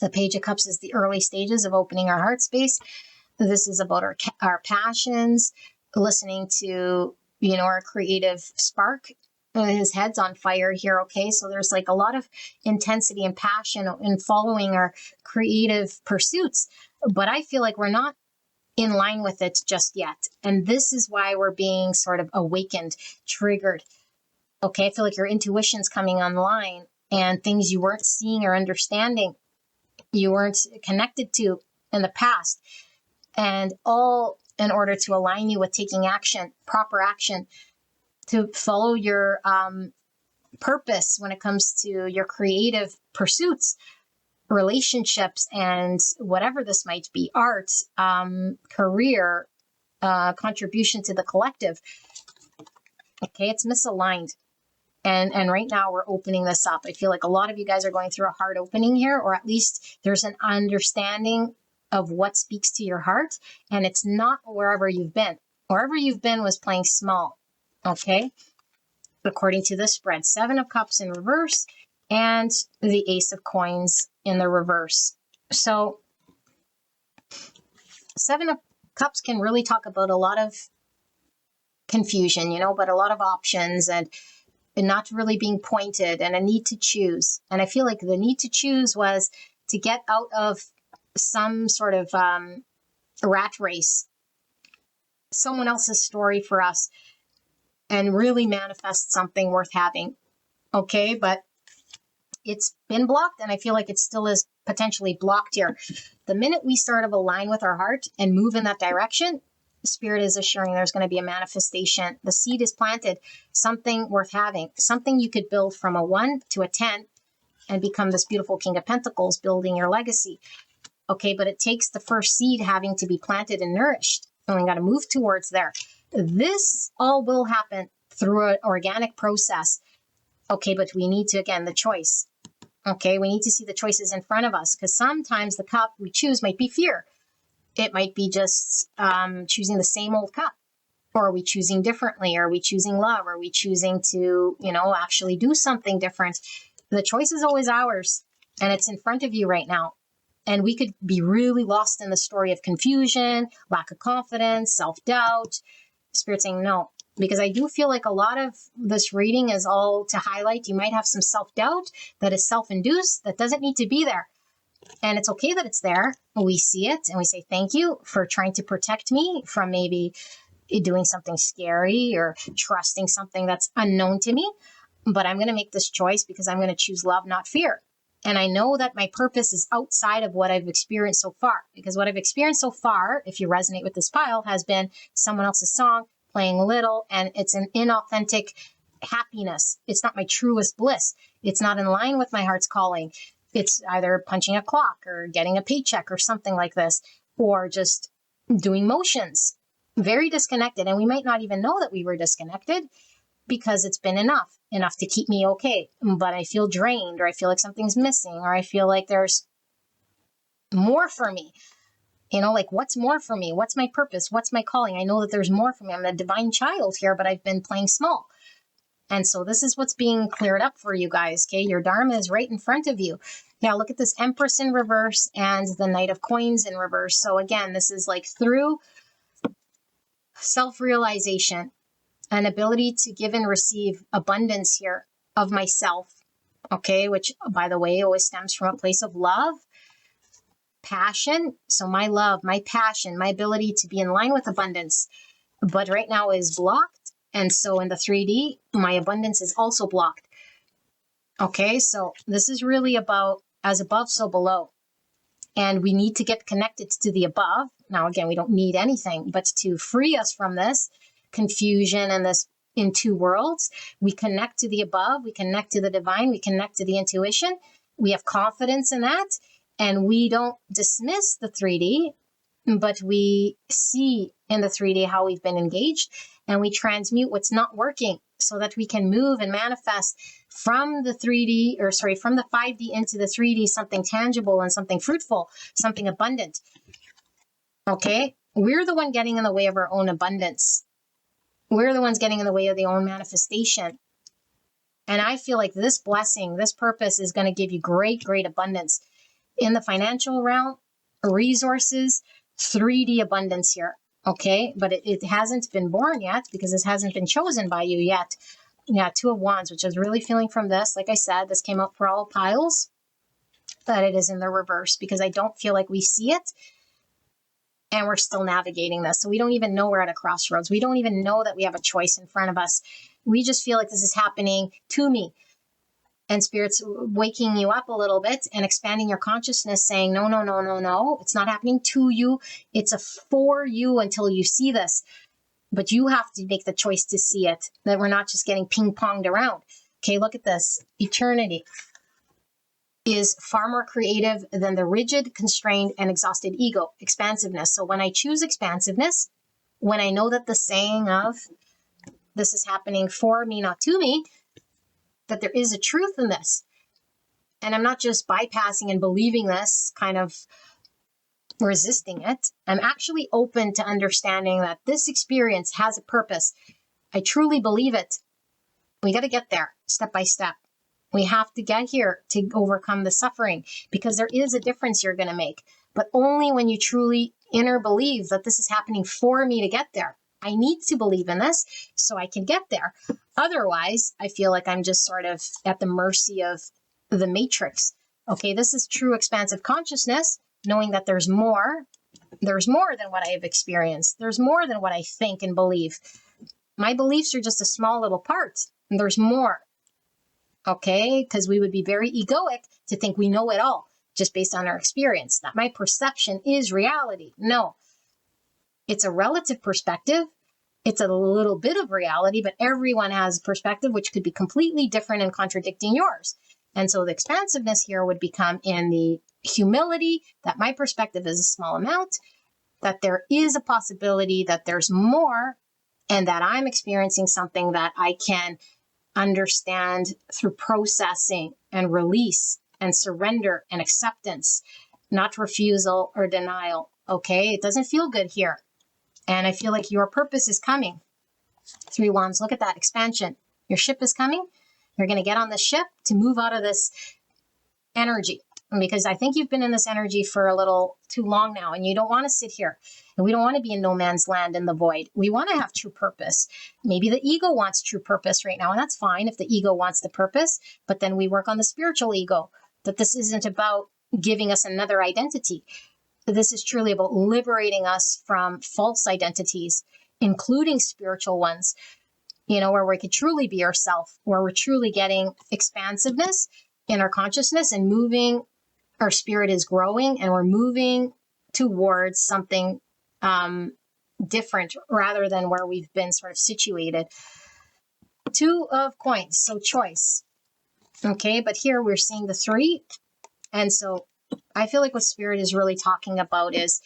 the Page of Cups is the early stages of opening our heart space. This is about our passions, listening to, our creative spark. His head's on fire here, okay? So there's like a lot of intensity and passion in following our creative pursuits. But I feel like we're not in line with it just yet. And this is why we're being sort of awakened, triggered. Okay, I feel like your intuition's coming online, and things you weren't seeing or understanding, you weren't connected to in the past. And all in order to align you with taking action, proper action, to follow your purpose when it comes to your creative pursuits, relationships, and whatever this might be, art, career, contribution to the collective. Okay, it's misaligned. And right now we're opening this up. I feel like a lot of you guys are going through a heart opening here, or at least there's an understanding of what speaks to your heart. And it's not wherever you've been. Wherever you've been was playing small. Okay, according to this spread, 7 of Cups in reverse and the Ace of Coins in the reverse. So 7 of Cups can really talk about a lot of confusion, but a lot of options and not really being pointed, and a need to choose. And I feel like the need to choose was to get out of some sort of rat race, someone else's story for us, and really manifest something worth having. Okay, but it's been blocked, and I feel like it still is potentially blocked here. The minute we sort of align with our heart and move in that direction, Spirit is assuring there's going to be a manifestation. The seed is planted, something worth having, something you could build from a 1 to a 10 and become this beautiful King of Pentacles, building your legacy. Okay, but it takes the first seed having to be planted and nourished, and we got to move towards there. This all will happen through an organic process. Okay, but we need to, again, the choice. Okay, we need to see the choices in front of us, because sometimes the cup we choose might be fear. It might be just choosing the same old cup. Or are we choosing differently? Are we choosing love? Are we choosing to, actually do something different? The choice is always ours, and it's in front of you right now. And we could be really lost in the story of confusion, lack of confidence, self-doubt. Spirit saying no, because I do feel like a lot of this reading is all to highlight you might have some self-doubt that is self-induced, that doesn't need to be there. And it's okay that it's there. We see it and we say, thank you for trying to protect me from maybe doing something scary or trusting something that's unknown to me. But I'm going to make this choice because I'm going to choose love, not fear. And I know that my purpose is outside of what I've experienced so far, because what I've experienced so far, if you resonate with this pile, has been someone else's song playing little, and it's an inauthentic happiness. It's not my truest bliss. It's not in line with my heart's calling. It's either punching a clock or getting a paycheck or something like this, or just doing motions. Very disconnected. And we might not even know that we were disconnected because it's been enough to keep me okay. But I feel drained, or I feel like something's missing, or I feel like there's more for me. Like, what's more for me? What's my purpose? What's my calling? I know that there's more for me. I'm a divine child here, but I've been playing small. And so this is what's being cleared up for you guys, okay? Your Dharma is right in front of you. Now look at this Empress in reverse and the Knight of Coins in reverse. So again, this is like through self-realization, an ability to give and receive abundance here of myself, okay, which, by the way, always stems from a place of love, passion. So my love, my passion, my ability to be in line with abundance, but right now is blocked. And so in the 3D, my abundance is also blocked. Okay, so this is really about as above, so below. And we need to get connected to the above. Now, again, we don't need anything, but to free us from this confusion and this in two worlds, we connect to the above, we connect to the divine, we connect to the intuition. We have confidence in that. And we don't dismiss the 3D, but we see in the 3D how we've been engaged, and we transmute what's not working so that we can move and manifest from the 3D, or sorry, from the 5D into the 3D, something tangible and something fruitful, something abundant. Okay? We're the one getting in the way of our own abundance. We're the ones getting in the way of the own manifestation. And I feel like this blessing, this purpose is going to give you great, great abundance in the financial realm, resources, 3D abundance here. Okay, but it hasn't been born yet because this hasn't been chosen by you yet. Yeah, Two of Wands, which is really feeling from this. Like I said, this came up for all piles, but it is in the reverse because I don't feel like we see it, and we're still navigating this. So we don't even know we're at a crossroads. We don't even know that we have a choice in front of us. We just feel like this is happening to me. And Spirit's waking you up a little bit and expanding your consciousness, saying, no, no, no, no, no. It's not happening to you. It's a for you until you see this. But you have to make the choice to see it, that we're not just getting ping-ponged around. Okay, look at this. Eternity is far more creative than the rigid, constrained, and exhausted ego. Expansiveness. So when I choose expansiveness, when I know that the saying of this is happening for me, not to me, that there is a truth in this. And I'm not just bypassing and believing this, kind of resisting it. I'm actually open to understanding that this experience has a purpose. I truly believe it. We got to get there step by step. We have to get here to overcome the suffering, because there is a difference you're going to make, but only when you truly inner believe that this is happening for me to get there. I need to believe in this so I can get there. Otherwise, I feel like I'm just sort of at the mercy of the matrix. Okay, this is true expansive consciousness, knowing that there's more. There's more than what I have experienced. There's more than what I think and believe. My beliefs are just a small little part, and there's more. Okay, because we would be very egoic to think we know it all just based on our experience, that my perception is reality. No, it's a relative perspective. It's a little bit of reality, but everyone has perspective, which could be completely different and contradicting yours. And so the expansiveness here would become in the humility that my perspective is a small amount, that there is a possibility that there's more, and that I'm experiencing something that I can understand through processing and release and surrender and acceptance, not refusal or denial. Okay, it doesn't feel good here. And I feel like your purpose is coming. 3 Wands, look at that expansion. Your ship is coming. You're going to get on the ship to move out of this energy, because I think you've been in this energy for a little too long now, and you don't want to sit here. And we don't want to be in no man's land in the void. We want to have true purpose. Maybe the ego wants true purpose right now, and that's fine if the ego wants the purpose, but then we work on the spiritual ego, that this isn't about giving us another identity. This is truly about liberating us from false identities, including spiritual ones, where we could truly be ourselves, where we're truly getting expansiveness in our consciousness and moving, our spirit is growing, and we're moving towards something different rather than where we've been sort of situated. 2 of coins, so choice. Okay, but here we're seeing the 3. And so I feel like what Spirit is really talking about is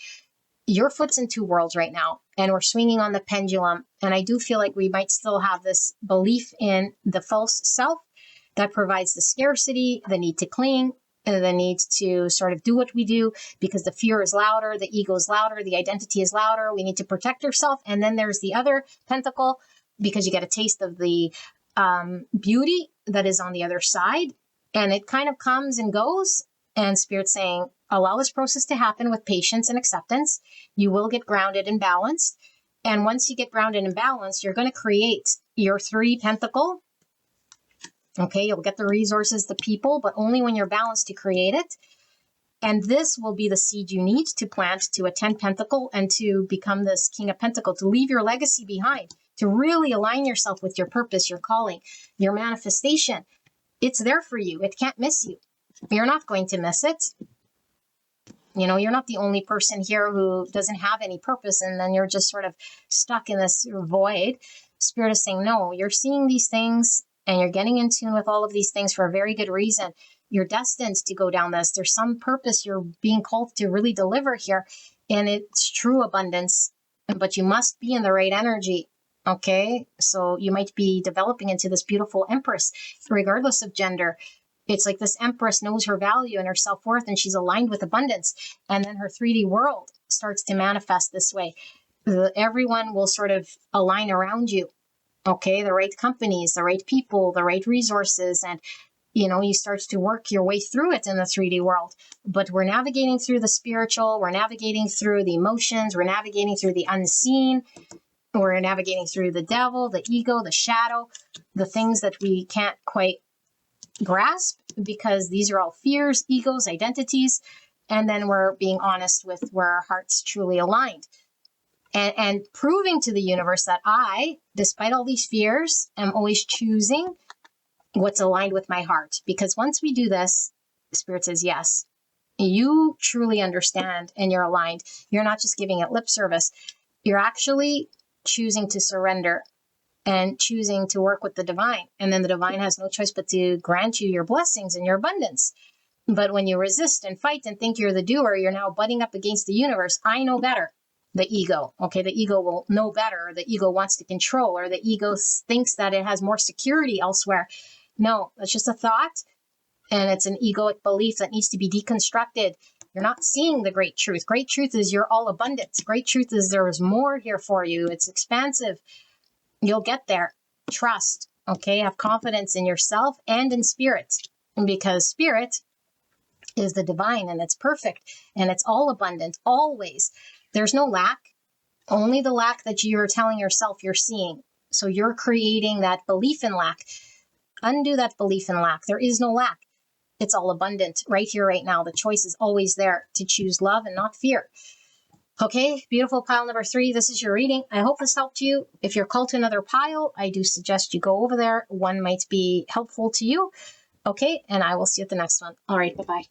your foot's in 2 worlds right now, and we're swinging on the pendulum. And I do feel like we might still have this belief in the false self that provides the scarcity, the need to cling, and the need to sort of do what we do because the fear is louder, the ego is louder, the identity is louder. We need to protect ourselves. And then there's the other pentacle, because you get a taste of the beauty that is on the other side. And it kind of comes and goes. And Spirit's saying, allow this process to happen with patience and acceptance. You will get grounded and balanced. And once you get grounded and balanced, you're going to create your 3 pentacle. Okay, you'll get the resources, the people, but only when you're balanced to create it. And this will be the seed you need to plant to a 10 pentacle and to become this king of pentacle, to leave your legacy behind, to really align yourself with your purpose, your calling, your manifestation. It's there for you. It can't miss you. You're not going to miss it. You know, you're not the only person here who doesn't have any purpose, and then you're just sort of stuck in this void. Spirit is saying, no, you're seeing these things and you're getting in tune with all of these things for a very good reason. You're destined to go down this. There's some purpose you're being called to really deliver here, and it's true abundance, but you must be in the right energy. Okay, so you might be developing into this beautiful empress, regardless of gender. It's like this empress knows her value and her self-worth, and she's aligned with abundance. And then her 3D world starts to manifest this way. Everyone will sort of align around you. Okay, the right companies, the right people, the right resources, and you start to work your way through it in the 3D world. But we're navigating through the spiritual, we're navigating through the emotions, we're navigating through the unseen, we're navigating through the devil, the ego, the shadow, the things that we can't quite grasp, because these are all fears, egos, identities. And then we're being honest with where our heart's truly aligned. And proving to the universe that I, despite all these fears, am always choosing what's aligned with my heart. Because once we do this, Spirit says, yes, you truly understand and you're aligned. You're not just giving it lip service. You're actually choosing to surrender and choosing to work with the divine. And then the divine has no choice but to grant you your blessings and your abundance. But when you resist and fight and think you're the doer, you're now butting up against the universe. I know better. The ego. Okay, the ego will know better. The ego wants to control, or the ego thinks that it has more security elsewhere. No, that's just a thought. And it's an egoic belief that needs to be deconstructed. You're not seeing the great truth. Great truth is you're all abundance. Great truth is there is more here for you. It's expansive. You'll get there. Trust. Okay, have confidence in yourself and in spirit. Because spirit is the divine, and it's perfect, and it's all abundant, always. There's no lack, only the lack that you're telling yourself you're seeing. So you're creating that belief in lack. Undo that belief in lack. There is no lack. It's all abundant right here, right now. The choice is always there to choose love and not fear. Okay, beautiful pile number 3. This is your reading. I hope this helped you. If you're called to another pile, I do suggest you go over there. One might be helpful to you. Okay, and I will see you at the next one. All right, bye-bye.